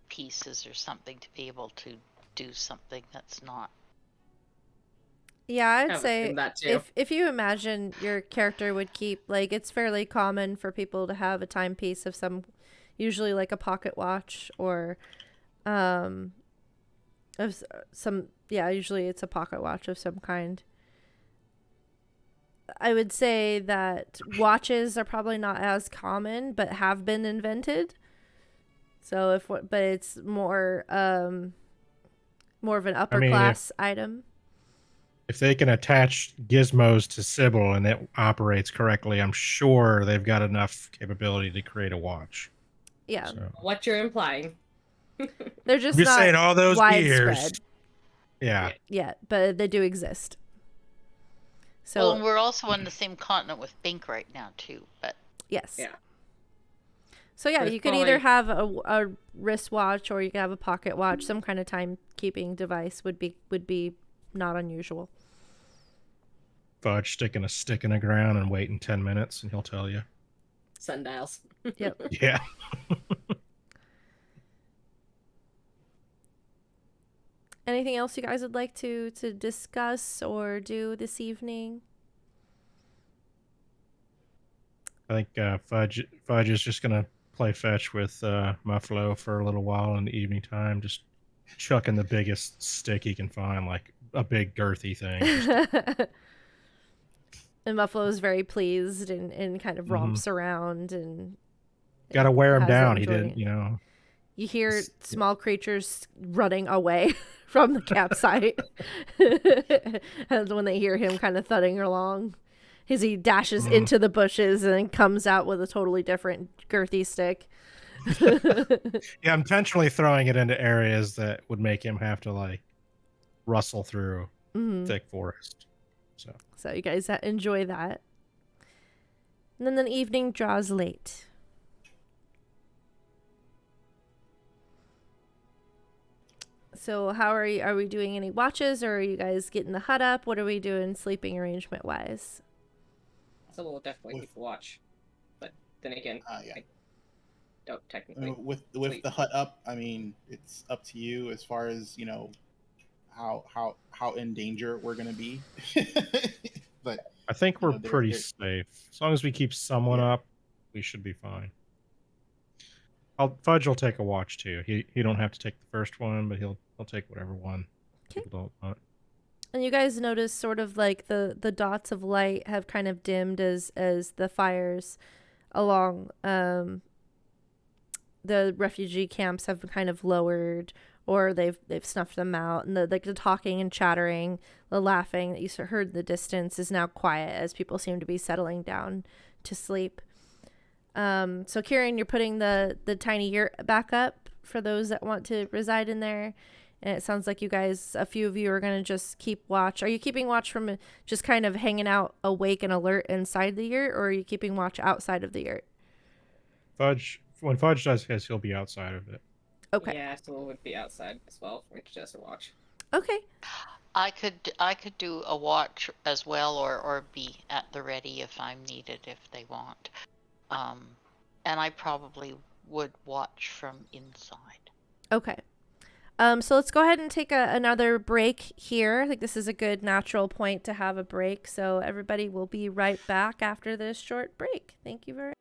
pieces or something to be able to do something that's not. Yeah, I'd say that too. if you imagine your character would keep, like, it's fairly common for people to have a timepiece of some, usually like a pocket watch or of some, usually it's a pocket watch of some kind. I would say that watches are probably not as common, but have been invented. So but it's more of an upper class item. If they can attach gizmos to Sybil and it operates correctly, I'm sure they've got enough capability to create a watch. Yeah. So. What you're implying. They're just I'm not saying all those widespread. years. Yeah. Yeah, but they do exist. So Well, and we're also on the same continent with Bink right now too, but yes. Yeah. So yeah, There's you could either have a wristwatch or you could have a pocket watch. Some kind of timekeeping device would be not unusual. Fudge sticking a stick in the ground and waiting 10 minutes and he'll tell you. Sundials. Yep. Yeah. Anything else you guys would like to discuss or do this evening? I think Fudge is just going to play fetch with Muffalo for a little while in the evening time, just chucking the biggest stick he can find, like a big girthy thing. And Muffalo is very pleased and kind of romps around and got to wear him has down. He enjoying didn't, You hear small creatures running away from the campsite. And when they hear him kind of thudding along, as he dashes into the bushes and then comes out with a totally different girthy stick. Yeah, I'm intentionally throwing it into areas that would make him have to like rustle through thick forest. So you guys enjoy that. And then the evening draws late. So how are we doing any watches, or are you guys getting the hut up? What are we doing sleeping arrangement wise? So we'll definitely need to watch. But then again, I don't technically with sleep. the hut up, I mean, it's up to you as far as, how in danger we're gonna be. But I think we're pretty safe. As long as we keep someone up, we should be fine. Fudge will take a watch too. He don't have to take the first one, but he'll take whatever one people don't want. And you guys notice sort of like the dots of light have kind of dimmed as the fires along the refugee camps have kind of lowered, or they've snuffed them out, and the talking and chattering, the laughing that you heard in the distance is now quiet as people seem to be settling down to sleep. So Kieran, you're putting the tiny yurt back up for those that want to reside in there, And it sounds like you guys, a few of you are going to just keep watch. Are you keeping watch from just kind of hanging out awake and alert inside the yurt, or are you keeping watch outside of the yurt? When Fudge does his, he'll be outside of it. Okay. Yeah, so it would be outside as well for each just a watch. Okay. I could do a watch as well, or be at the ready if I'm needed if they want. And I probably would watch from inside. Okay. So let's go ahead and take another break here. I think this is a good natural point to have a break. So everybody will be right back after this short break. Thank you very much.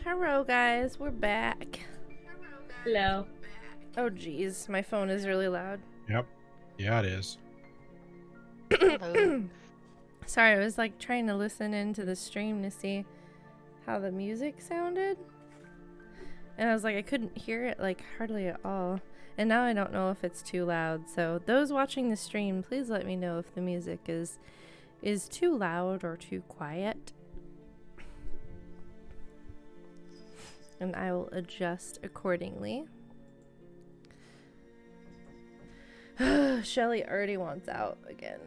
Hello, guys. We're back. Hello. Oh, geez. My phone is really loud. Yep. Yeah, it is. Hello. Sorry, I was like trying to listen into the stream to see how the music sounded. And I was like, I couldn't hear it like hardly at all. And now I don't know if it's too loud. So those watching the stream, please let me know if the music is too loud or too quiet. And I will adjust accordingly. Shelly already wants out again.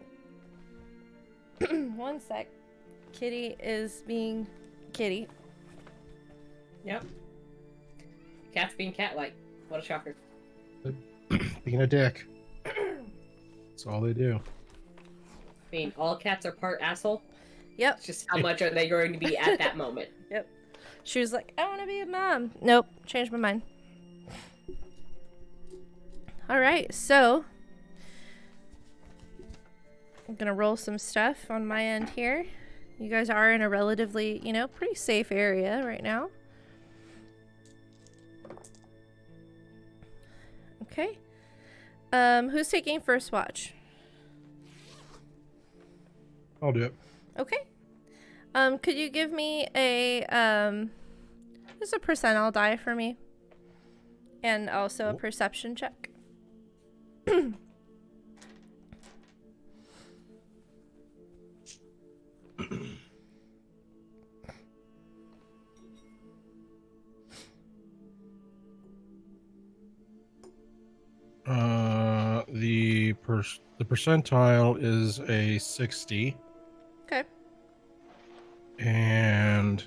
One sec. Kitty is being kitty. Yep. Cat's being cat-like. What a shocker. Being a dick. That's all they do. I mean, all cats are part asshole. Yep. It's just how much are they going to be at that moment? Yep. She was like, I want to be a mom. Nope. Changed my mind. Alright, so I'm going to roll some stuff on my end here. You guys are in a relatively, pretty safe area right now. Okay. Who's taking first watch? I'll do it. Okay. Could you give me a just a percentile die for me? And also a perception check. The percentile is a 60. Okay. And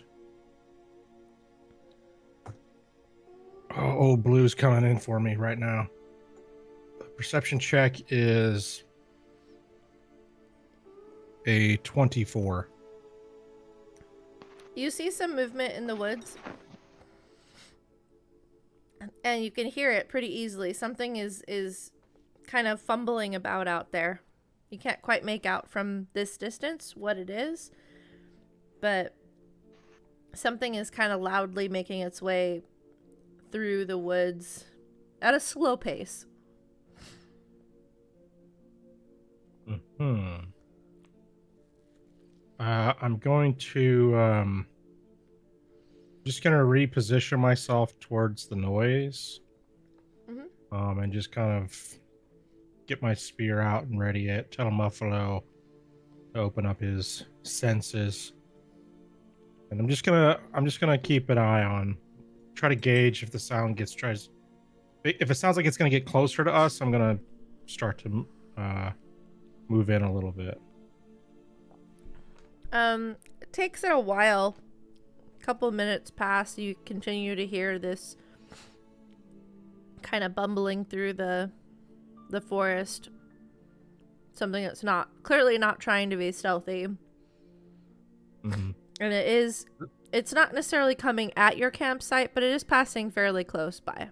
old Blue's coming in for me right now. The perception check is a 24. You see some movement in the woods. And you can hear it pretty easily. Something is kind of fumbling about out there. You can't quite make out from this distance what it is. But something is kind of loudly making its way through the woods at a slow pace. I'm going to just gonna reposition myself towards the noise. And just kind of get my spear out and ready it. Tell Muffalo to open up his senses. And I'm just gonna keep an eye on, try to gauge if the sound if it sounds like it's gonna get closer to us, I'm gonna start to move in a little bit. It takes it a while. A couple minutes pass. You continue to hear this kind of bumbling through the forest. Something that's clearly not trying to be stealthy. Mm-hmm. And it's not necessarily coming at your campsite, but it is passing fairly close by.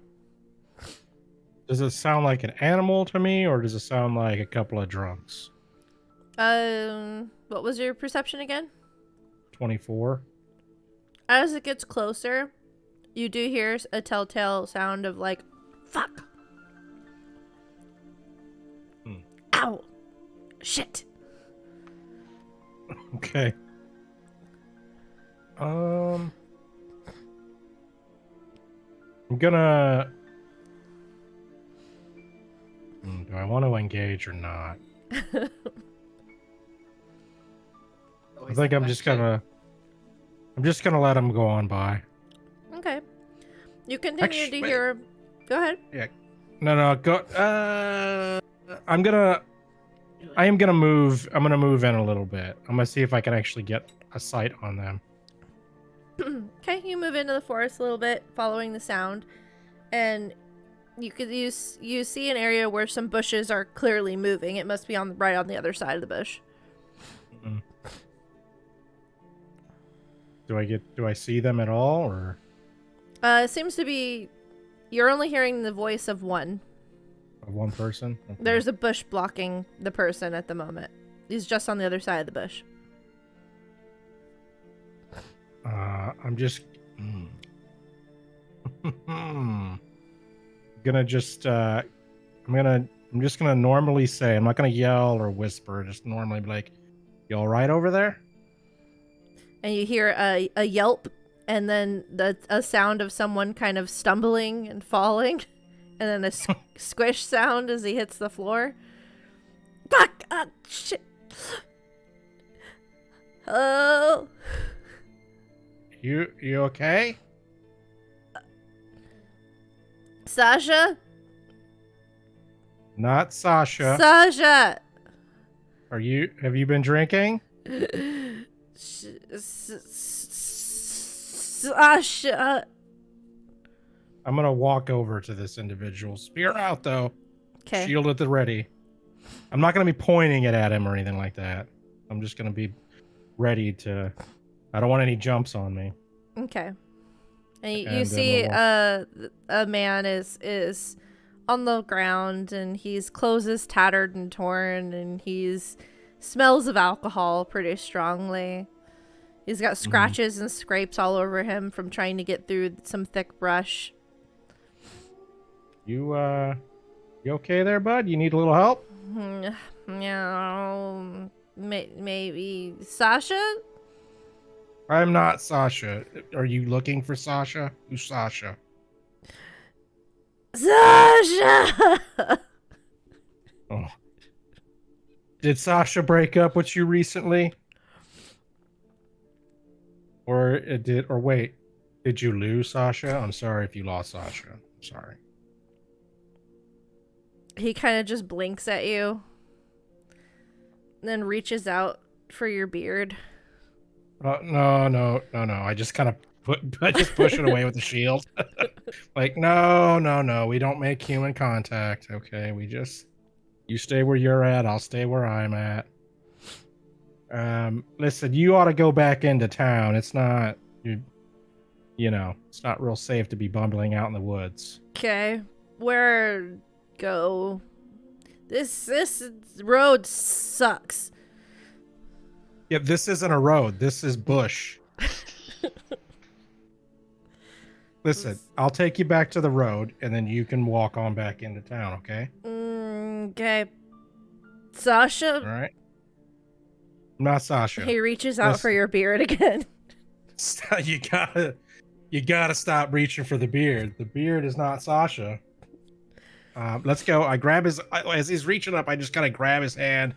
Does it sound like an animal to me, or does it sound like a couple of drunks? What was your perception again? 24. As it gets closer, you do hear a telltale sound of like, fuck. Ow. Shit. Okay. I'm gonna... Do I want to engage or not? I think I'm just gonna let him go on by. Okay. You continue to hear... Go ahead. Yeah. No, go... I am gonna move in a little bit. I'm gonna see if I can actually get a sight on them. Okay, you move into the forest a little bit, following the sound, and you see an area where some bushes are clearly moving. It must be right on the other side of the bush. Mm-hmm. Do I see them at all, or? It seems to be you're only hearing the voice of one. Of one person? Okay. There's a bush blocking the person at the moment. He's just on the other side of the bush. I'm just gonna normally say, I'm not gonna yell or whisper, just normally be like, you all right over there? And you hear a yelp, and then a sound of someone kind of stumbling and falling, and then a squish sound as he hits the floor. Fuck! Shit! Oh! You okay? Sasha? Not Sasha. Sasha! Have you been drinking? Sasha! I'm gonna walk over to this individual. Spear out, though. Okay. Shield at the ready. I'm not gonna be pointing it at him or anything like that. I'm just gonna be ready to. I don't want any jumps on me. Okay. And you see a man is on the ground, and his clothes is tattered and torn, and he's smells of alcohol pretty strongly. He's got scratches and scrapes all over him from trying to get through some thick brush. You okay there, bud? You need a little help? Yeah, maybe Sasha? I'm not Sasha. Are you looking for Sasha? Who's Sasha? Sasha! Oh. Did Sasha break up with you recently? Or wait, did you lose Sasha? I'm sorry if you lost Sasha. I'm sorry. He kind of just blinks at you, then reaches out for your beard. No. I just kind of push it away with the shield. Like, no. We don't make human contact. Okay, you stay where you're at. I'll stay where I'm at. Listen, you ought to go back into town. It's not, it's not real safe to be bumbling out in the woods. Okay, where go? This road sucks. Yeah, this isn't a road. This is bush. Listen, I'll take you back to the road, and then you can walk on back into town, okay? Okay. Sasha? All right. I'm not Sasha. He reaches out for your beard again. You gotta stop reaching for the beard. The beard is not Sasha. Let's go. I grab as he's reaching up, I just kind of grab his hand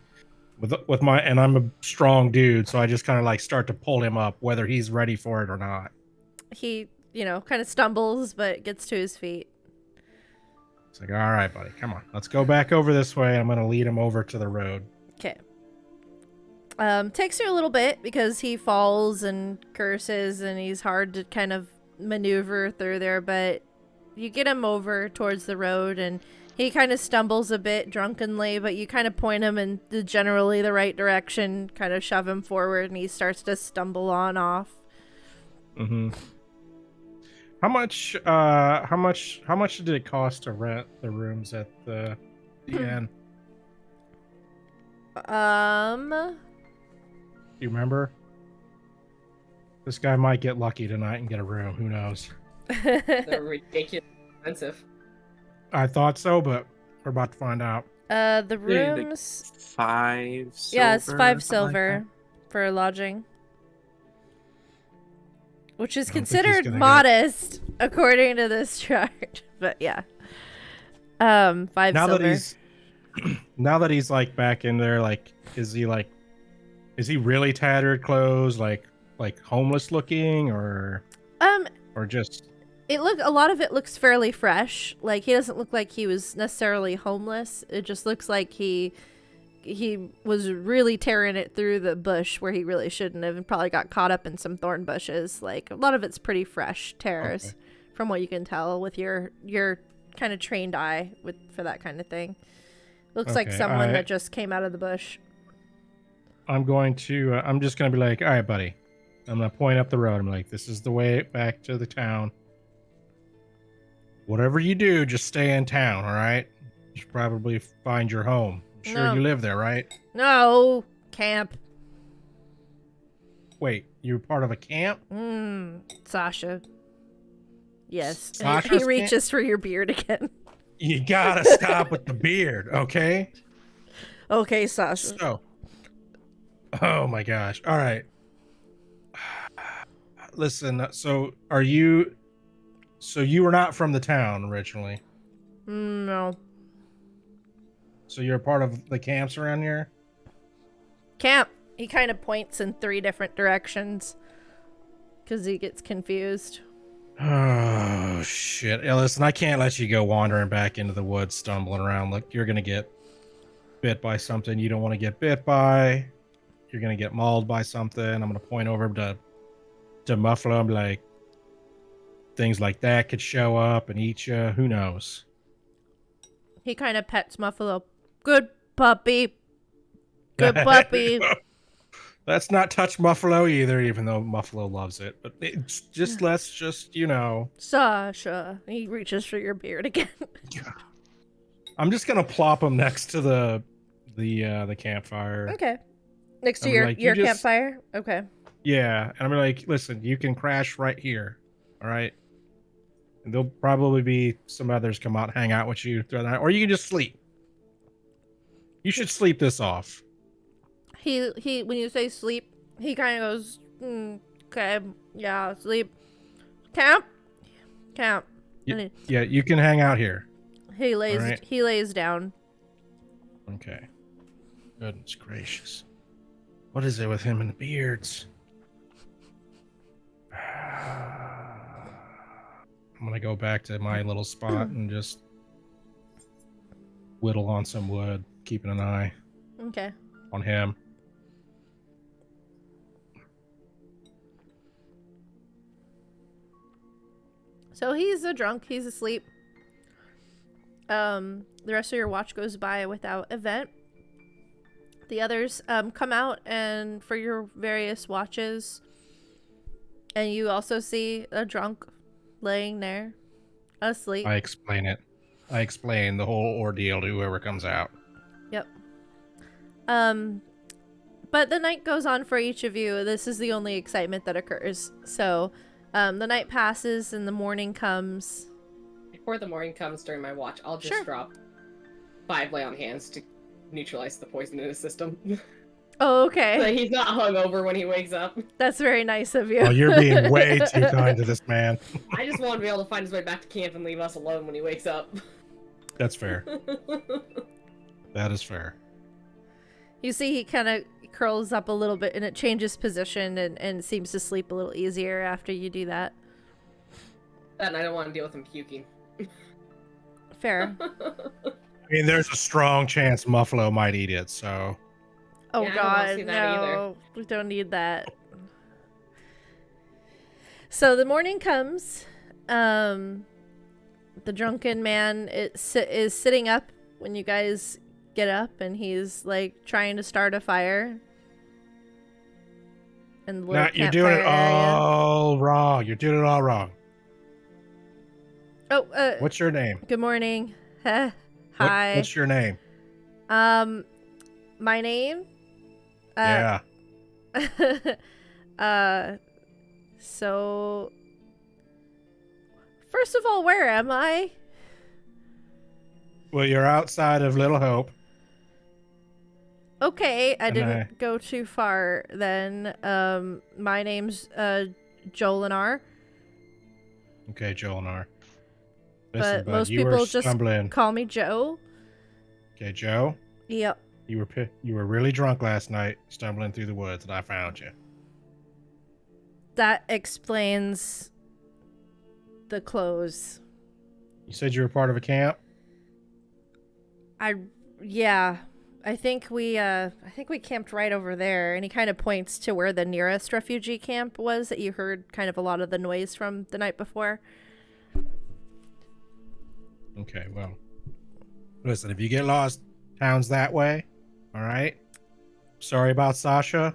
with my, and I'm a strong dude, so I just kind of like start to pull him up, whether he's ready for it or not. He, kind of stumbles, but gets to his feet. It's like, all right, buddy, come on. Let's go back over this way. I'm going to lead him over to the road. Okay. Takes you a little bit because he falls and curses, and he's hard to kind of maneuver through there, but you get him over towards the road, and he kind of stumbles a bit drunkenly, but you kind of point him in generally the right direction, kind of shove him forward, and he starts to stumble on off. Mm-hmm. How much did it cost to rent the rooms at the inn? Do you remember? This guy might get lucky tonight and get a room. Who knows? They're ridiculously expensive. I thought so, but we're about to find out. The rooms... Like 5 silver? Yeah, it's 5 silver for lodging. Which is considered modest, according to this chart. But yeah. 5 silver. Now that he's like back in there, like, is he really tattered clothes, like homeless looking, or just... A lot of it looks fairly fresh. Like, he doesn't look like he was necessarily homeless. It just looks like he was really tearing it through the bush where he really shouldn't have, and probably got caught up in some thorn bushes. Like, a lot of it's pretty fresh tears, from what you can tell with your kind of trained eye for that kind of thing. Looks like someone that just came out of the bush. I'm just gonna be like, all right, buddy. I'm gonna point up the road. I'm like, this is the way back to the town. Whatever you do, just stay in town, all right? You should probably find your home. I'm sure you live there, right? No, camp. Wait, you're part of a camp? Sasha. Yes. Sasha's He reaches for your beard again. You gotta stop with the beard, okay? Okay, Sasha. So, oh my gosh. All right. Listen, so you were not from the town originally? No. So you're a part of the camps around here? Camp. He kind of points in 3 different directions because he gets confused. Oh, shit. Yeah, listen, I can't let you go wandering back into the woods, stumbling around. Look, you're going to get bit by something you don't want to get bit by. You're going to get mauled by something. I'm going to point over to Muffalo and be like, things like that could show up and eat you. Who knows? He kind of pets Muffalo. Good puppy. Good puppy. Let's not touch Muffalo either, even though Muffalo loves it. But it's just let's just, Sasha. He reaches for your beard again. I'm just gonna plop him next to the campfire. Okay. Next to your campfire? Okay. Yeah. And I'm like, listen, you can crash right here. All right. And there'll probably be some others come out, hang out with you throughout the night, or you can just sleep. You should sleep this off. He when you say sleep, he kind of goes, okay, yeah, sleep. Camp. Yeah, you can hang out here. He lays down. Okay. Goodness gracious. What is it with him and the beards? I'm gonna go back to my little spot and just whittle on some wood, keeping an eye on him. So he's a drunk. He's asleep. The rest of your watch goes by without event. The others come out and for your various watches, and you also see a drunk laying there asleep. I explain it. I explain the whole ordeal to whoever comes out. Yep. But the night goes on for each of you. This is the only excitement that occurs. So the night passes and the morning comes. Before the morning comes during my watch, I'll just drop 5 lay on hands to neutralize the poison in his system. Oh, okay. So he's not hungover when he wakes up. That's very nice of you. Oh, you're being way too kind to this man. I just want to be able to find his way back to camp and leave us alone when he wakes up. That's fair. That is fair. You see he kind of curls up a little bit and it changes position and seems to sleep a little easier after you do that. And I don't want to deal with him puking. Fair. I mean, there's a strong chance Muffalo might eat it, so... Oh yeah, God, no. We don't need that. So the morning comes. The drunken man is sitting up when you guys get up, and he's like trying to start a fire. And you're doing it all wrong. You're doing it all wrong. Oh, what's your name? Good morning. Hi. What's your name? My name? Yeah. So first of all, where am I? Well, you're outside of Little Hope. Okay, I didn't go too far then. My name's Jolinar. Okay, Jolinar. Listen, but most people just call me Joe. Okay, Joe? Yep. You were really drunk last night, stumbling through the woods, and I found you. That explains the clothes. You said you were part of a camp? Yeah. I think we camped right over there, and he kind of points to where the nearest refugee camp was that you heard kind of a lot of the noise from the night before. Okay, well, listen, if you get lost, town's that way. All right. Sorry about Sasha.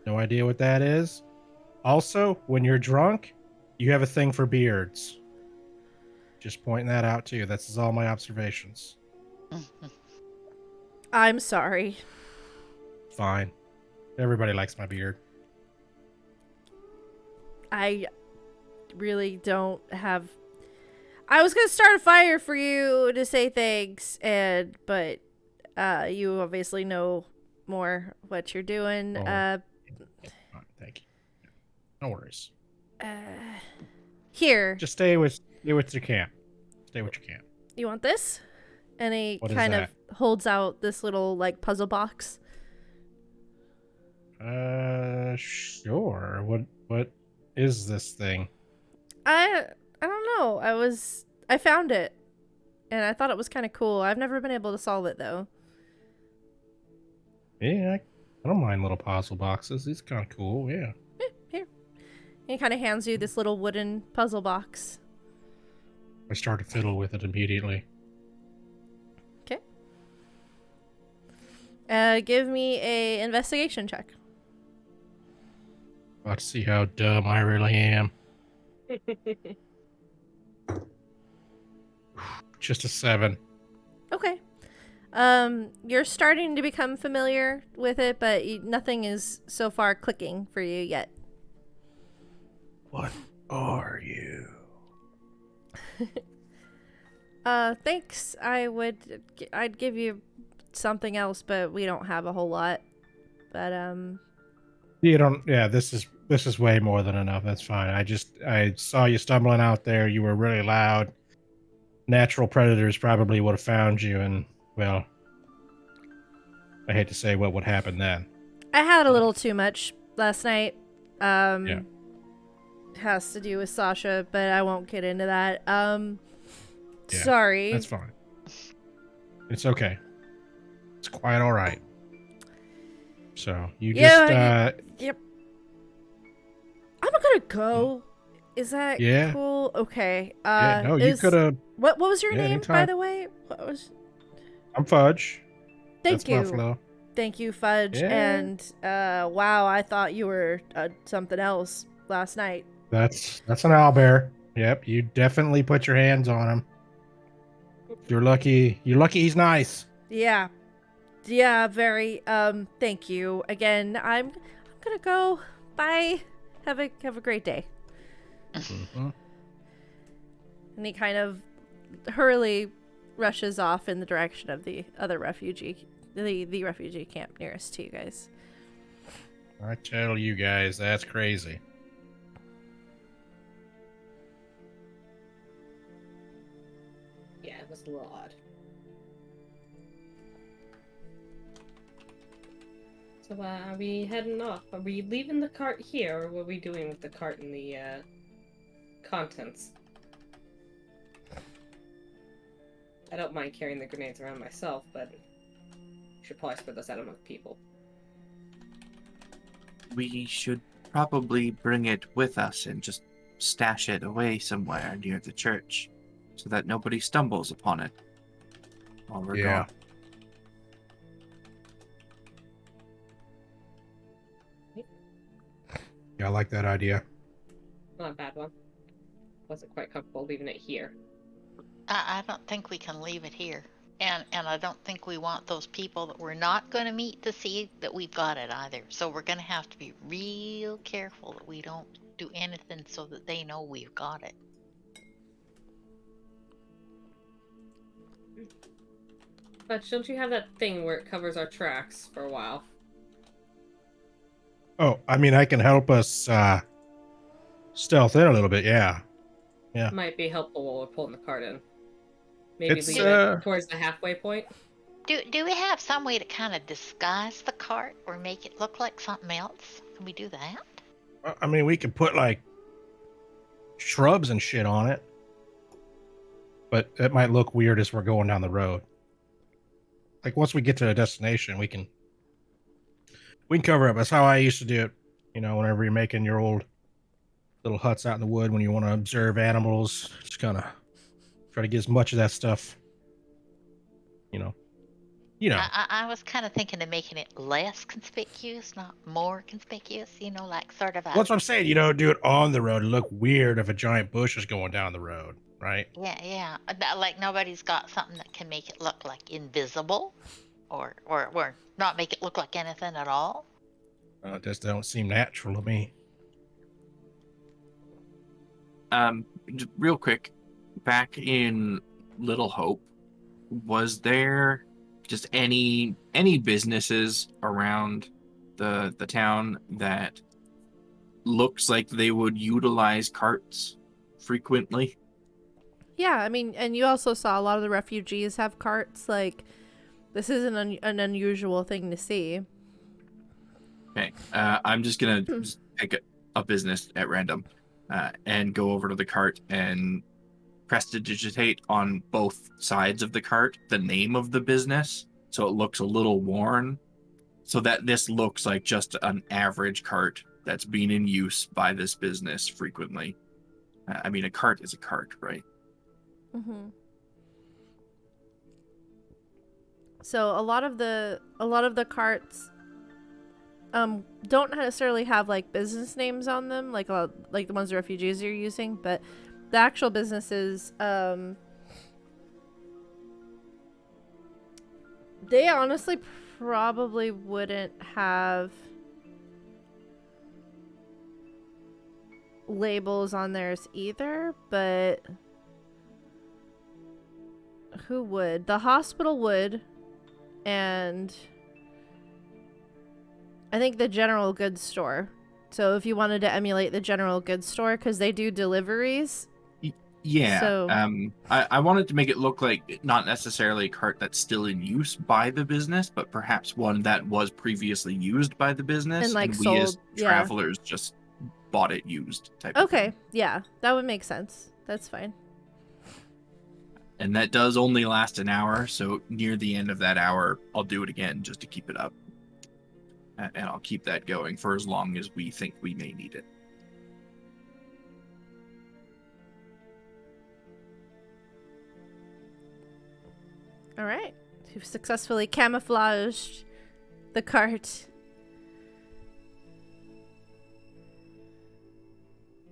No idea what that is. Also, when you're drunk, you have a thing for beards. Just pointing that out to you. That's all my observations. I'm sorry. Fine. Everybody likes my beard. I really don't have I was gonna start a fire for you to say thanks, but you obviously know more what you're doing. Thank you. No worries. Here. Just stay with your camp. Stay with your camp. You want this? And he What is kind of that? holds out this little like puzzle box. Sure. What is this thing? I don't know. I found it, and I thought it was kind of cool. I've never been able to solve it though. Yeah, I don't mind little puzzle boxes. These kind of cool. Yeah. Here. He kind of hands you this little wooden puzzle box. I start to fiddle with it immediately. Okay. Give me a investigation check. About to see how dumb I really am. Just a 7. Okay. You're starting to become familiar with it, but nothing is so far clicking for you yet. What are you? Thanks. I'd give you something else, but we don't have a whole lot. But You don't. Yeah, this is way more than enough. That's fine. I saw you stumbling out there. You were really loud. Natural predators probably would have found you, and well, I hate to say what would happen then. I had a little too much last night. Yeah. Has to do with Sasha, but I won't get into that. Yeah, Sorry. That's fine. It's okay. It's quite all right. So you just Yep. I'm gonna go. Is that cool? Okay. yeah, no, you could have. What was your name, anytime. by the way? What was? I'm Fudge. Thank That's you. Buffalo. Thank you, Fudge. Yeah. And wow, I thought you were something else last night. That's an owlbear. Yep, you definitely put your hands on him. You're lucky. You're lucky he's nice. Yeah. Very. Thank you again. I'm gonna go. Bye. Have a great day. Mm-hmm. And he kind of hurriedly rushes off in the direction of the other refugee, the refugee camp nearest to you guys. I tell you guys, that's crazy. Yeah, it was a little odd. So, are we heading off? Are we leaving the cart here, or what are we doing with the cart and the, contents? I don't mind carrying the grenades around myself, but we should probably spread this out among people. We should probably bring it with us and just stash it away somewhere near the church so that nobody stumbles upon it while we're gone. Yeah, I like that idea. Not a bad one. Wasn't quite comfortable leaving it here. I don't think we can leave it here. And I don't think we want those people that we're not going to meet to see that we've got it either. So we're going to have to be real careful that we don't do anything so that they know we've got it. But don't you have that thing where it covers our tracks for a while? Oh, I mean, I can help us stealth in a little bit. Yeah. Might be helpful while we're pulling the cart in. Maybe It's, leave it towards the halfway point. Do we have some way to kind of disguise the cart or make it look like something else? Can we do that? I mean, we could put like shrubs and shit on it, but it might look weird as we're going down the road. Like once we get to a destination, we can cover it. That's how I used to do it. You know, whenever you're making your old little huts out in the wood, when you want to observe animals, just kind of try to get as much of that stuff. You know. I was kind of thinking of making it less conspicuous, not more conspicuous. You know, like sort of a. Well, that's what I'm saying. You know, do it on the road. It look weird if a giant bush is going down the road, right? Yeah. Like nobody's got something that can make it look like invisible, or not make it look like anything at all. It just don't seem natural to me. Real quick, back in Little Hope, was there just any businesses around the town that looks like they would utilize carts frequently? Yeah, I mean, and you also saw a lot of the refugees have carts. Like, this isn't an unusual thing to see. Okay, I'm just gonna just pick a business at random and go over to the cart and prestidigitate on both sides of the cart the name of the business, so it looks a little worn, so that this looks like just an average cart that's being in use by this business frequently. I mean, a cart is a cart, right? Mm-hmm. So a lot of the carts don't necessarily have like business names on them, like the ones the refugees are using, but the actual businesses, they honestly probably wouldn't have labels on theirs either, but who would? The hospital would, and I think the general goods store. So if you wanted to emulate the general goods store, because they do deliveries. Yeah. So, I wanted to make it look like not necessarily a cart that's still in use by the business, but perhaps one that was previously used by the business, and like we sold, as travelers just bought it used type of thing. Yeah, that would make sense. That's fine. And that does only last an hour, so near the end of that hour, I'll do it again just to keep it up. And I'll keep that going for as long as we think we may need it. All right. You've successfully camouflaged the cart.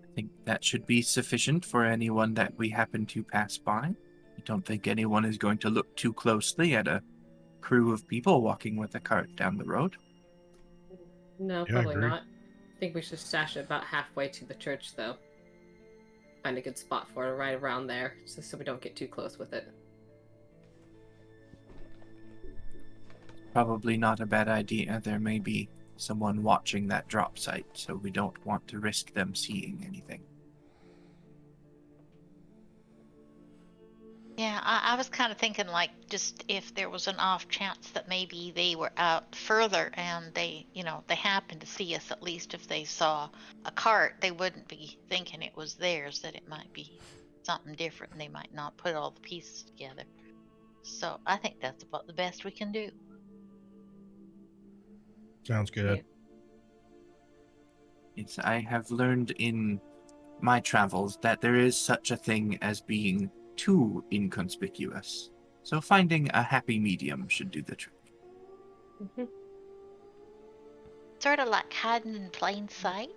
I think that should be sufficient for anyone that we happen to pass by. I don't think anyone is going to look too closely at a crew of people walking with a cart down the road. No, probably not. I think we should stash it about halfway to the church, though. Find a good spot for it right around there, so we don't get too close with it. Probably not a bad idea. There may be someone watching that drop site, so we don't want to risk them seeing anything. Yeah, I was kind of thinking like just if there was an off chance that maybe they were out further and they happened to see us, at least if they saw a cart, they wouldn't be thinking it was theirs, that it might be something different and they might not put all the pieces together. So I think that's about the best we can do. Sounds good. Yes, I have learned in my travels that there is such a thing as being too inconspicuous. So finding a happy medium should do the trick. Mm-hmm. Sort of like hiding in plain sight?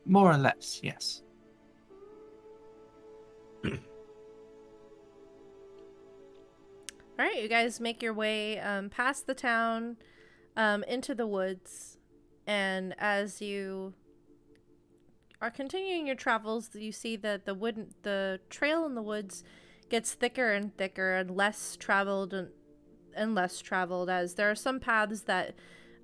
More or less, yes. All right, you guys make your way past the town, into the woods, and as you are continuing your travels, you see that the trail in the woods gets thicker and thicker and less traveled and less traveled, as there are some paths that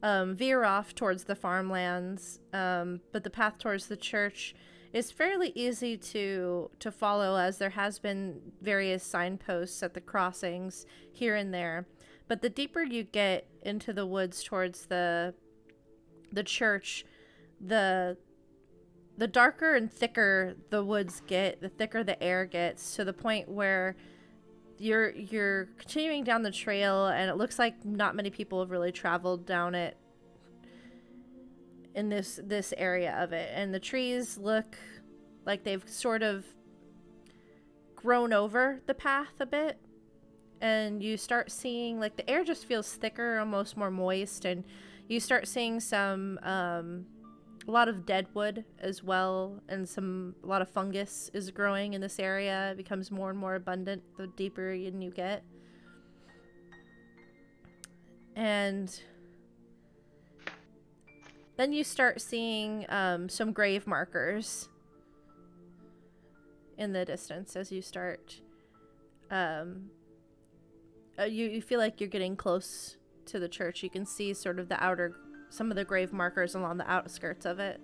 veer off towards the farmlands, but the path towards the church is fairly easy to follow, as there has been various signposts at the crossings here and there. But the deeper you get into the woods towards the church, the darker and thicker the woods get, the thicker the air gets, to the point where you're continuing down the trail and it looks like not many people have really traveled down it in this area of it, and the trees look like they've sort of grown over the path a bit, and you start seeing like the air just feels thicker, almost more moist, and you start seeing some a lot of dead wood as well, and a lot of fungus is growing in this area. It becomes more and more abundant the deeper in you get. And then you start seeing some grave markers in the distance as you start. You feel like you're getting close to the church. You can see sort of some of the grave markers along the outskirts of it.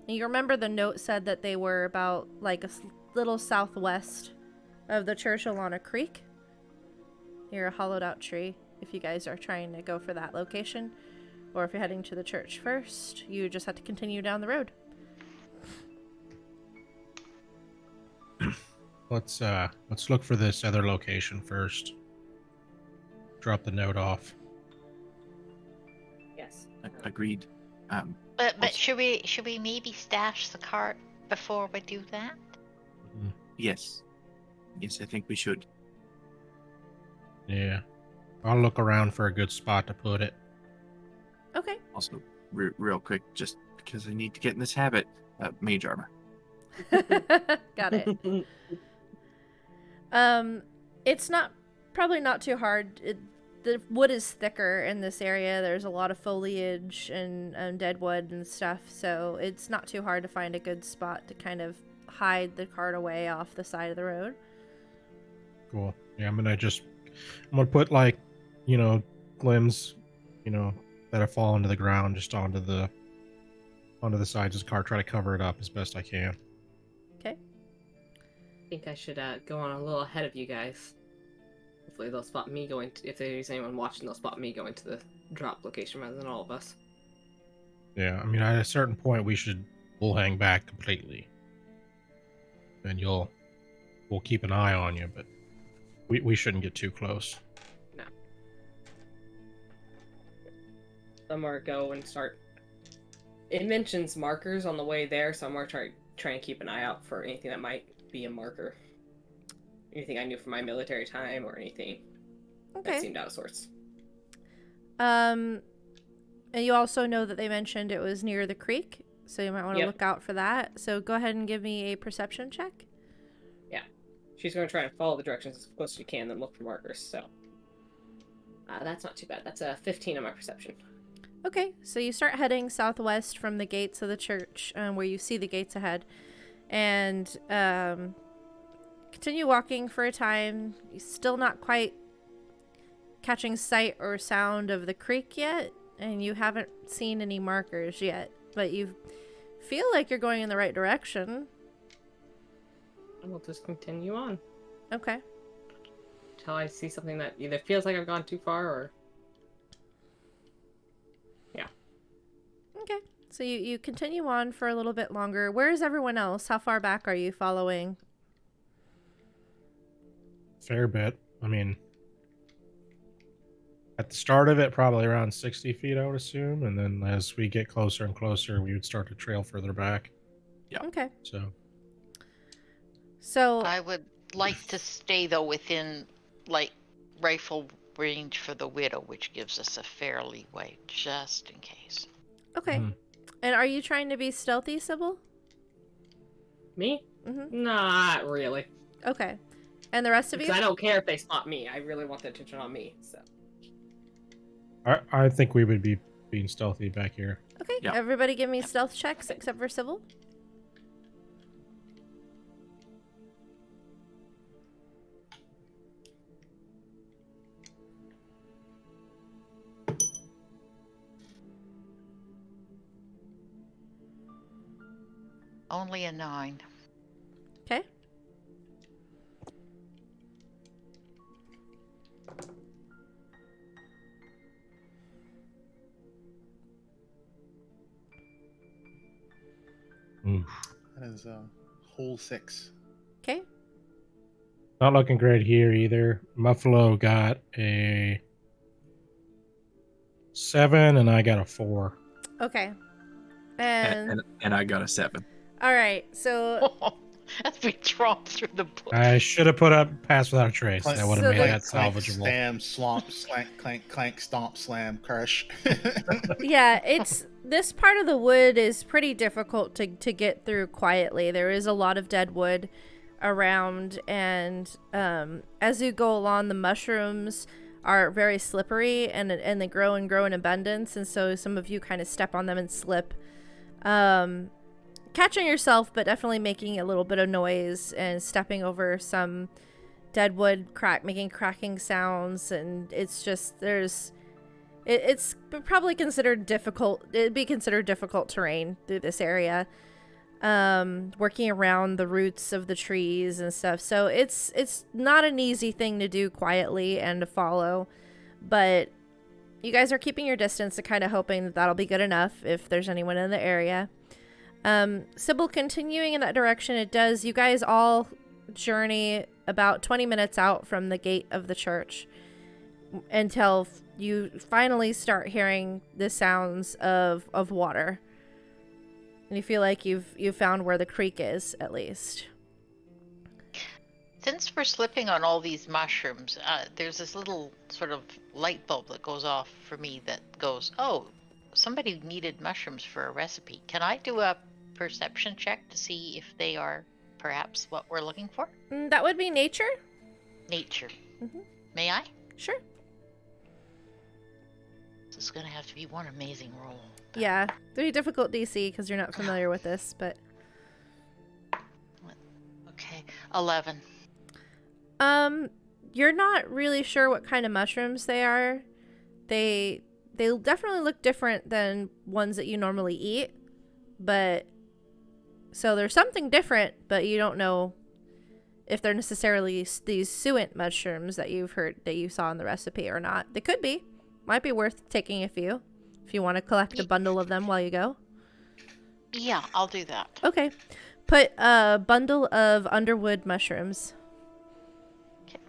And you remember the note said that they were about like a little southwest of the church along a creek. Near a hollowed out tree, if you guys are trying to go for that location. Or if you're heading to the church first, you just have to continue down the road. Let's look for this other location first. Drop the note off. Yes. Agreed. But should we maybe stash the cart before we do that? Yes, I think we should. Yeah, I'll look around for a good spot to put it. Okay. Also, real quick, just because I need to get in this habit, mage armor. Got it. It's probably not too hard. The wood is thicker in this area. There's a lot of foliage and dead wood and stuff, so it's not too hard to find a good spot to kind of hide the cart away off the side of the road. Cool. Yeah, I'm gonna put like, glimbs, that have fallen to the ground just onto the sides of the car. Try to cover it up as best I can. Okay. I think I should go on a little ahead of you guys. Hopefully they'll spot me if there's anyone watching, they'll spot me going to the drop location rather than all of us. Yeah, I mean, at a certain point we'll hang back completely. And we'll keep an eye on you, but we shouldn't get too close. No. I'm gonna go and start. It mentions markers on the way there, so I'm gonna try and keep an eye out for anything that might be a marker. Anything I knew from my military time or anything that seemed out of sorts. And you also know that they mentioned it was near the creek, so you might want to look out for that. So go ahead and give me a perception check. Yeah. She's going to try and follow the directions as close as she can, then look for markers, so. That's not too bad. That's a 15 on my perception. Okay, so you start heading southwest from the gates of the church, where you see the gates ahead. And continue walking for a time. You're still not quite catching sight or sound of the creek yet, and you haven't seen any markers yet, but you feel like you're going in the right direction. We'll just continue on. Okay. Until I see something that either feels like I've gone too far or... Yeah. Okay. So you continue on for a little bit longer. Where is everyone else? How far back are you following? Fair bit. I mean, at the start of it, probably around 60 feet, I would assume. And then as we get closer and closer, we would start to trail further back. Yeah. Okay. So I would like to stay, though, within, like, rifle range for the widow, which gives us a fair leeway, just in case. Okay. Mm-hmm. And are you trying to be stealthy, Sybil? Me? Mm-hmm. Not really. Okay. And the rest of you? Because I don't care if they spot me. I really want the attention on me, so. I think we would be being stealthy back here. Okay. Yep. Everybody give me stealth checks except for Sybil. Only a 9. Okay. Oof. That is a whole 6. Okay. Not looking great here either. Muffalo got a 7 and I got a 4. Okay. And I got a 7. All right, so that's been thrown through the bush. I should have put up pass without a trace. That would have made that salvageable. Slam, slomp, slank, clank, clank, stomp, slam, crush. Yeah, it's this part of the wood is pretty difficult to get through quietly. There is a lot of dead wood around, and as you go along, the mushrooms are very slippery and they grow and grow in abundance, and so some of you kind of step on them and slip. catching yourself, but definitely making a little bit of noise and stepping over some dead wood, making cracking sounds, and it's just it's probably considered difficult. It'd be considered difficult terrain through this area, working around the roots of the trees and stuff. So it's not an easy thing to do quietly and to follow, but you guys are keeping your distance and kind of hoping that that'll be good enough if there's anyone in the area. Sybil, continuing in that direction, you guys all journey about 20 minutes out from the gate of the church until you finally start hearing the sounds of water. And you feel like you've found where the creek is, at least. Since we're slipping on all these mushrooms, there's this little sort of light bulb that goes off for me that goes, oh, somebody needed mushrooms for a recipe. Can I do a perception check to see if they are perhaps what we're looking for? That would be nature. Nature. Mm-hmm. May I? Sure. This is going to have to be one amazing roll. Yeah, very difficult DC because you're not familiar with this, but... Okay, 11. You're not really sure what kind of mushrooms they are. They definitely look different than ones that you normally eat, but... So there's something different, but you don't know if they're necessarily these suet mushrooms that you saw in the recipe or not. They could be. Might be worth taking a few if you want to collect a bundle of them while you go. Yeah, I'll do that. Okay. Put a bundle of underwood mushrooms. Okay.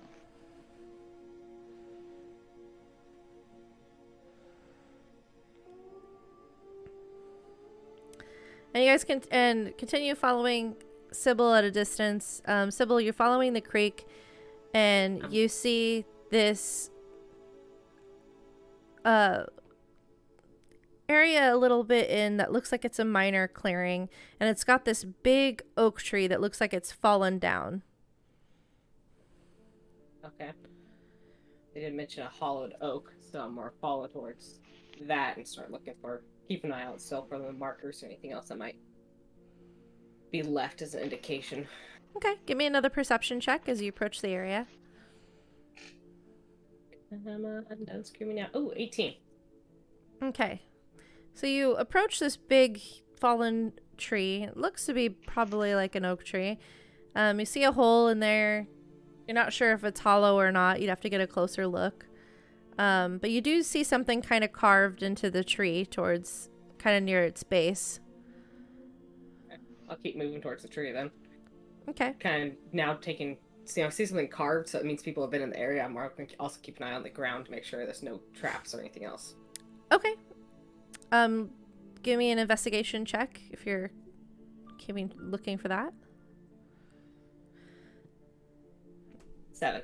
And you guys can continue following Sybil at a distance. Sybil, you're following the creek, and you see this area a little bit in that looks like it's a minor clearing, and it's got this big oak tree that looks like it's fallen down. Okay. They didn't mention a hollowed oak, so I'm more follow towards that and start looking for... Keep an eye out still for the markers or anything else that might be left as an indication. Okay, give me another perception check as you approach the area. I'm done screaming out. Oh, 18. Okay. So you approach this big fallen tree. It looks to be probably like an oak tree. You see a hole in there. You're not sure if it's hollow or not. You'd have to get a closer look. But you do see something kind of carved into the tree towards kind of near its base. Okay. I'll keep moving towards the tree then. Okay. Kind of now taking... I see something carved, so it means people have been in the area. I'm also keep an eye on the ground to make sure there's no traps or anything else. Okay. Give me an investigation check if you're looking for that. 7.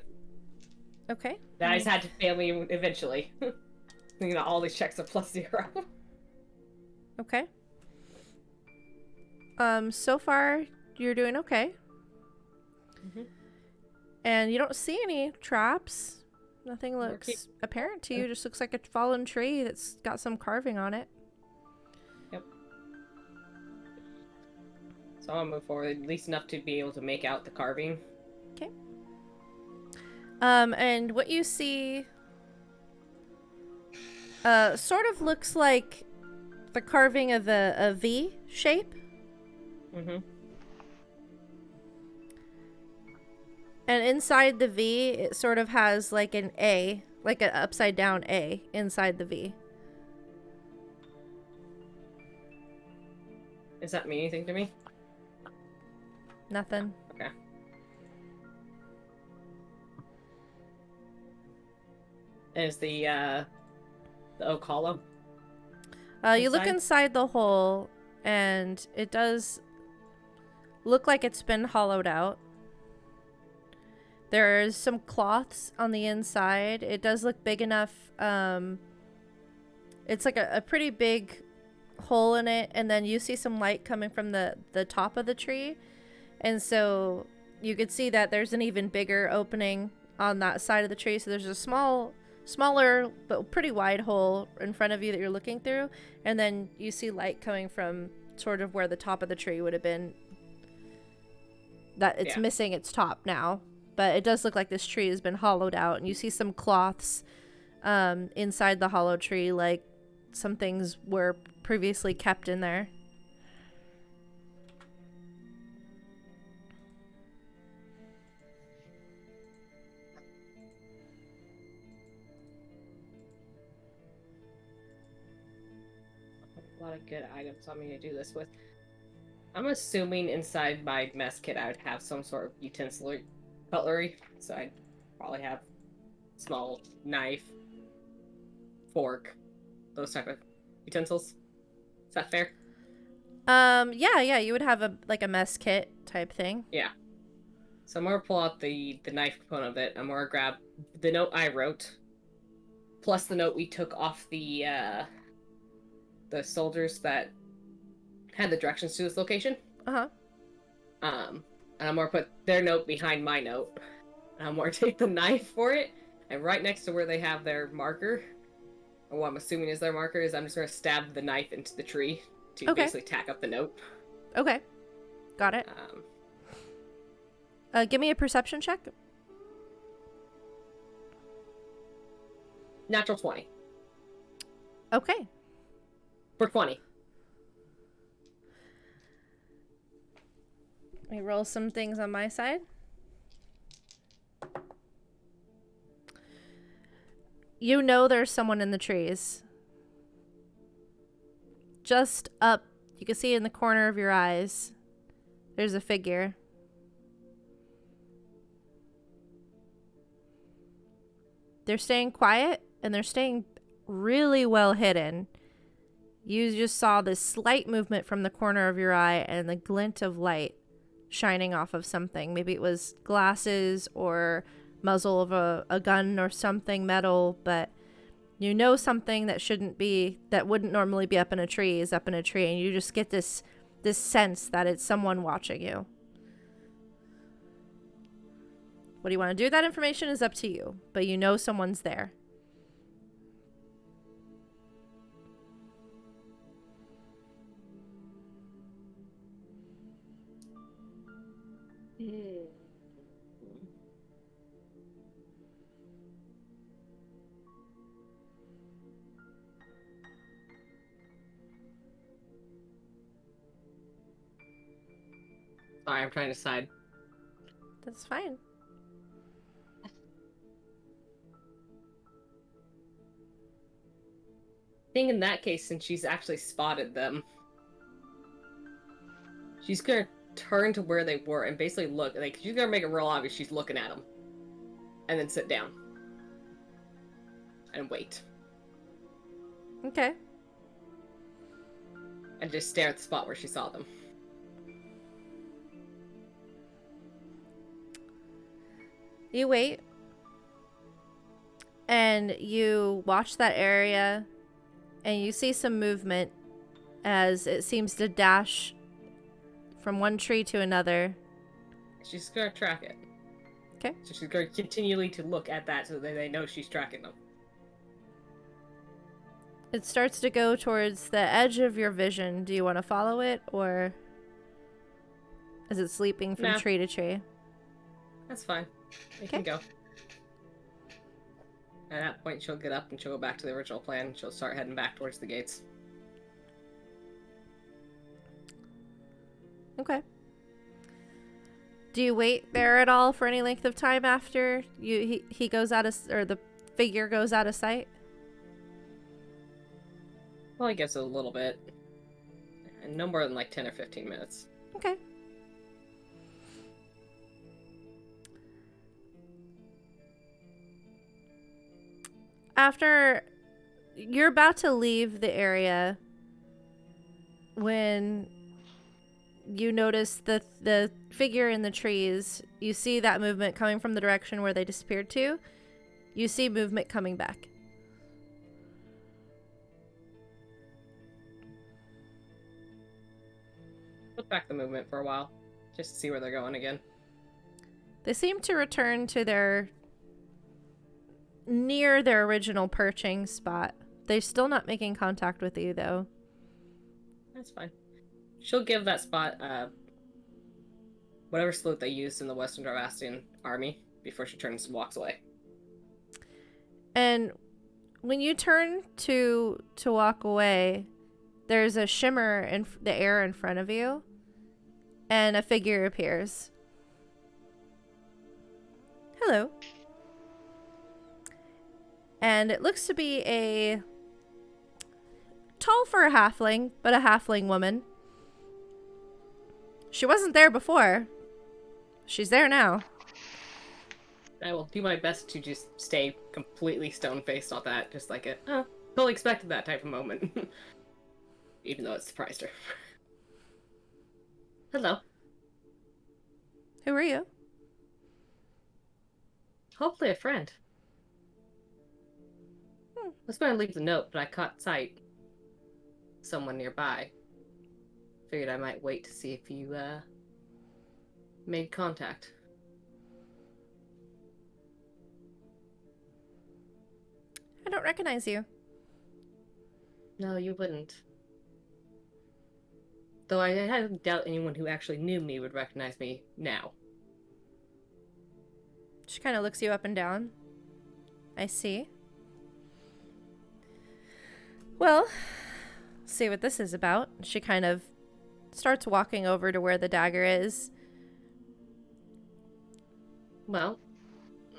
Okay. I just had to fail me eventually. All these checks are +0. Okay. So far, you're doing okay. Mm-hmm. And you don't see any traps. Nothing looks apparent to you. Just looks like a fallen tree that's got some carving on it. Yep. So I'll move forward, at least enough to be able to make out the carving. Okay. And what you see sort of looks like the carving of a V shape. Mm-hmm. And inside the V, it sort of has like an A, like an upside down A inside the V. Does that mean anything to me? Nothing. Okay. Is the oak hollow? You look inside the hole, and it does look like it's been hollowed out. There's some cloths on the inside. It does look big enough. It's like a pretty big hole in it, and then you see some light coming from the top of the tree. And so you could see that there's an even bigger opening on that side of the tree. So there's a smaller but pretty wide hole in front of you that you're looking through. And then you see light coming from sort of where the top of the tree would have been. That it's missing its top now, but it does look like this tree has been hollowed out, and you see some cloths inside the hollow tree, like some things were previously kept in there. A lot of good items on me to do this with. I'm assuming inside my mess kit I would have some sort of utensil cutlery, so I'd probably have small knife, fork, those type of utensils. Is that fair? Yeah, you would have a mess kit type thing. Yeah. So I'm gonna pull out the knife component of it. I'm gonna grab the note I wrote, plus the note we took off the soldiers that had the directions to this location. And I'm gonna put their note behind my note. And I'm gonna take the knife for it, and right next to where they have their marker, or what I'm assuming is their marker, is I'm just gonna stab the knife into the tree to basically tack up the note. Okay. Got it. Give me a perception check. Natural 20. Okay. For 20. Let me roll some things on my side. You know there's someone in the trees. Just up, you can see in the corner of your eyes, there's a figure. They're staying quiet, and they're staying really well hidden. You just saw this slight movement from the corner of your eye and the glint of light shining off of something. Maybe it was glasses or muzzle of a gun or something metal, but you know something that wouldn't normally be up in a tree is up in a tree, and you just get this sense that it's someone watching you. What do you want to do with that information is up to you, but you know someone's there. Sorry, I'm trying to decide. That's fine. I think in that case, since she's actually spotted them, she's gonna turn to where they were and basically look. Like, she's gonna make it real obvious she's looking at them, and then sit down and wait. Okay. And just stare at the spot where she saw them. You wait. And you watch that area, and you see some movement as it seems to dash from one tree to another. She's gonna track it. Okay. So she's gonna continually to look at that so that they know she's tracking them. It starts to go towards the edge of your vision. Do you want to follow it, or is it sleeping from tree to tree? That's fine. It can go. At that point, she'll get up and she'll go back to the original plan. She'll start heading back towards the gates. Okay. Do you wait there at all for any length of time after he goes out of, or the figure goes out of sight? Well, I guess a little bit. And no more than like 10 or 15 minutes. Okay. After you're about to leave the area, when you notice the figure in the trees, you see that movement coming from the direction where they disappeared to. You see movement coming back. Look back the movement for a while, just to see where they're going again. They seem to return to near their original perching spot. They're still not making contact with you, though. That's fine. She'll give that spot whatever salute they used in the Western Darvastian army before she turns and walks away. And when you turn to walk away, there's a shimmer in the air in front of you, and a figure appears. Hello. And it looks to be a tall for a halfling, but a halfling woman. She wasn't there before. She's there now. I will do my best to just stay completely stone-faced on that, just like totally expected that type of moment. Even though it surprised her. Hello. Who are you? Hopefully a friend. I was going to leave the note, but I caught sight of someone nearby. Figured I might wait to see if you, made contact. I don't recognize you. No, you wouldn't. Though I had doubt anyone who actually knew me would recognize me now. She kind of looks you up and down. I see. Well, see what this is about. She kind of starts walking over to where the dagger is. Well,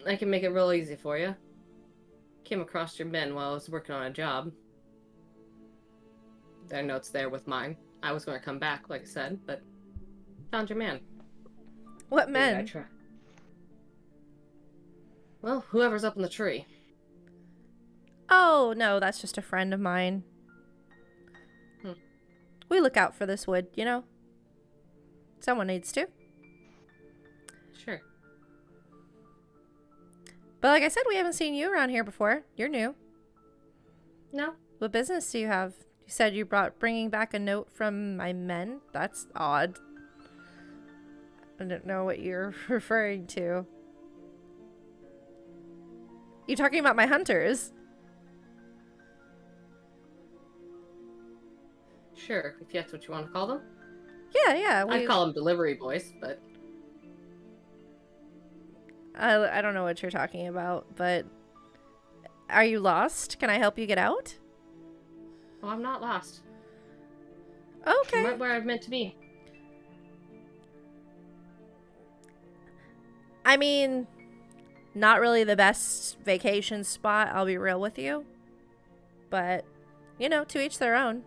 I can make it real easy for you. Came across your men while I was working on a job. Their note's there with mine. I was going to come back, like I said, but found your man. What men? I try. Well, whoever's up in the tree. Oh, no, that's just a friend of mine. We look out for this wood, you know? Someone needs to. Sure. But like I said, we haven't seen you around here before. You're new. No. What business do you have? You said you bringing back a note from my men? That's odd. I don't know what you're referring to. You talking about my hunters? Sure, if that's what you want to call them. Yeah. I'd call them delivery boys, but... I don't know what you're talking about, but... Are you lost? Can I help you get out? Oh, I'm not lost. Okay. I'm right where I'm meant to be. I mean, not really the best vacation spot, I'll be real with you. But, you know, to each their own.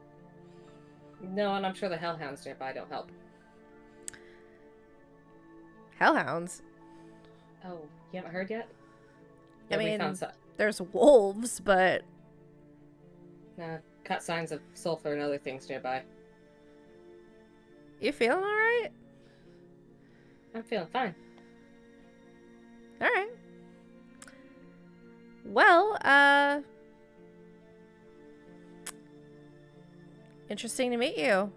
No, and I'm sure the hellhounds nearby don't help. Hellhounds? Oh, you haven't heard yet? I Yeah, we mean, found there's wolves, but... cut signs of sulfur and other things nearby. You feeling alright? I'm feeling fine. Alright. Well, interesting to meet you.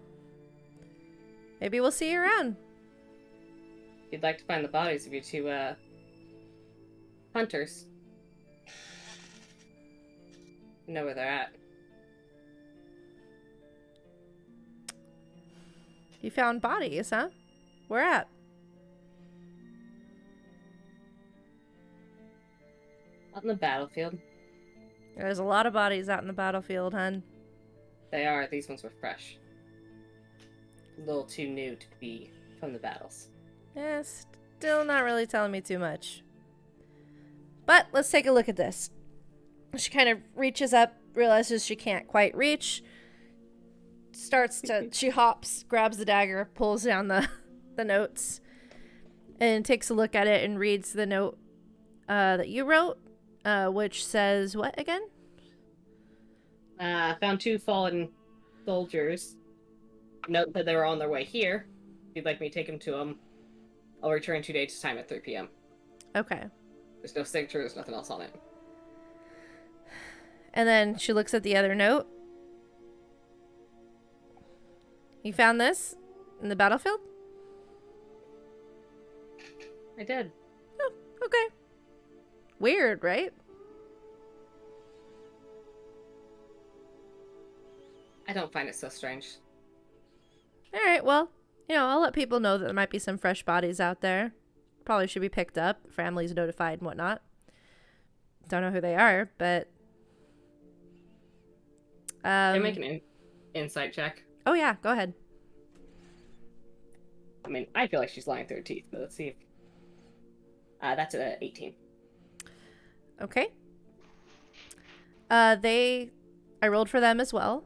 Maybe we'll see you around. If you'd like to find the bodies of your two, hunters, you know where they're at. You found bodies, huh? Where at? Out in the battlefield. There's a lot of bodies out in the battlefield, hun. They are. These ones were fresh. A little too new to be from the battles. Yeah, still not really telling me too much. But let's take a look at this. She kind of reaches up, realizes she can't quite reach. She hops, grabs the dagger, pulls down the notes, and takes a look at it and reads the note that you wrote, which says what again? Found two fallen soldiers. Note that they were on their way here. If you'd like me to take them to them, I'll return in 2 days' time at 3 p.m. Okay. There's no signature, there's nothing else on it. And then she looks at the other note. You found this in the battlefield? I did. Oh, okay. Weird, right? I don't find it so strange. All right, well, I'll let people know that there might be some fresh bodies out there. Probably should be picked up. Families notified and whatnot. Don't know who they are, but... Can I make an insight check? Oh, yeah, go ahead. I mean, I feel like she's lying through her teeth, but let's see if... that's a 18. Okay. I rolled for them as well,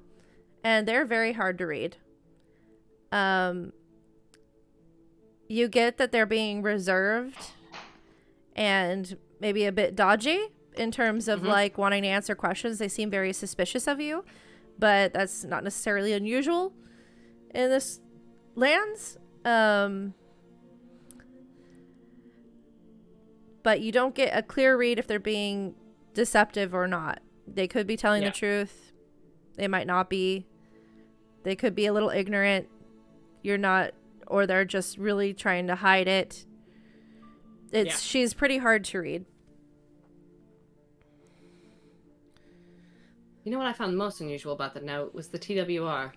and they're very hard to read. You get that they're being reserved and maybe a bit dodgy in terms of like wanting to answer questions. They seem very suspicious of you, but that's not necessarily unusual in this lands. But you don't get a clear read if they're being deceptive or not. They could be telling the truth. They might not be. They could be a little ignorant. You're not, or they're just really trying to hide it. She's pretty hard to read. You know what I found most unusual about the note was the TWR.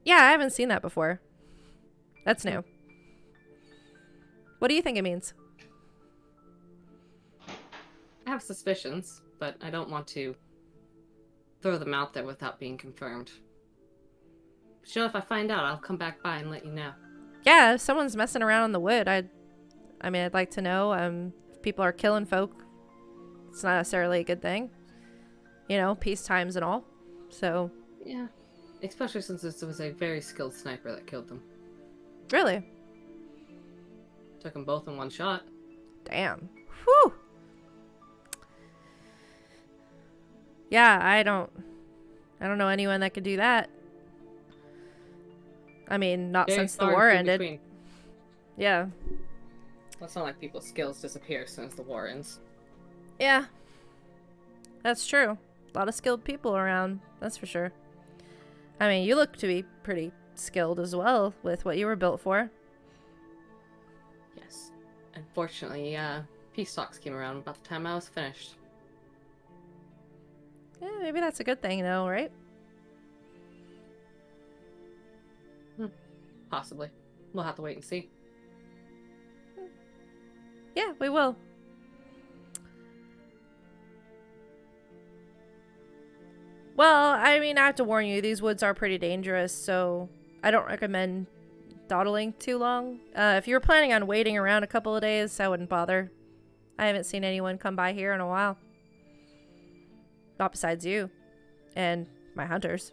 Yeah, I haven't seen that before. That's new. What do you think it means? I have suspicions, but I don't want to throw them out there without being confirmed. But if I find out, I'll come back by and let you know. Yeah, if someone's messing around in the wood, I'd like to know. If people are killing folk, it's not necessarily a good thing. Peace times and all. So. Yeah. Especially since this was a very skilled sniper that killed them. Really? Took them both in one shot. Damn. Whew. Yeah, I don't know anyone that could do that. I mean, not since the war ended. Yeah. Well, it's not like people's skills disappear as soon as the war ends. Yeah. That's true. A lot of skilled people around, that's for sure. I mean, you look to be pretty skilled as well with what you were built for. Yes. Unfortunately, peace talks came around about the time I was finished. Yeah, maybe that's a good thing, though, right? Possibly. We'll have to wait and see. Yeah, we will. Well, I mean, I have to warn you, these woods are pretty dangerous, so I don't recommend dawdling too long. If you were planning on waiting around a couple of days, I wouldn't bother. I haven't seen anyone come by here in a while. Not besides you. And my hunters.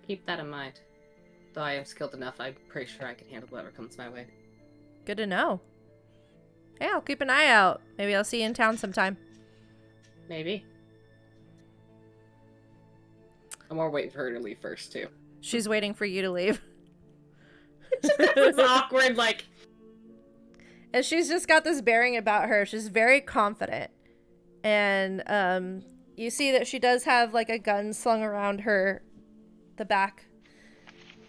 Keep that in mind. Though I am skilled enough, I'm pretty sure I can handle whatever comes my way. Good to know. Hey, I'll keep an eye out. Maybe I'll see you in town sometime. Maybe. I'm more waiting for her to leave first, too. She's waiting for you to leave. It's awkward, like... And she's just got this bearing about her. She's very confident. And you see that she does have, like, a gun slung around the back.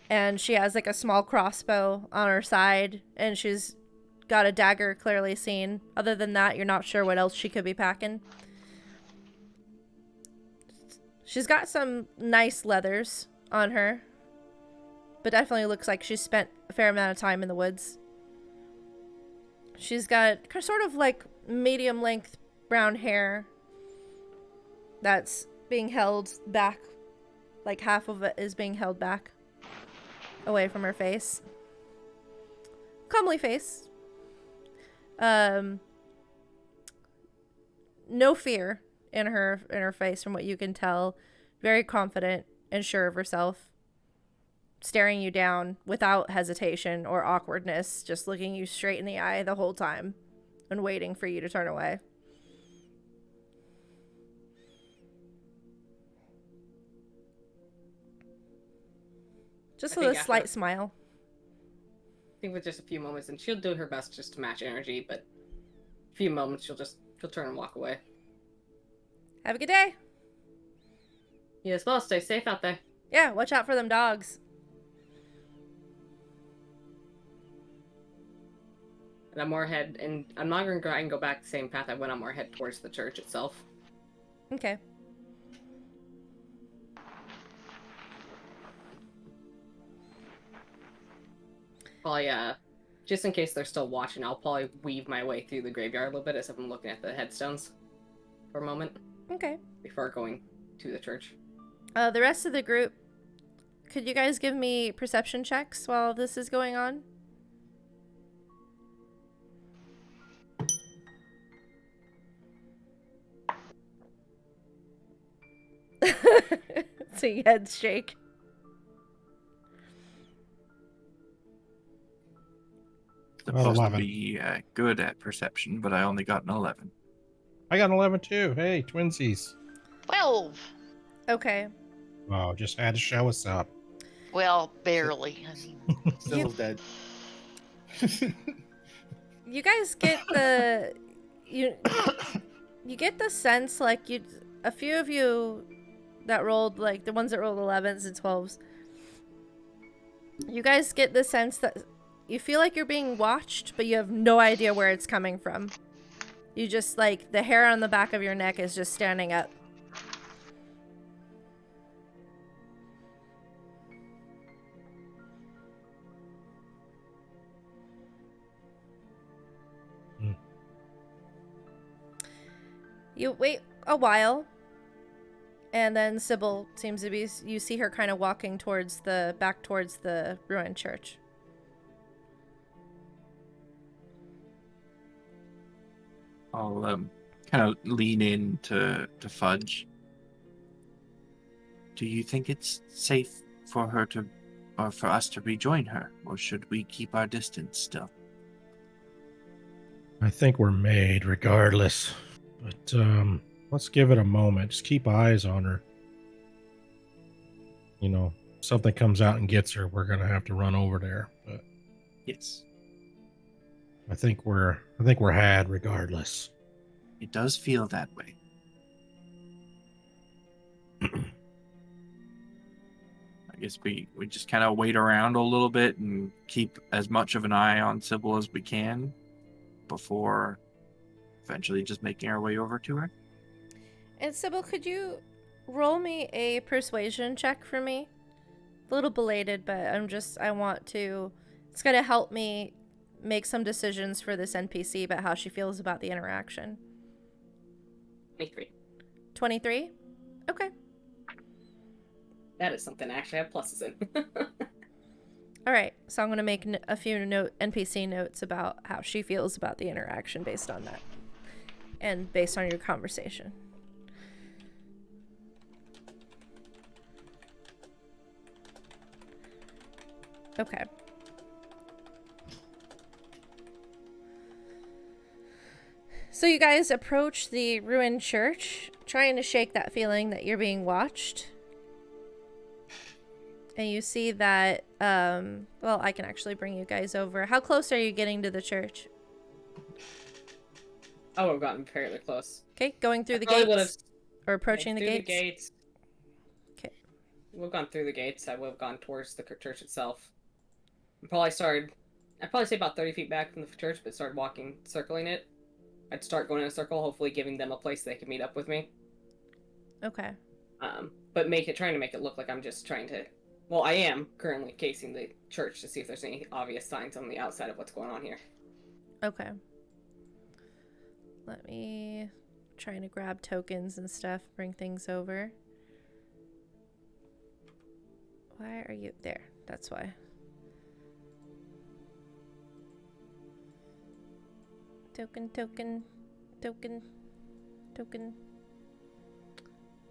And she has, like, a small crossbow on her side. And she's got a dagger clearly seen. Other than that, you're not sure what else she could be packing. She's got some nice leathers on her. But definitely looks like she's spent a fair amount of time in the woods. She's got sort of like medium length brown hair that's being held back. Like half of it is being held back away from her face. Comely face. No fear in her face from what you can tell. Very confident and sure of herself. Staring you down without hesitation or awkwardness, just looking you straight in the eye the whole time and waiting for you to turn away. Just with a slight smile. I think with just a few moments, and she'll do her best just to match energy, but a few moments she'll turn and walk away. Have a good day. You as well. Stay safe out there. Yeah, watch out for them dogs. And I'm more head, and I'm not going to try and go back the same path I went. I'm more head towards the church itself. Okay. Probably, just in case they're still watching, I'll probably weave my way through the graveyard a little bit as if I'm looking at the headstones for a moment. Okay. Before going to the church. The rest of the group, could you guys give me perception checks while this is going on? See heads shake. Supposed to be good at perception, but I only got an 11. I got an 11 too. Hey, twinsies. 12. Okay. Oh, just had to show us up. Well, barely. I mean, Still dead. You guys get the you get the sense like a few of you that rolled, like the ones that rolled 11s and 12s. You guys get the sense that you feel like you're being watched, but you have no idea where it's coming from. You just, like, the hair on the back of your neck is just standing up. You wait a while, and then Sybil seems to be, you see her kind of walking back towards the ruined church. I'll kind of lean in to Fudge. Do you think it's safe for her to, or for us to rejoin her, or should we keep our distance still? I think we're made regardless, but let's give it a moment. Just keep eyes on her. You know, something comes out and gets her, we're gonna have to run over there. But yes, I think we're had regardless. It does feel that way. I guess we just kind of wait around a little bit and keep as much of an eye on Sybil as we can before eventually just making our way over to her. And Sybil, could you roll me a persuasion check for me? A little belated, but I want to, it's going to help me make some decisions for this NPC about how she feels about the interaction. 23. 23? Okay. That is something I actually have pluses in. All right, so I'm going to make a few NPC notes about how she feels about the interaction based on that. And based on your conversation. Okay. So you guys approach the ruined church, trying to shake that feeling that you're being watched. And you see that, well, I can actually bring you guys over. How close are you getting to the church? Oh, we've gotten fairly close. Okay, going through the gates? Or approaching the gates? Okay. We've gone through the gates. I would have gone towards the church itself. I'd probably say about 30 feet back from the church, but started walking, circling it. I'd start going in a circle, hopefully giving them a place they can meet up with me. Okay. But trying to make it look like I'm just trying to... Well, I am currently casing the church to see if there's any obvious signs on the outside of what's going on here. Okay. Let me... trying to grab tokens and stuff, bring things over. Why are you... there. That's why. Token.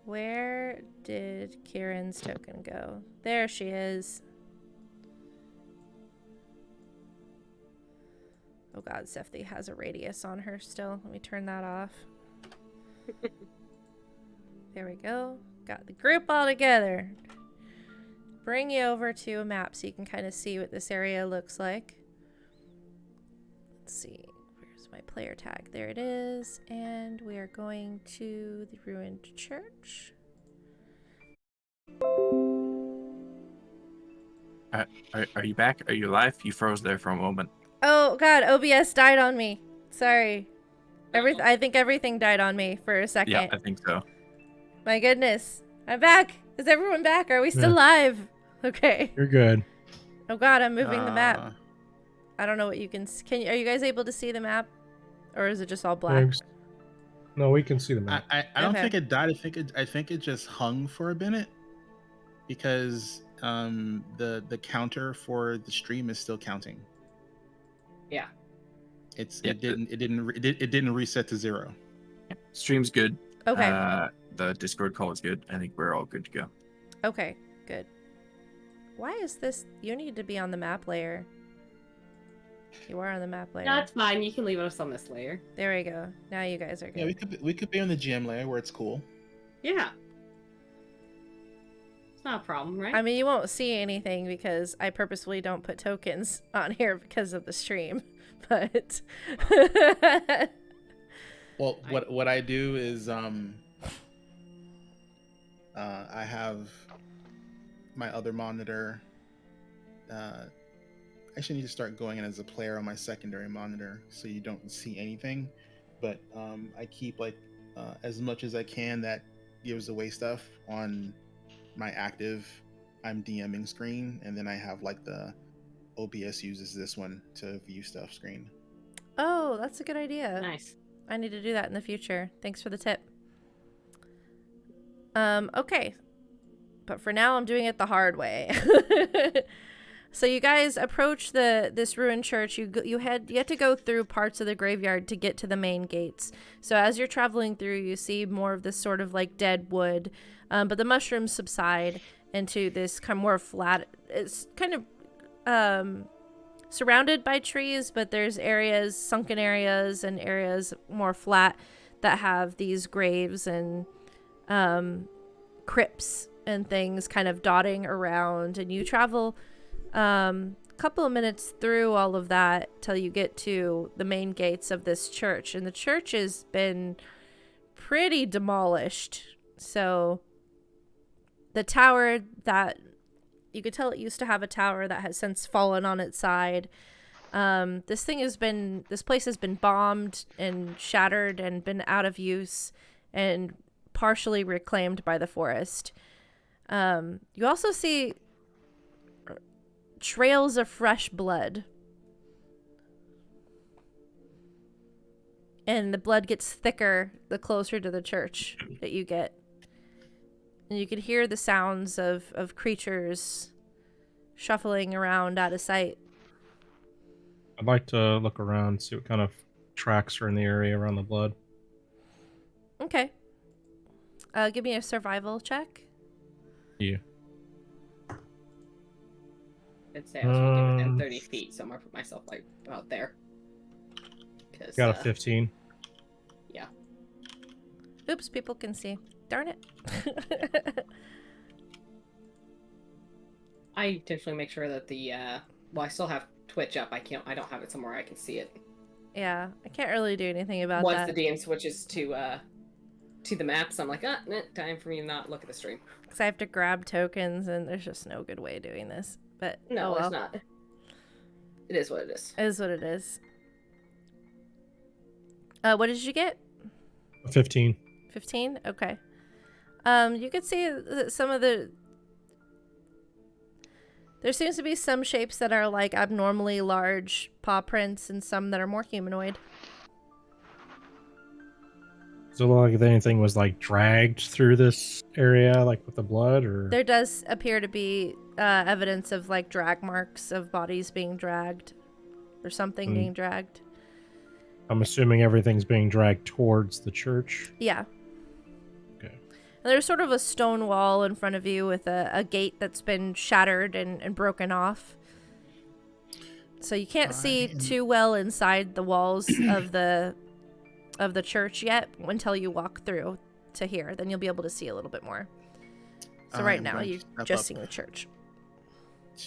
Where did Kieran's token go? There she is. Oh god, Sefthi has a radius on her still. Let me turn that off. There we go. Got the group all together. Bring you over to a map so you can kind of see what this area looks like. Let's see. Where's my player tag? There it is. And we are going to the ruined church. Are you back? Are you alive? You froze there for a moment. Oh god, OBS died on me. Sorry. I think everything died on me for a second. Yeah, I think so. My goodness. I'm back. Is everyone back? Are we still live? Okay. You're good. Oh god, I'm moving the map. I don't know what you can are you guys able to see the map? Or is it just all black? No, we can see the map. I don't think it died. I think it just hung for a minute because the counter for the stream is still counting. Yeah. It didn't reset to 0. Stream's good. Okay. The Discord call is good. I think we're all good to go. Okay, good. Why is this? You need to be on the map layer. You are on the map layer. That's fine. You can leave us on this layer. There we go. Now you guys are good. Yeah, we could be on the GM layer where it's cool. Yeah. It's not a problem, right? I mean, you won't see anything because I purposefully don't put tokens on here because of the stream. But well, what I do is I have my other monitor. I should need to start going in as a player on my secondary monitor so you don't see anything. But I keep like as much as I can that gives away stuff on my active I'm DMing screen, and then I have like the OBS uses this one to view stuff screen. Oh, that's a good idea. Nice. I need to do that in the future. Thanks for the tip. Okay. But for now, I'm doing it the hard way. So you guys approach this ruined church. You had to go through parts of the graveyard to get to the main gates. So as you're traveling through, you see more of this sort of like dead wood, but the mushrooms subside into this kind of more flat. It's kind of surrounded by trees, but there's areas, sunken areas, and areas more flat that have these graves and crypts and things kind of dotting around. And you travel couple of minutes through all of that till you get to the main gates of this church, and the church has been pretty demolished. So the tower that you could tell it used to have a tower that has since fallen on its side. This place has been bombed and shattered and been out of use and partially reclaimed by the forest. You also see trails of fresh blood. And the blood gets thicker the closer to the church that you get. And you can hear the sounds of creatures shuffling around out of sight. I'd like to look around, see what kind of tracks are in the area around the blood. Okay. Give me a survival check. Yeah. I'd say I was looking within 30 feet, so I'm gonna put myself like out there. Got a 15. Yeah. Oops, people can see. Darn it. I intentionally make sure that the I still have Twitch up. I don't have it somewhere I can see it. Yeah, I can't really do anything about that. Once the DM switches to the maps, I'm like, time for me to not look at the stream. Because I have to grab tokens, and there's just no good way of doing this. But no, it's not. It is what it is. It is what it is. What did you get? 15. 15? Okay. You could see some of the... There seems to be some shapes that are like abnormally large paw prints and some that are more humanoid. Does it look like if anything was like dragged through this area, like with the blood, or? There does appear to be evidence of like drag marks of bodies being dragged or something being dragged. I'm assuming everything's being dragged towards the church. Yeah. Okay. And there's sort of a stone wall in front of you with a gate that's been shattered and broken off. So you can't see too well inside the walls of the church yet until you walk through to here. Then you'll be able to see a little bit more. So right now you're just seeing the church.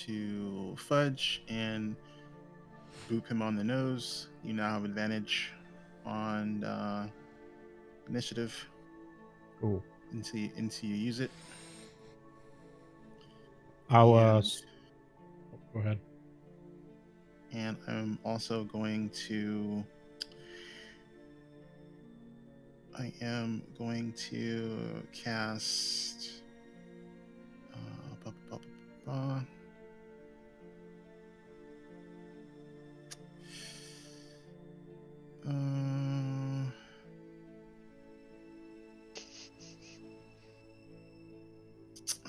To Fudge and boop him on the nose. You now have advantage on initiative. Cool. Until you use it. I'll go ahead. And I'm also going to... I am going to cast...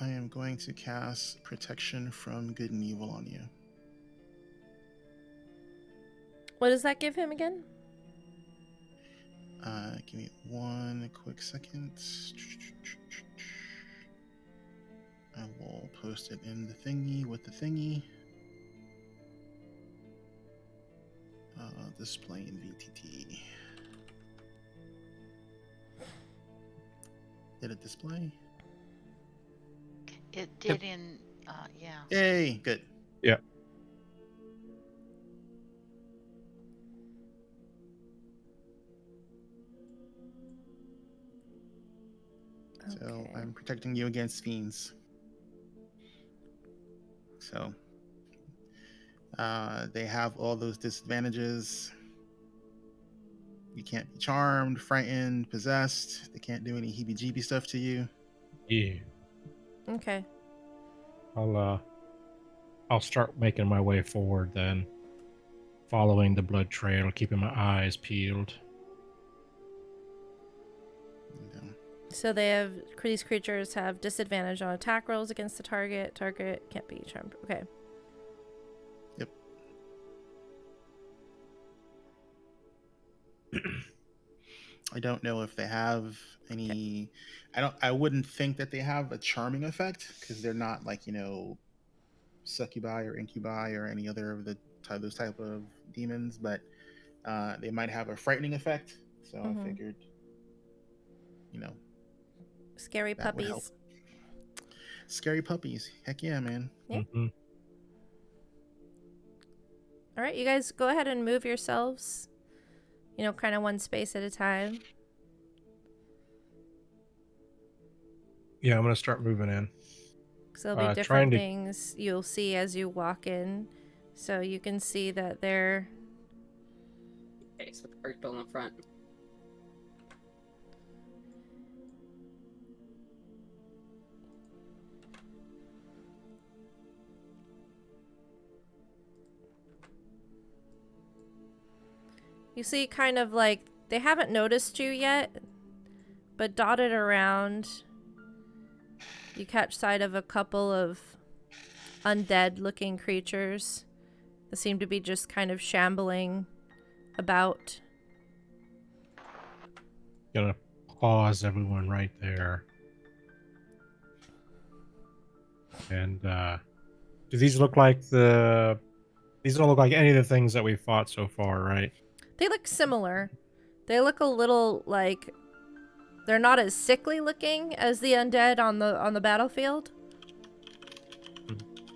I am going to cast Protection from Good and Evil on you. What does that give him again? Give me one quick second. I will post it in the thingy with the thingy. Display in VTT. Did it display? It did in, yeah. Yay, good. Yeah. So Okay. I'm protecting you against fiends. So they have all those disadvantages. You can't be charmed, frightened, possessed. They can't do any heebie-jeebie stuff to you. Yeah. Okay. I'll start making my way forward then, following the blood trail, keeping my eyes peeled. So these creatures have disadvantage on attack rolls against the target. Target can't be charmed. Okay. Yep. I don't know if they have any. Okay. I wouldn't think that they have a charming effect because they're not like, succubi or incubi or any other of those type of demons, but they might have a frightening effect. So I figured, Scary that would help. puppies. Scary puppies. Heck yeah, man. Yeah. Mm-hmm. All right, you guys go ahead and move yourselves, kind of one space at a time. Yeah, I'm going to start moving in. So there'll be different things you'll see as you walk in. So you can see that they're... Okay, so the first building in front. You see kind of like, they haven't noticed you yet, but dotted around, you catch sight of a couple of undead-looking creatures that seem to be just kind of shambling about. Gonna pause everyone right there. And do these look like these don't look like any of the things that we've fought so far, right? They look similar. They look a little like they're not as sickly looking as the undead on the battlefield.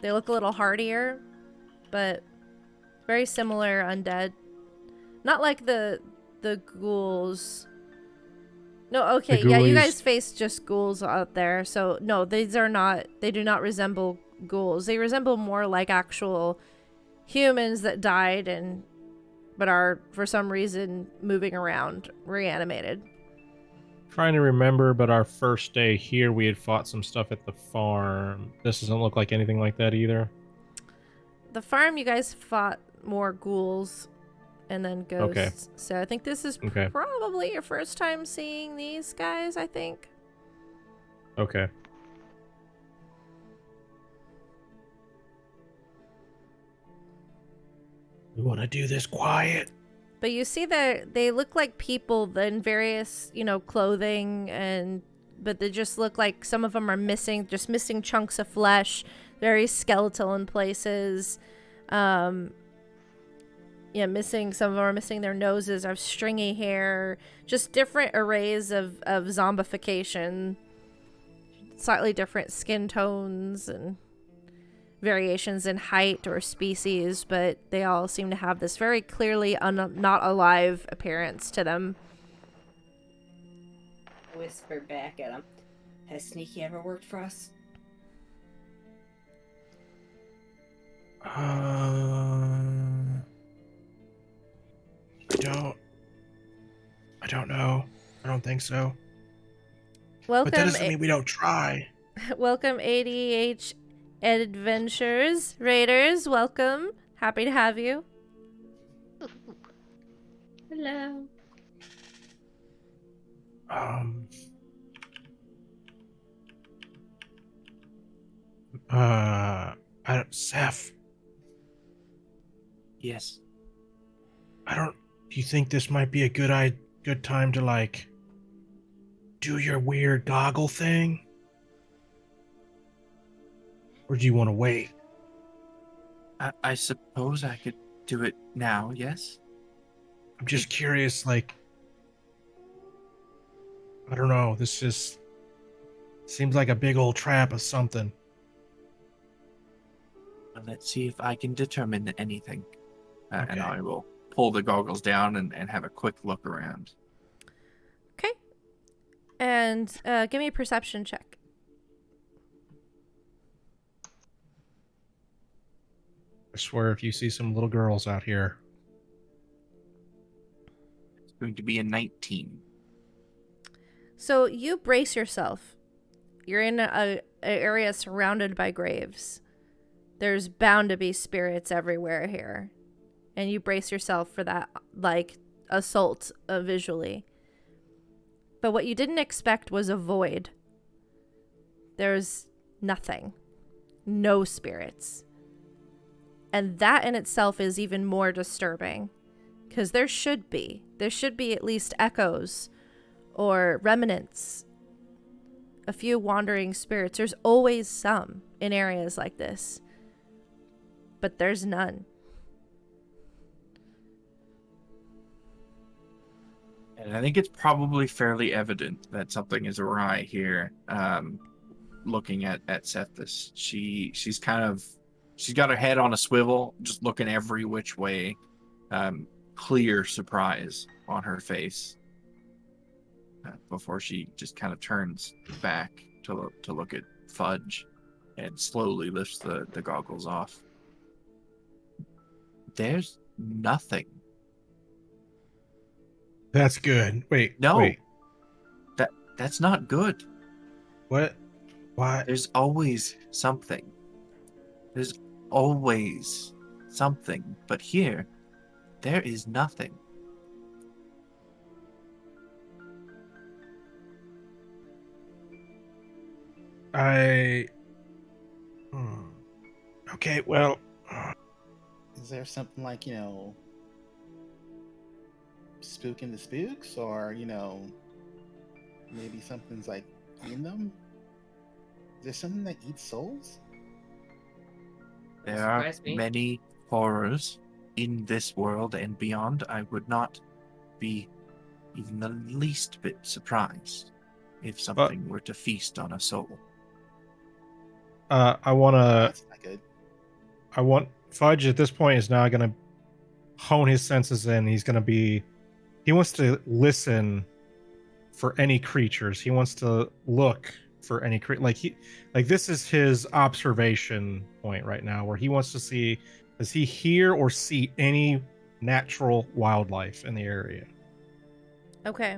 They look a little hardier, but very similar undead. Not like the ghouls. No, okay, yeah, you guys face just ghouls out there. So no, they do not resemble ghouls. They resemble more like actual humans that died but are for some reason moving around, reanimated. Trying to remember, but our first day here, we had fought some stuff at the farm. This doesn't look like anything like that either. The farm, you guys fought more ghouls and then ghosts. Okay. So I think this is probably your first time seeing these guys, I think. Okay. We want to do this quiet. But you see that they look like people in various, clothing, but they just look like some of them are missing chunks of flesh, very skeletal in places. Some of them are missing their noses, have stringy hair, just different arrays of zombification, slightly different skin tones and variations in height or species, but they all seem to have this very clearly not alive appearance to them. Whisper back at him. Has Sneaky ever worked for us? don't know. I don't think so. Welcome, but that doesn't mean we don't try. Welcome, ADH Adventures Raiders. Welcome. Happy to have you. Hello. Seth. Yes. Do you think this might be a good time to, like, do your weird goggle thing? Or do you want to wait? I suppose I could do it now, yes? I'm just curious, like, I don't know, this just seems like a big old trap of something. Well, let's see if I can determine anything. Okay. And I will pull the goggles down and have a quick look around. Okay. And give me a perception check. I swear if you see some little girls out here. It's going to be a 19. So you brace yourself. You're in a area surrounded by graves. There's bound to be spirits everywhere here. And you brace yourself for that, like, assault visually. But what you didn't expect was a void. There's nothing. No spirits. And that in itself is even more disturbing. Because there should be at least echoes or remnants. A few wandering spirits. There's always some in areas like this. But there's none. And I think it's probably fairly evident that something is awry here. Looking at Sethis, she's got her head on a swivel, just looking every which way. Clear surprise on her face. Before she just kind of turns back to look at Fudge, and slowly lifts the goggles off. There's nothing. That's good. Wait. That's not good. What? There's always something. There's always something. But here, there is nothing. Okay, well... Is there something like, spooking the spooks? Or, maybe something's, like, in them? Is there something that eats souls? There are many horrors in this world and beyond. I would not be even the least bit surprised if something were to feast on a soul. That's not good. Fudge at this point is now going to hone his senses in. He wants to listen for any creatures. He wants to look for any this is his observation point right now, where he wants to see, does he hear or see any natural wildlife in the area? Okay.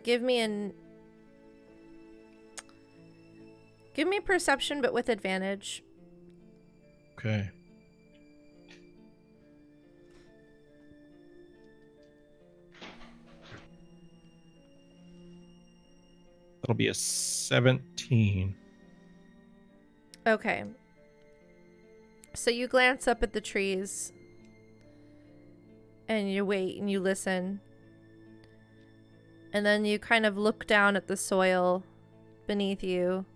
Give me a perception, but with advantage. Okay. That'll be a 17. Okay. So you glance up at the trees. And you wait and you listen. And then you kind of look down at the soil beneath you.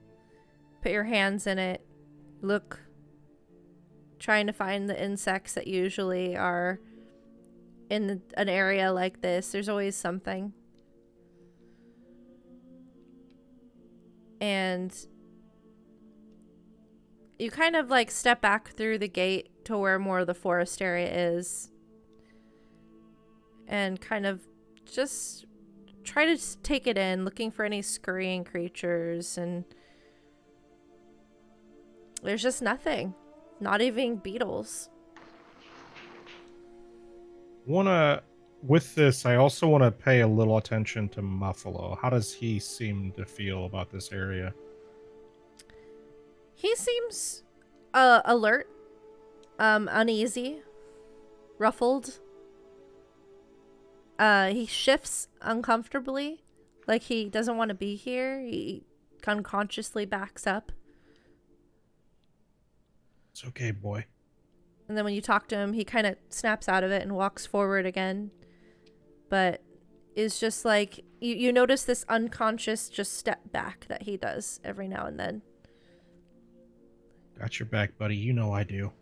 Put your hands in it. Look. Trying to find the insects that usually are in an area like this. There's always something. And you kind of like step back through the gate to where more of the forest area is. And kind of just try to take it in, looking for any scurrying creatures. And there's just nothing. Not even beetles. With this, I also want to pay a little attention to Muffalo. How does he seem to feel about this area? He seems alert, uneasy, ruffled. He shifts uncomfortably, like he doesn't want to be here. He unconsciously backs up. It's okay, boy. And then when you talk to him, he kind of snaps out of it and walks forward again. But is just like, you notice this unconscious just step back that he does every now and then. Got your back, buddy. You know I do.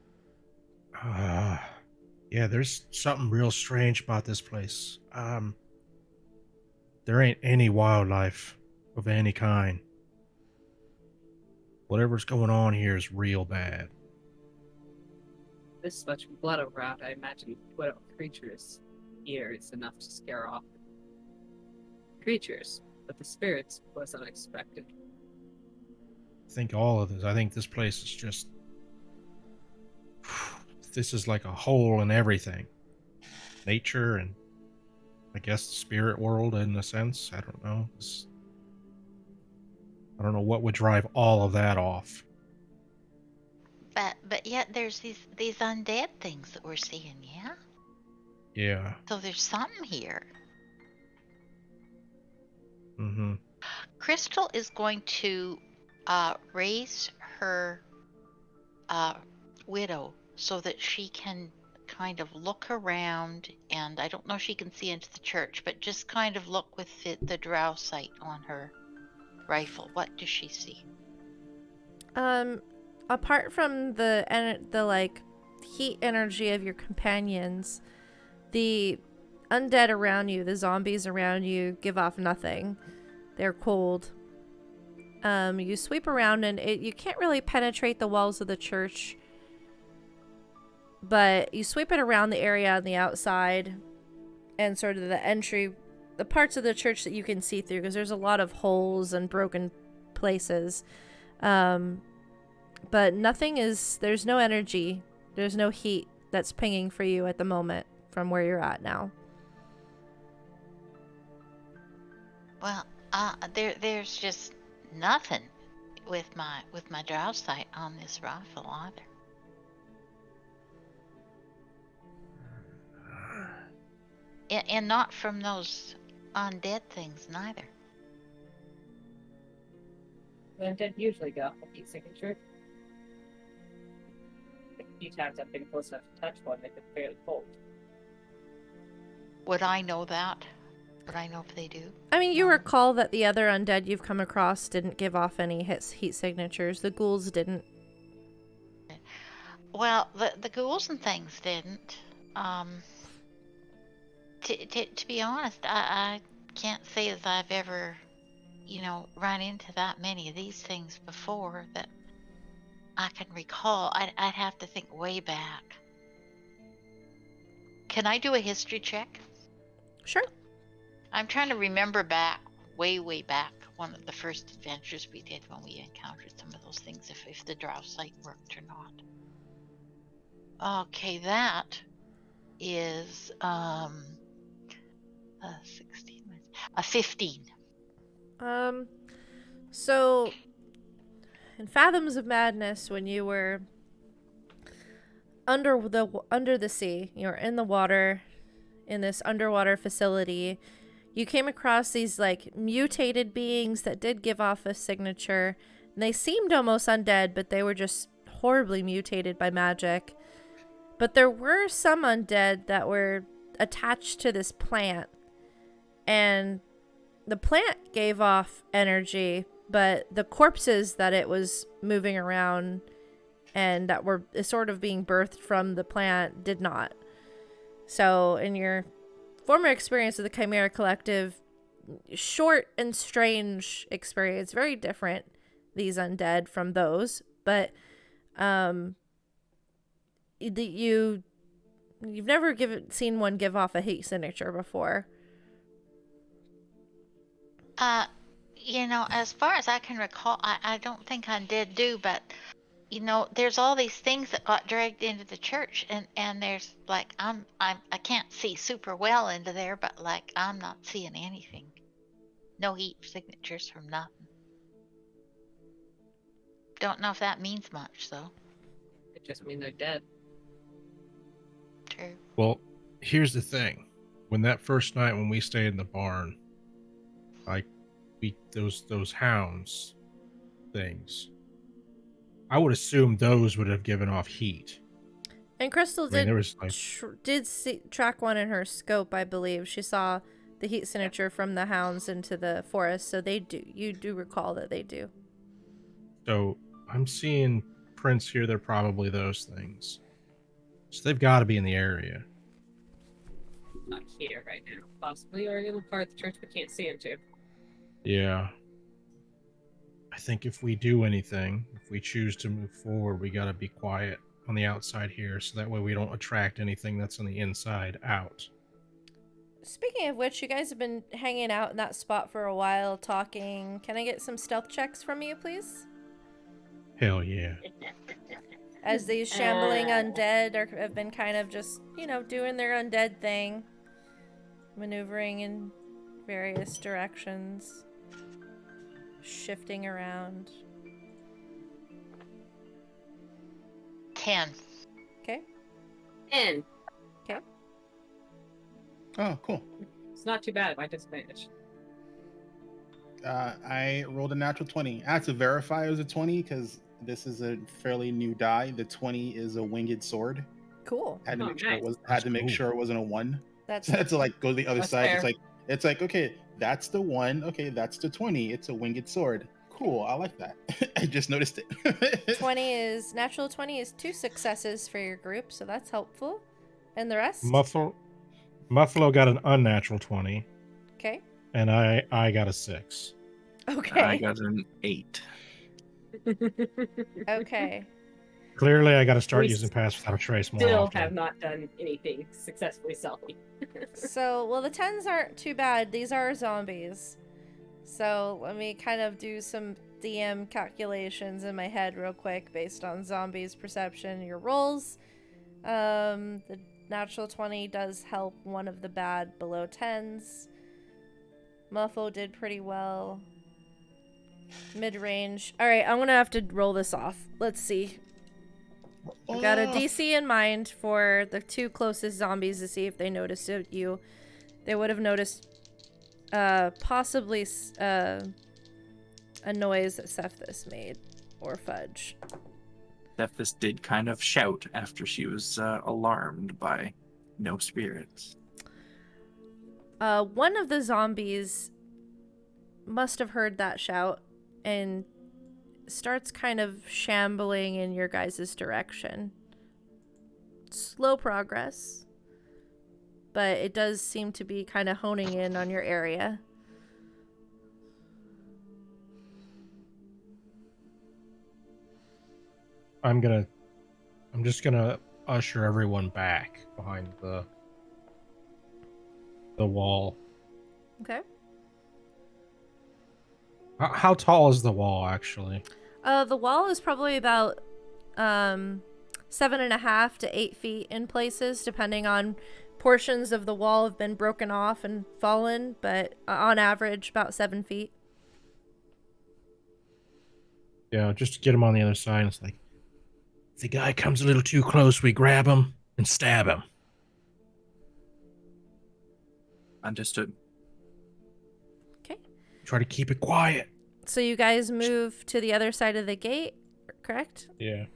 Yeah, there's something real strange about this place. There ain't any wildlife of any kind. Whatever's going on here is real bad. This much blood around, I imagine what creatures here is enough to scare off creatures, but the spirits was unexpected. I think all of this. I think this place is just. This is like a hole in everything. Nature and I guess the spirit world in a sense. I don't know. I don't know what would drive all of that off. But yet there's these undead things that we're seeing, yeah? Yeah. So there's something here. Mm-hmm. Crystal is going to raise her widow so that she can kind of look around, and I don't know if she can see into the church, but just kind of look with the drow sight on her rifle. What does she see? Apart from the like heat energy of your companions, the undead around you, the zombies around you, give off nothing. They're cold. You sweep around and you can't really penetrate the walls of the church, but you sweep it around the area on the outside and sort of the entry, the parts of the church that you can see through, because there's a lot of holes and broken places. But there's no energy, there's no heat that's pinging for you at the moment from where you're at now. Well, there's just nothing with my drow sight on this rifle either. And not from those undead things neither. The undead usually go off a heat signature. A few times I've been close enough to touch one, they've been fairly cold. Would I know that? Would I know if they do? I mean, you recall that the other undead you've come across didn't give off any heat signatures. The ghouls didn't. Well, the ghouls and things didn't. To be honest, I can't say as I've ever, run into that many of these things before that I can recall. I'd have to think way back. Can I do a history check? Sure. I'm trying to remember back, way back, one of the first adventures we did when we encountered some of those things, if the drow sight worked or not. Okay, that is 16, 15. So in Fathoms of Madness, when you were under the sea, you were in the water in this underwater facility, you came across these like mutated beings that did give off a signature, and they seemed almost undead, but they were just horribly mutated by magic. But there were some undead that were attached to this plant, and the plant gave off energy, but the corpses that it was moving around and that were sort of being birthed from the plant did not. So in your former experience with the Chimera Collective, short and strange experience, very different, these undead from those, but you've never seen one give off a heat signature before. As far as I can recall, I don't think undead do, but you know, there's all these things that got dragged into the church, and there's like I can't see super well into there, but like I'm not seeing anything. No heat signatures from nothing. Don't know if that means much though. It just means they're dead. True. Well, here's the thing. When that first night when we stayed in the barn, like those hounds things, I would assume those would have given off heat. And Crystal there did was like track one in her scope, I believe. She saw the heat signature from the hounds into the forest, so you do recall that they do. So I'm seeing prints here. They're probably those things. So they've got to be in the area. Not here right now. Possibly, or in the part of the church we can't see into. Yeah. I think if we do anything, if we choose to move forward, we got to be quiet on the outside here, so that way we don't attract anything that's on the inside out. Speaking of which, you guys have been hanging out in that spot for a while, talking. Can I get some stealth checks from you, please? Hell yeah. As these shambling undead have been kind of just, doing their undead thing. Maneuvering in various directions. Shifting around. 10. Okay. 10. Okay. Oh, cool. It's not too bad. My disadvantage. I rolled a natural 20. I had to verify it was a 20 because this is a fairly new die. The 20 is a winged sword. Cool. Had to make sure nice. it was. Had to make sure it wasn't a 1. That's So I had to like go to the other That's side. fair. It's like okay, that's the 1. Okay, that's the 20. It's a winged sword. Cool. I like that. I just noticed it. Natural 20 is 2 successes for your group, so that's helpful. And the rest? Muffalo got an unnatural 20. Okay. And I got a 6. Okay. I got an 8. Okay. Clearly, I got to start We using Pass Without a Trace more Still often. have not done anything successfully stealthy. So, well, the 10s aren't too bad. These are zombies. So, let me kind of do some DM calculations in my head real quick based on zombies' perception. Your rolls. The natural 20 does help one of the bad below 10s. Muffo did pretty well. Mid-range. Alright, I'm gonna have to roll this off. Let's see. I've got a DC in mind for the 2 closest zombies to see if they noticed you. They would have noticed possibly a noise that Cephas made. Or Fudge. Cephas did kind of shout after she was alarmed by no spirits. One of the zombies must have heard that shout and starts kind of shambling in your guys' direction. Slow progress, but it does seem to be kind of honing in on your area. I'm just gonna usher everyone back behind the wall. Okay. How tall is the wall, actually? The wall is probably about 7.5 to 8 feet in places, depending on portions of the wall have been broken off and fallen, but on average about 7 feet. Yeah, just to get him on the other side. It's like, if the guy comes a little too close, we grab him and stab him. Understood. Okay. Try to keep it quiet. So you guys move to the other side of the gate, correct? Yeah.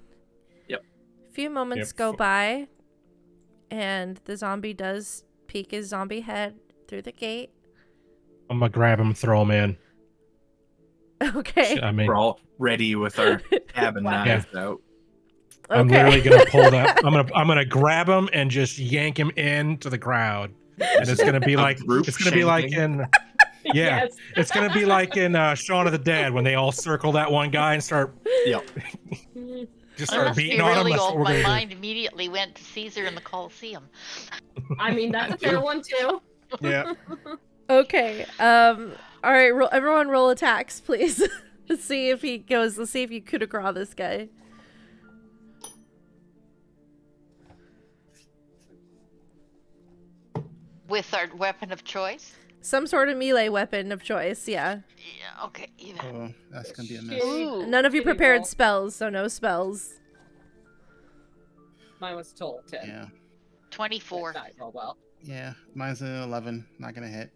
Yep. A few moments go by, and the zombie does peek his zombie head through the gate. I'm gonna grab him and throw him in. Okay. I mean, we're all ready with our cabin knives out. I'm literally gonna pull that. I'm gonna grab him and just yank him into the crowd, and it's gonna be like in. Yeah, Yes. It's gonna be like in Shaun of the Dead when they all circle that one guy and start. Yep. Just I start must be beating on him. really That's what old. we're My gonna mind immediately went to Caesar and the Colosseum. I mean, that's a fair one, too. do. Yeah. Okay. All right. Everyone, roll attacks, please. Let's see if he goes. Let's see if you coup de grace this guy. With our weapon of choice? Some sort of melee weapon of choice, yeah. Yeah, okay. Even. Oh, that's gonna be a miss. Ooh. None of you Shitty roll. prepared spells, so no spells. Mine was total 10. Yeah. 24. That roll well. Yeah. Mine's an 11. Not gonna hit.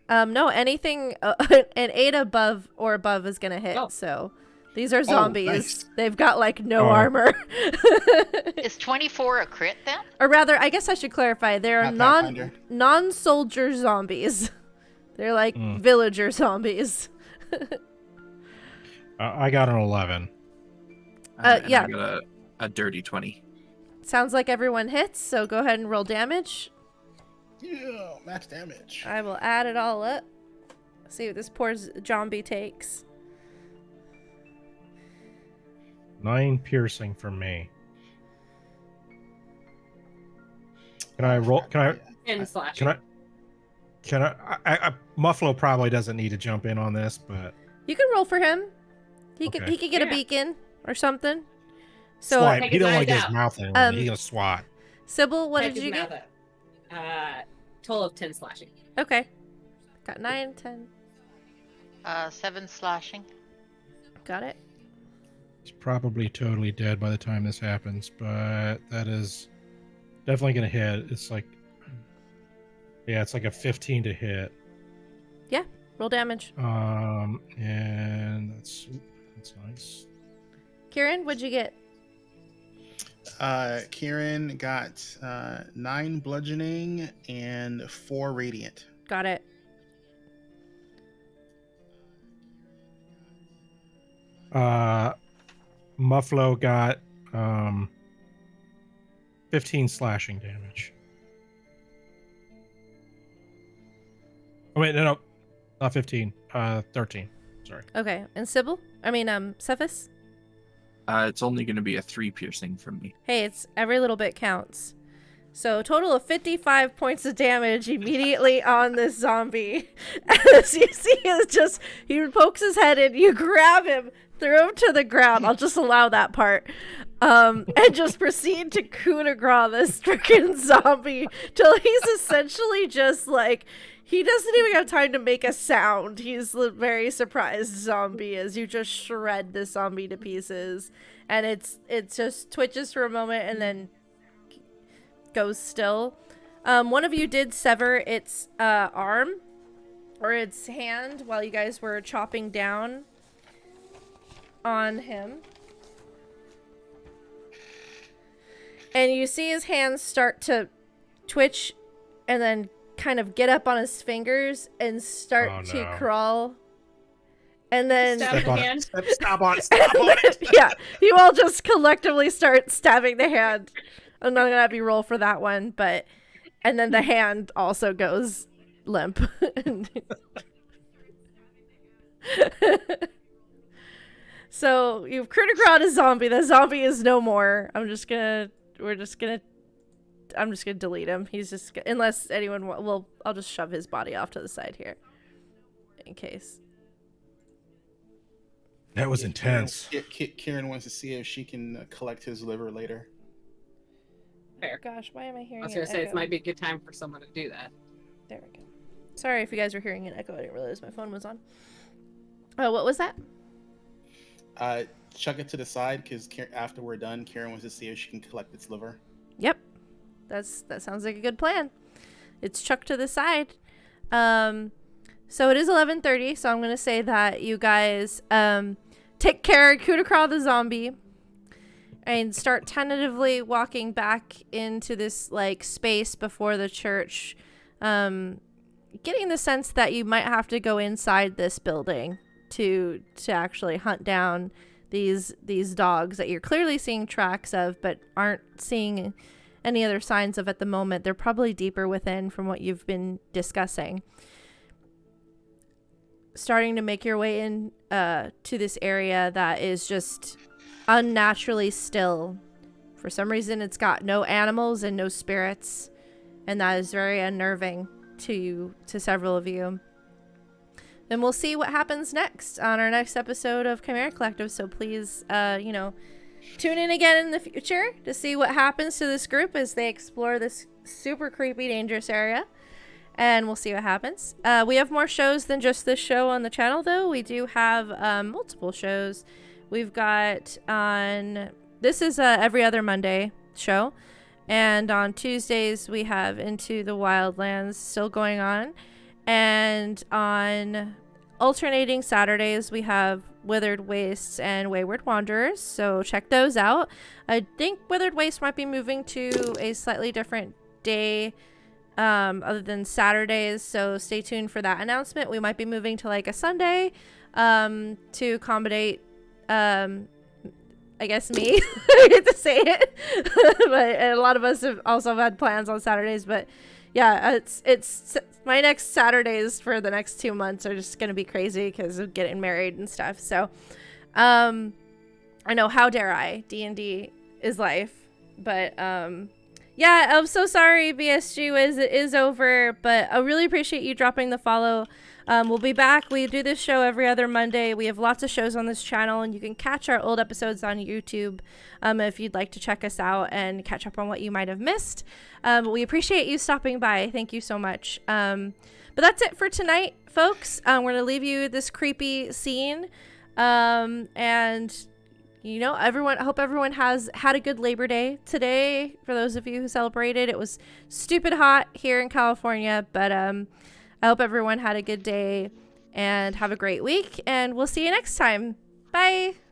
No, anything an 8 above or above is gonna hit. Oh. So these are zombies. nice. They've got like no Oh. armor. Is 24 a crit then? Or rather, I guess I should clarify. They're Not Pathfinder. non-soldier zombies. They're like villager zombies. I got an 11. And yeah. I got a dirty 20. Sounds like everyone hits, so go ahead and roll damage. Yeah, max damage. I will add it all up. See what this poor zombie takes. 9 piercing for me. Can I roll? Can I? 10 slash. Can I? Muffalo probably doesn't need to jump in on this, but You can roll for him. He Okay. can get a Yeah. beacon or something. So swipe. Take He his don't want to eyes get his out. mouth in. He's Um, gonna swat. Sybil, what Check did his you mouth get? out. Total of 10 slashing. Okay. Got 9, 10. 7 slashing. Got it. He's probably totally dead by the time this happens, but that is definitely gonna hit. It's like, yeah, it's like a 15 to hit. Roll damage. And that's nice. Kieran, what'd you get? Kieran got 9 bludgeoning and 4 radiant. Got it. Muffalo got 15 slashing damage. Oh wait, no, not 15. 13. Sorry. Okay. And Sybil? Cephas? It's only going to be a 3 piercing from me. Hey, it's every little bit counts. So total of 55 points of damage immediately on this zombie. As you see, it's just, he pokes his head in, you grab him, throw him to the ground. I'll just allow that part. And just proceed to coup de grace this freaking zombie till he's essentially just like, he doesn't even have time to make a sound. He's a very surprised zombie as you just shred this zombie to pieces. And it just twitches for a moment and then goes still. One of you did sever its arm or its hand while you guys were chopping down on him. And you see his hands start to twitch and then kind of get up on his fingers and start to crawl. And then Stab the hand. Stop on it. Stop on it. yeah, you all just collectively start stabbing the hand. I'm not gonna have you roll for that one, but and then the hand also goes limp. So you've coup de grace a zombie. The zombie is no more. I'm just gonna delete him. He's just unless anyone I'll just shove his body off to the side here, in case. That was intense. Kieran wants to see if she can collect his liver later. Fair. Gosh, why am I hearing? I was gonna say echo? it might be a good time for someone to do that. There we go. Sorry if you guys were hearing an echo. I didn't realize my phone was on. Oh, what was that? Chuck it to the side because after we're done, Kieran wants to see if she can collect its liver. Yep, that sounds like a good plan. It's chucked to the side. So it is 11:30. So I'm gonna say that you guys take care, coup de grace the zombie, and start tentatively walking back into this like space before the church. Getting the sense that you might have to go inside this building to actually hunt down these dogs that you're clearly seeing tracks of but aren't seeing any other signs of at the moment. They're probably deeper within from what you've been discussing. Starting to make your way in to this area that is just unnaturally still. For some reason it's got no animals and no spirits, and that is very unnerving to several of you. And we'll see what happens next on our next episode of Chimera Collective. So please, tune in again in the future to see what happens to this group as they explore this super creepy, dangerous area. and we'll see what happens. We have more shows than just this show on the channel, though. We do have multiple shows. We've got on... This is every other Monday show. And on Tuesdays, we have Into the Wildlands still going on. And on alternating Saturdays, we have Withered Wastes and Wayward Wanderers. So check those out. I think Withered Waste might be moving to a slightly different day other than Saturdays. So stay tuned for that announcement. We might be moving to like a Sunday to accommodate... I guess me. I hate to say it, but a lot of us have also had plans on Saturdays. But yeah, it's my next Saturdays for the next 2 months are just gonna be crazy because of getting married and stuff. So, I know, how dare I? D&D is life, but yeah, I'm so sorry, BSG is over, but I really appreciate you dropping the follow. We'll be back. We do this show every other Monday. We have lots of shows on this channel, and you can catch our old episodes on YouTube if you'd like to check us out and catch up on what you might have missed. We appreciate you stopping by. Thank you so much. But that's it for tonight, folks. We're going to leave you this creepy scene. And, you know, I hope everyone has had a good Labor Day today. For those of you who celebrated, it was stupid hot here in California, but I hope everyone had a good day and have a great week, and we'll see you next time. Bye.